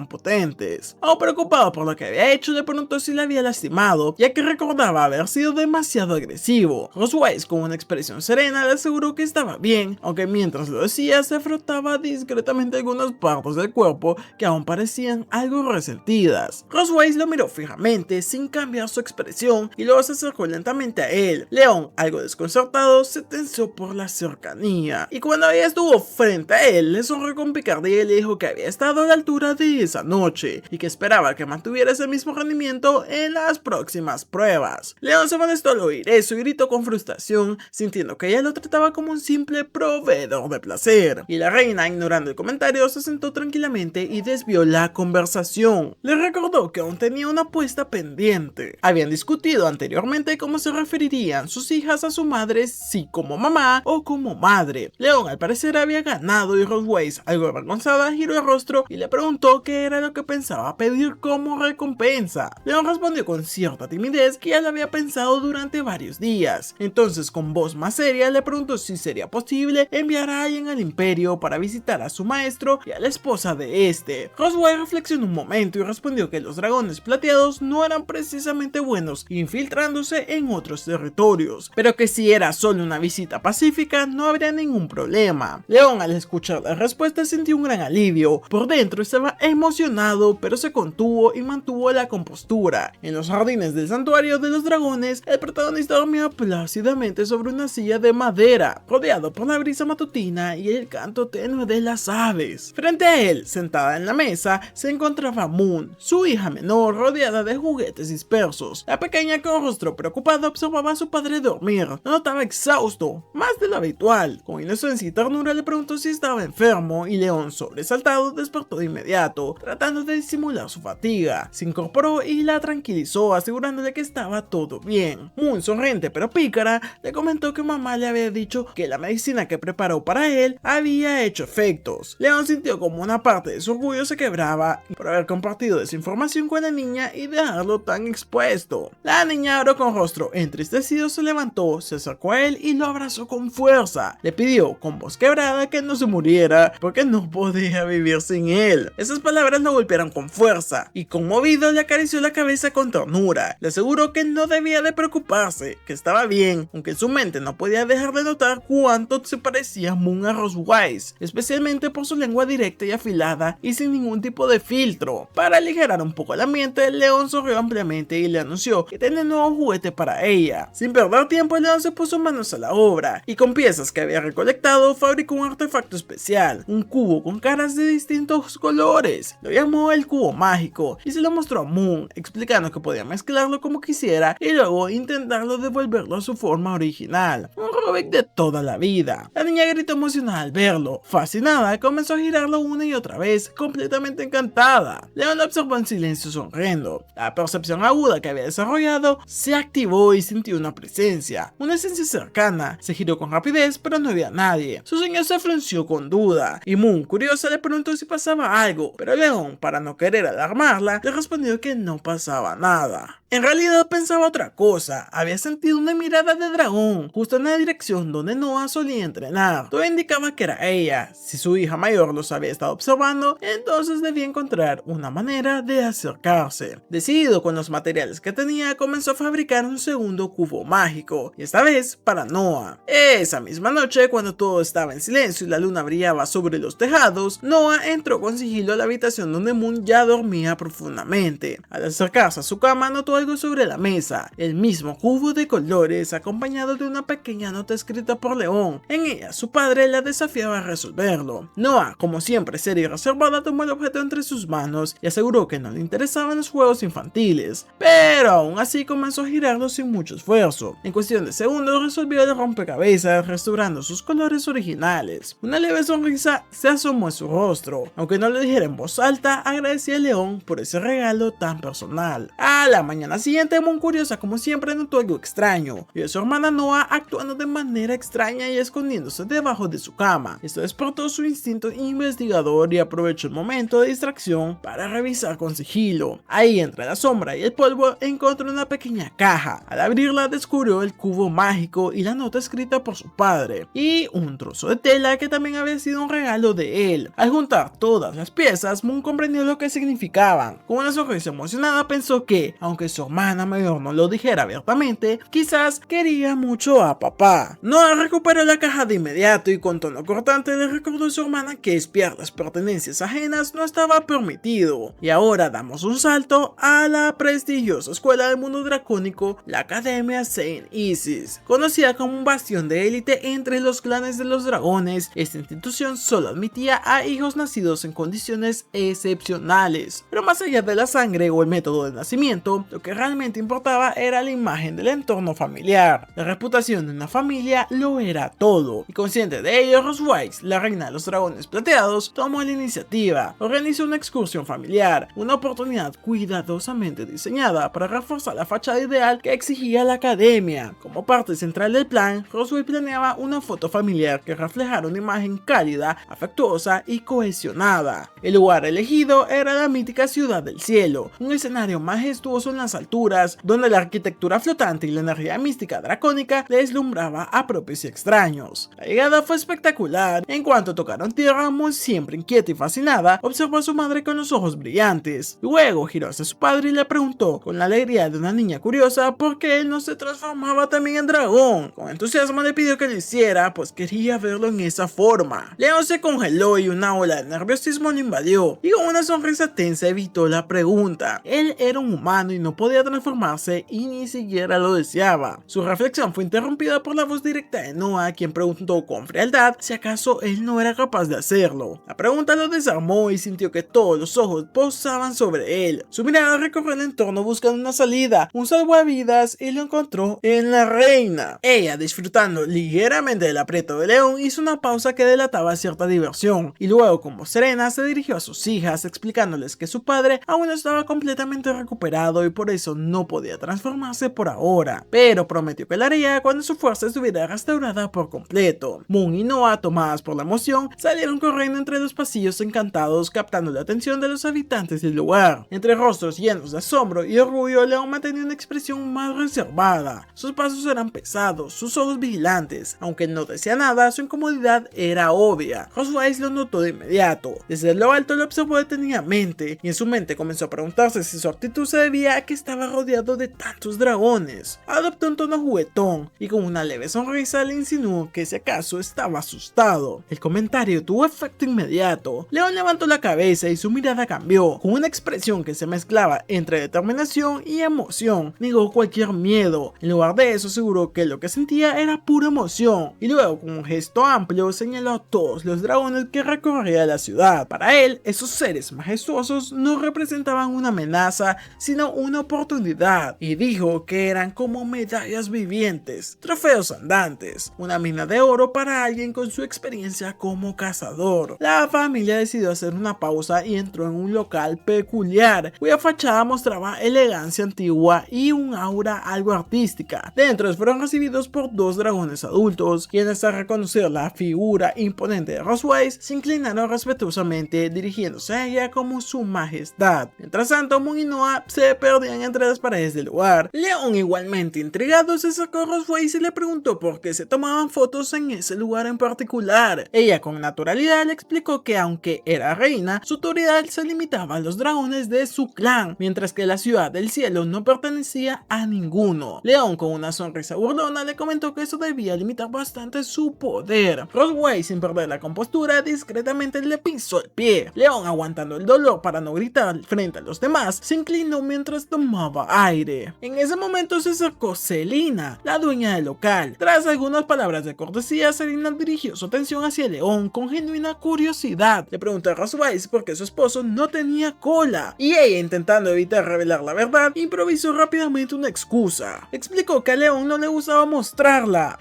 potentes. Aún preocupado por lo que había hecho, le preguntó si le había lastimado, ya que recordaba haber sido demasiado agresivo. Rosewise, con una expresión serena, le aseguró que estaba bien, aunque mientras lo decía se frotaba discretamente algunas partes del cuerpo que aún parecían algo resentidas. Rosewise lo miró fijamente sin cambiar su expresión y luego se acercó lentamente a él. Leon, algo desconcertado, se tensó por la cercanía y cuando ella estuvo frente a él le sonrió con picardía y le dijo que había estado a la altura de esa noche y que esperaba que mantuviera ese mismo rendimiento en las próximas pruebas. Leon se molestó al oír eso y gritó con frustración, sintiendo que ella lo trataba como un simple proveedor de placer. Y la reina, ignorando el comentario, se sentó tranquilamente y desvió la conversación. Le recordó que aún tenía una apuesta pendiente. Habían discutido anteriormente cómo se referirían sus hijas a su madre, si como mamá o como madre. Leon al parecer había ganado y Rosewise, algo avergonzada, giró el rostro y le preguntó qué era lo que pensaba pedir como recompensa. Leon respondió con cierta timidez que ya lo había pensado durante varios días. Entonces, con voz más seria, le preguntó si sería posible enviar a alguien al imperio para visitar a su maestro y a la esposa de este. Rosewise reflexionó un momento y respondió que los dragones plateados no eran precisamente buenos infiltrándose en otros territorios, pero que si era solo una visita pacífica no habría ningún problema. Leon, al escuchar la respuesta, sintió un gran alivio. Por dentro estaba emocionado, pero se contuvo y mantuvo la compostura. En los jardines del santuario de los dragones, el protagonista dormía plácidamente sobre una silla de madera, rodeado por la brisa matutina y el canto tenue de las aves. Frente a él, sentada en la mesa, se encontraba Moon, su hija menor, rodeada de juguetes dispersos. La pequeña, con rostro preocupado, observaba a su padre dormir. Lo notaba exhausto, más de lo habitual. Con inocencia y ternura le preguntó si estaba enfermo y Leon, sobresaltado, despertó de inmediato, tratando de disimular su fatiga. Se incorporó y la tranquilizó, asegurándole que estaba todo bien. Moon, sonriente pero pícara, le comentó que mamá le había dicho que la medicina que preparó para él había hecho efectos. Leon sintió como una parte de su orgullo se quebraba por haber compartido esa información con la niña y dejarlo tan expuesto. La niña, ahora con rostro entristecido, se levantó, se acercó a él y lo abrazó con fuerza. Le pidió con voz quebrada que no se muriera porque no podía vivir sin él. Esas palabras lo golpearon con fuerza y, conmovido, le acarició la cabeza con ternura. Le aseguró que no debía de preocuparse, que estaba bien, aunque en su mente no podía dejar de notar cuánto se parecía Moon a Rosewise, especialmente por su lengua directa y afilada y sin ningún tipo de filtro. Para aligerar un poco el ambiente, Leon sonrió ampliamente y le anunció que tenía un nuevo juguete para ella. Sin perder tiempo, Leon se puso manos a la obra y con piezas que había recolectado fabricó un artefacto especial, un cubo con caras de distintos colores. Lo llamó el cubo mágico y se lo mostró a Moon, explicando que podía mezclarlo como quisiera y luego intentarlo devolverlo a su forma original, un Rubik de toda la vida. La niña gritó emocionada al verlo. Fascinada, comenzó a girarlo una y otra vez, completamente encantada. Leon lo observó en silencio, sonriendo. La percepción aguda que había desarrollado se activó y sintió una presencia, una esencia cercana. Se giró con rapidez, pero no había nadie. Su ceño se frunció con duda y Moon, curiosa, le preguntó si pasaba algo, pero Leon, para no querer alarmarla, le respondió que no pasaba nada. En realidad pensaba otra cosa, había sentido una mirada de dragón, justo en la dirección donde Noah solía entrenar. Todo indicaba que era ella. Si su hija mayor los había estado observando, entonces debía encontrar una manera de acercarse. Decidido con los materiales que tenía, comenzó a fabricar un segundo cubo mágico, y esta vez para Noah. Esa misma noche, cuando todo estaba en silencio y la luna brillaba sobre los tejados, Noah entró con sigilo a la habitación donde Moon ya dormía profundamente. Al acercarse a su cama, notó algo sobre la mesa, el mismo cubo de colores acompañado de una pequeña nota escrita por León. En ella, su padre la desafiaba a resolverlo. Noah, como siempre seria y reservada, tomó el objeto entre sus manos y aseguró que no le interesaban los juegos infantiles, pero aún así comenzó a girarlo sin mucho esfuerzo. En cuestión de segundos resolvió el rompecabezas, restaurando sus colores originales. Una leve sonrisa se asomó en su rostro. Aunque no lo dijera en voz alta, agradecía a León por ese regalo tan personal. A la mañana siguiente, Moon, curiosa como siempre, notó algo extraño. Vio a su hermana Noah actuando de manera extraña y escondiéndose debajo de su cama. Esto despertó su instinto investigador y aprovechó el momento de distracción para revisar con sigilo. Ahí, entre la sombra y el polvo, encontró una pequeña caja. Al abrirla, descubrió el cubo mágico y la nota escrita por su padre, y un trozo de tela que también había sido un regalo de él. Al juntar todas las piezas, Moon comprendió lo que significaban. Con una sonrisa emocionada pensó que, aunque su hermana mayor no lo dijera abiertamente, quizás quería mucho a papá. Noah recuperó la caja de inmediato y con tono cortante le recordó a su hermana que espiar las pertenencias ajenas no estaba permitido. Y ahora damos un salto a la prestigiosa escuela del mundo dracónico, la Academia Saint Isis. Conocida como un bastión de élite entre los clanes de los dragones, esta institución solo admitía a hijos nacidos en condiciones excepcionales. Pero más allá de la sangre o el método de nacimiento, lo que realmente importaba era la imagen del entorno familiar. La reputación de una familia lo era todo, y consciente de ello, Rosewise, la reina de los dragones plateados, tomó la iniciativa. Organizó una excursión familiar, una oportunidad cuidadosamente diseñada para reforzar la fachada ideal que exigía la academia. Como parte central del plan, Rosewise planeaba una foto familiar que reflejara una imagen cálida, afectuosa y cohesionada. El lugar elegido era la mítica Ciudad del Cielo, un escenario majestuoso en las alturas, donde la arquitectura flotante y la energía mística dracónica deslumbraba a propios y extraños. La llegada fue espectacular. En cuanto tocaron tierra, Moon, siempre inquieta y fascinada, observó a su madre con los ojos brillantes. Luego giró hacia su padre y le preguntó, con la alegría de una niña curiosa, por qué él no se transformaba también en dragón. Con entusiasmo le pidió que lo hiciera, pues quería verlo en esa forma. León se congeló y una ola de nerviosismo lo invadió, y con una sonrisa tensa evitó la pregunta. Él era un humano y no podía transformarse, y ni siquiera lo deseaba. Su reflexión fue interrumpida por la voz directa de Noah, quien preguntó con frialdad si acaso él no era capaz de hacerlo. La pregunta lo desarmó y sintió que todos los ojos posaban sobre él. Su mirada recorrió el entorno buscando una salida, un salvavidas, y lo encontró en la reina. Ella, disfrutando ligeramente del aprieto de León, hizo una pausa que delataba cierta diversión, y luego, con voz serena, se dirigió a sus hijas, explicándoles que su padre aún no estaba completamente recuperado y por eso no podía transformarse por ahora, pero prometió que lo haría cuando su fuerza estuviera restaurada por completo. Moon y Noah, tomadas por la emoción, salieron corriendo entre los pasillos encantados, captando la atención de los habitantes del lugar. Entre rostros llenos de asombro y orgullo, León mantenía una expresión más reservada. Sus pasos eran pesados, sus ojos vigilantes. Aunque no decía nada, su incomodidad era obvia. Rosewise lo notó de inmediato. Desde lo alto lo observó detenidamente, y en su mente comenzó a preguntarse si su actitud se debía a que estaba rodeado de tantos dragones. Adoptó un tono juguetón, y con una leve sonrisa le insinuó que si acaso estaba asustado. El comentario tuvo efecto inmediato. León levantó la cabeza y su mirada cambió, con una expresión que se mezclaba entre determinación y emoción. Negó cualquier miedo. En lugar de eso, aseguró que lo que sentía era pura emoción, y luego, con un gesto amplio, señaló a todos los dragones que recorría la ciudad. Para él, esos seres majestuosos no representaban una amenaza, sino una oportunidad, y dijo que eran como medallas vivientes, trofeos andantes, una mina de oro para alguien con su experiencia como cazador. La familia decidió hacer una pausa y entró en un local peculiar, cuya fachada mostraba elegancia antigua y un aura algo artística. Dentro fueron recibidos por dos dragones adultos, quienes, al reconocer la figura imponente de Rosewise, se inclinaron respetuosamente, dirigiéndose a ella como su majestad. Mientras tanto, Moon y Noah se perdían escondían entre las paredes del lugar. León, igualmente intrigado, se acercó a Rosewise y le preguntó por qué se tomaban fotos en ese lugar en particular. Ella con naturalidad le explicó que aunque era reina, su autoridad se limitaba a los dragones de su clan, mientras que la ciudad del cielo no pertenecía a ninguno. León, con una sonrisa burlona, le comentó que eso debía limitar bastante su poder. Rosewise, sin perder la compostura, discretamente le pisó el pie. León, aguantando el dolor para no gritar frente a los demás, se inclinó mientras tomaba aire. En ese momento se acercó Selina, la dueña del local. Tras algunas palabras de cortesía, Selina dirigió su atención hacia León con genuina curiosidad. Le preguntó a Rosewise por qué su esposo no tenía cola, y ella, intentando evitar revelar la verdad, improvisó rápidamente una excusa. Explicó que a León no le gustaba mostrarla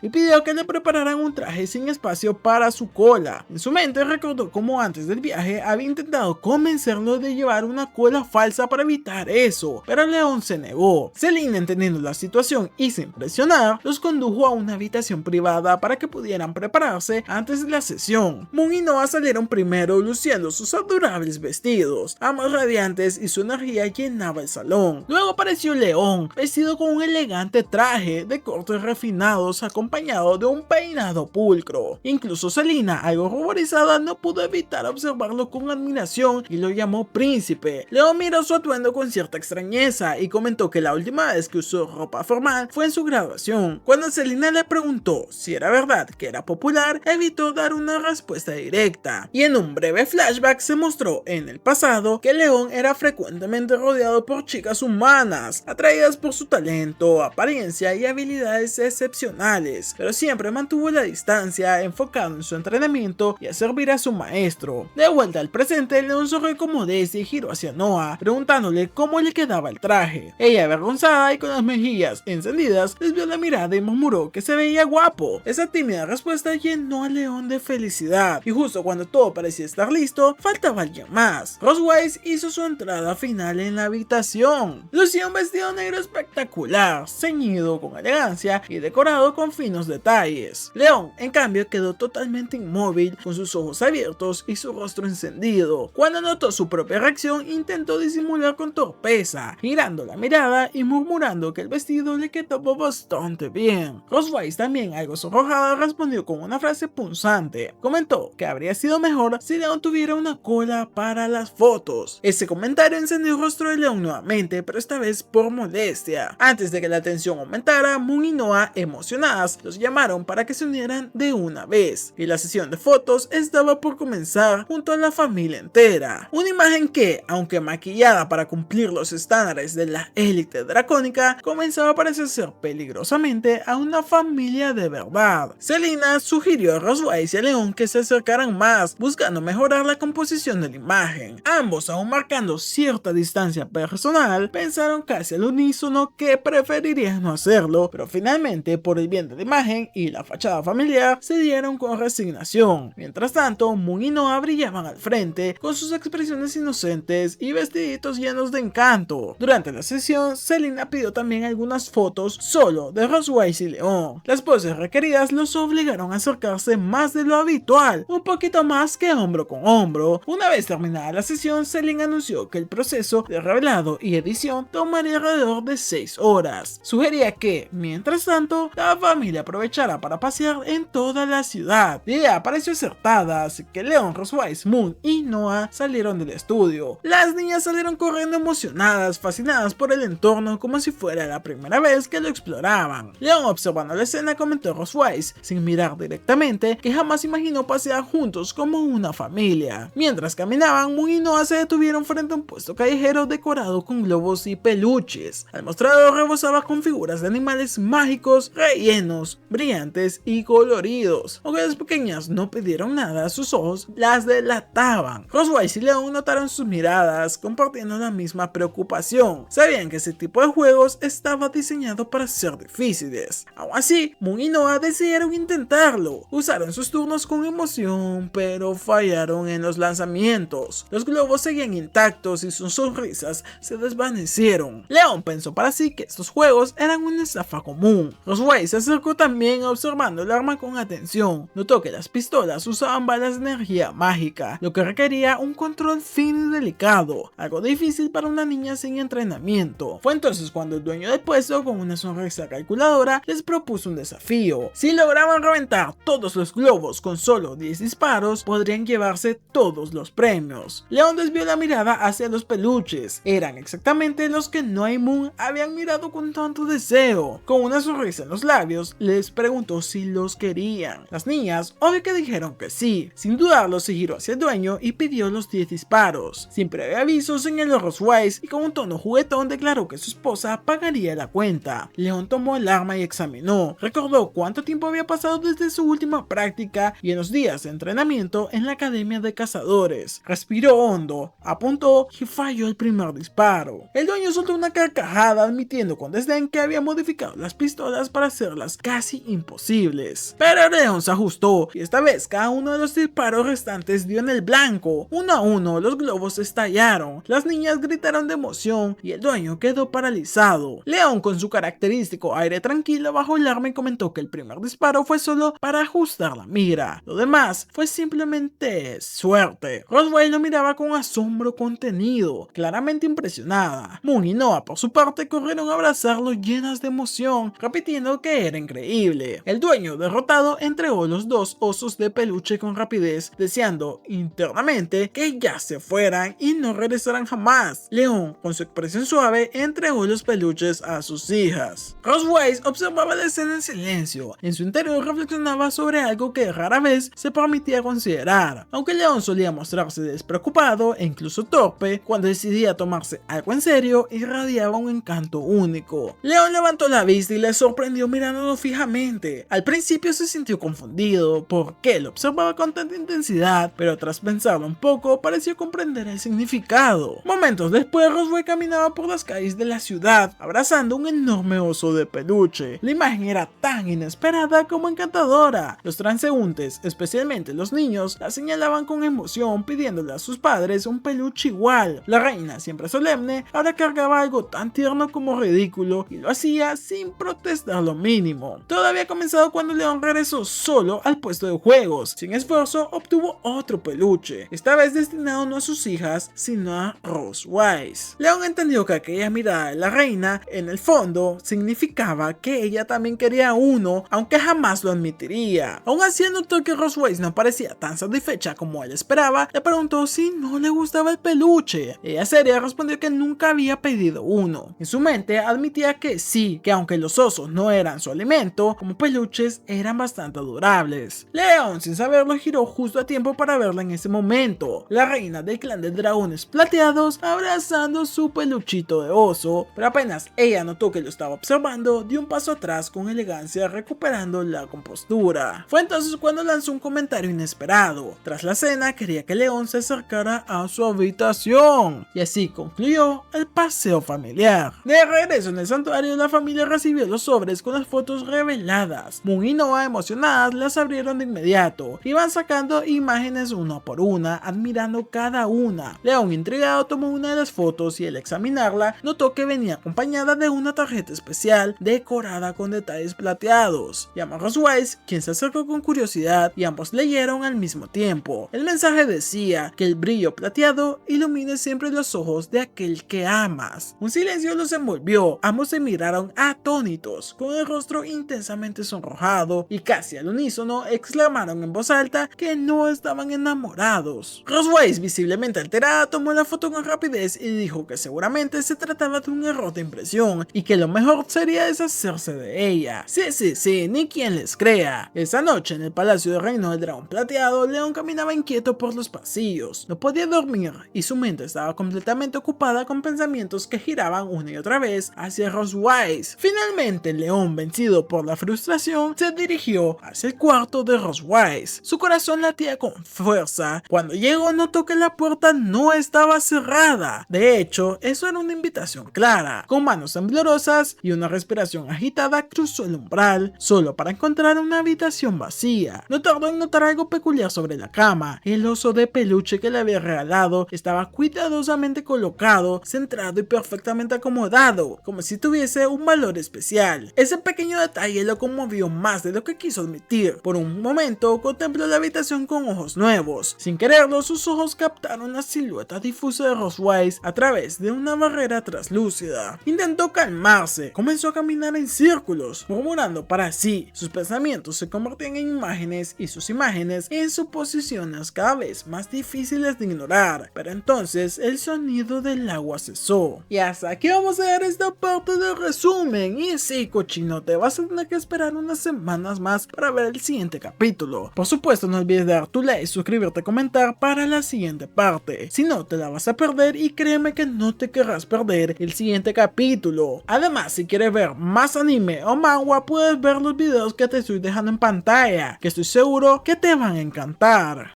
y pidió que le prepararan un traje sin espacio para su cola. En su mente recordó cómo antes del viaje había intentado convencerlo de llevar una cola falsa para evitar eso, pero León se negó. Selina, entendiendo la situación y sin presionar, los condujo a una habitación privada para que pudieran prepararse antes de la sesión. Moon y Noah salieron primero luciendo sus adorables vestidos, ambos radiantes, y su energía llenaba el salón. Luego apareció León, vestido con un elegante traje de cortes refinados acompañado de un peinado pulcro. Incluso Selina, algo ruborizada, no pudo evitar observarlo con admiración y lo llamó príncipe. León miró su atuendo con cierta extrañeza y comentó que la última vez que usó ropa formal fue en su graduación. Cuando Selina le preguntó si era verdad que era popular, evitó dar una respuesta directa, y en un breve flashback se mostró en el pasado que León era frecuentemente rodeado por chicas humanas, atraídas por su talento, apariencia y habilidades excepcionales, pero siempre mantuvo la distancia, enfocado en su entrenamiento y a servir a su maestro. De vuelta al presente, León sonrió con modestia y giró hacia Noah, preguntándole cómo le quedaba el traje. Ella, avergonzada y con las mejillas encendidas, desvió la mirada y murmuró que se veía guapo. Esa tímida respuesta llenó a León de felicidad, y justo cuando todo parecía estar listo, faltaba alguien más. Rosewise hizo su entrada final en la habitación. Lucía un vestido negro espectacular, ceñido con elegancia y decorado con finos detalles. León, en cambio, quedó totalmente inmóvil, con sus ojos abiertos y su rostro encendido. Cuando notó su propia reacción, intentó disimular con torpeza, girando la mirada y murmurando que el vestido le quedaba bastante bien. Rosewise, también algo sonrojada, respondió con una frase punzante. Comentó que habría sido mejor si León tuviera una cola para las fotos. Ese comentario encendió el rostro de León nuevamente, pero esta vez por molestia. Antes de que la tensión aumentara, Moon y Noah, emocionadas, los llamaron para que se unieran de una vez, y la sesión de fotos estaba por comenzar junto a la familia entera. Una imagen que, aunque maquillada para cumplir los estándares de la élite dracónica, comenzaba a parecerse peligrosamente a una familia de verdad. Selina sugirió a Rosewise y a León que se acercaran más, buscando mejorar la composición de la imagen. Ambos, aún marcando cierta distancia personal, pensaron casi al unísono que preferirían no hacerlo, pero finalmente, por el bien de la imagen y la fachada familiar, se dieron con resignación. Mientras tanto, Moon y Noah brillaban al frente, con sus expresiones inocentes y vestiditos llenos de encanto. Durante la sesión, Selina pidió también algunas fotos solo de Rosewise y León. Las poses requeridas los obligaron a acercarse más de lo habitual, un poquito más que hombro con hombro. Una vez terminada la sesión, Selina anunció que el proceso de revelado y edición tomaría alrededor de 6 horas. Sugería que, mientras tanto, la familia aprovechara para pasear en toda la ciudad. La idea pareció acertada, así que León, Rosewise, Moon y Noah salieron del estudio. Las niñas salieron corriendo emocionadas, fascinadas por el entorno, como si fuera la primera vez que lo exploraban. León, observando la escena, comentó a Rosewise, sin mirar directamente, que jamás imaginó pasear juntos como una familia. Mientras caminaban, Moon y Noah se detuvieron frente a un puesto callejero decorado con globos y peluches. El mostrador rebosaba con figuras de animales mágicos, rellenos, brillantes y coloridos. Aunque las pequeñas no pidieron nada, sus ojos las delataban. Rosewise y León notaron sus miradas, compartiendo la misma preocupación. Sabían que ese tipo de juegos estaba diseñado para ser difíciles. Aún así, Moon y Noah decidieron intentarlo. Usaron sus turnos con emoción, pero fallaron en los lanzamientos. Los globos seguían intactos y sus sonrisas se desvanecieron. León pensó para sí que estos juegos eran una estafa común. Rosewise se acercó también, observando el arma con atención. Notó que las pistolas usaban balas de energía mágica, lo que requería un control fino y delicado, algo difícil para una niña niña sin entrenamiento. Fue entonces cuando el dueño del puesto, con una sonrisa calculadora, les propuso un desafío. Si lograban reventar todos los globos con solo 10 disparos, podrían llevarse todos los premios. León desvió la mirada hacia los peluches. Eran exactamente los que Noa y Moon habían mirado con tanto deseo. Con una sonrisa en los labios, les preguntó si los querían. Las niñas, obvio que dijeron que sí. Sin dudarlo, se giró hacia el dueño y pidió los 10 disparos. Sin previo aviso, señaló Roswise y con un tono juguetón declaró que su esposa pagaría la cuenta. León tomó el arma y examinó. Recordó cuánto tiempo había pasado desde su última práctica y en los días de entrenamiento en la academia de cazadores. Respiró hondo, apuntó y falló el primer disparo. El dueño soltó una carcajada admitiendo con desdén que había modificado las pistolas para hacerlas casi imposibles. Pero León se ajustó y esta vez cada uno de los disparos restantes dio en el blanco. Uno a uno los globos estallaron, las niñas gritaron de emoción y el dueño quedó paralizado. León, con su característico aire tranquilo, bajó el arma y comentó que el primer disparo fue solo para ajustar la mira. Lo demás fue simplemente suerte. Roswell lo miraba con asombro contenido, claramente impresionada. Moon y Noa, por su parte, corrieron a abrazarlo llenas de emoción, repitiendo que era increíble. El dueño, derrotado, entregó los 2 osos de peluche con rapidez, deseando internamente que ya se fueran y no regresaran jamás. León, con su expresión suave, entregó los peluches a sus hijas. Roswell observaba la escena en silencio. En su interior reflexionaba sobre algo que rara vez se permitía considerar. Aunque León solía mostrarse despreocupado e incluso torpe, cuando decidía tomarse algo en serio, irradiaba un encanto único. León levantó la vista y le sorprendió mirándolo fijamente. Al principio se sintió confundido porque lo observaba con tanta intensidad, pero tras pensarlo un poco, pareció comprender el significado. Momentos después, Roswell caminaba por las calles de la ciudad, abrazando un enorme oso de peluche. La imagen era tan inesperada como encantadora. Los transeúntes, especialmente los niños, la señalaban con emoción, pidiéndole a sus padres un peluche igual. La reina, siempre solemne, ahora cargaba algo tan tierno como ridículo y lo hacía sin protestar lo mínimo. Todo había comenzado cuando León regresó solo al puesto de juegos. Sin esfuerzo, obtuvo otro peluche, esta vez destinado no a sus hijas, sino a Roswell. León entendió que aquella mirada de la reina, en el fondo, significaba que ella también quería uno, aunque jamás lo admitiría. Aún así, notó que Roswell no parecía tan satisfecha como él esperaba. Le preguntó si no le gustaba el peluche. Ella seria respondió que nunca había pedido uno. En su mente admitía que sí, que aunque los osos no eran su alimento, como peluches eran bastante adorables. León, sin saberlo, giró justo a tiempo para verla en ese momento. La reina del clan de dragones plateados abrazando su peluchito de oso, pero apenas ella notó que lo estaba observando, dio un paso atrás con elegancia, recuperando la compostura. Fue entonces cuando lanzó un comentario inesperado. Tras la cena, quería que León se acercara a su habitación, y así concluyó el paseo familiar. De regreso en el santuario, la familia recibió los sobres con las fotos reveladas. Moon y Noa, emocionadas, las abrieron de inmediato. Iban sacando imágenes una por una, admirando cada una. León, intrigado, tomó una de las fotos y al examinarla, notó que venía acompañada de una tarjeta especial decorada con detalles plateados. Llamó a Roswell, quien se acercó con curiosidad, y ambos leyeron al mismo tiempo. El mensaje decía que el brillo plateado ilumine siempre los ojos de aquel que amas. Un silencio los envolvió. Ambos se miraron atónitos, con el rostro intensamente sonrojado, y casi al unísono exclamaron en voz alta que no estaban enamorados. Roswell, visiblemente alterada, tomó la foto con rapidez y dijo que seguramente se trataba de un error de impresión y que lo mejor sería deshacerse de ella. Sí, ni quien les crea. Esa noche en el palacio del reino del dragón plateado, León caminaba inquieto por los pasillos. No podía dormir y su mente estaba completamente ocupada con pensamientos que giraban una y otra vez hacia Roswell. Finalmente, León, vencido por la frustración, se dirigió hacia el cuarto de Roswell. Su corazón latía con fuerza. Cuando llegó, notó que la puerta no estaba cerrada. De hecho, eso era una invitación clara. Con manos temblorosas y una respiración agitada, cruzó el umbral, solo para encontrar una habitación vacía. No tardó en notar algo peculiar sobre la cama. El oso de peluche que le había regalado estaba cuidadosamente colocado, centrado y perfectamente acomodado, como si tuviese un valor especial. Ese pequeño detalle lo conmovió más de lo que quiso admitir. Por un momento contempló la habitación con ojos nuevos. Sin quererlo, sus ojos captaron la silueta difusa de Roswell a través través de una barrera translúcida. Intentó calmarse, comenzó a caminar en círculos, murmurando para sí. Sus pensamientos se convertían en imágenes y sus imágenes en suposiciones cada vez más difíciles de ignorar. Pero entonces el sonido del agua cesó. Y hasta aquí vamos a dar esta parte del resumen. Y sí, cochinote, vas a tener que esperar unas semanas más para ver el siguiente capítulo. Por supuesto, no olvides dar tu like, suscribirte, comentar para la siguiente parte. Si no, te la vas a perder y créeme que no te querrás perder el siguiente capítulo. Además, si quieres ver más anime o manga, puedes ver los videos que te estoy dejando en pantalla, que estoy seguro que te van a encantar.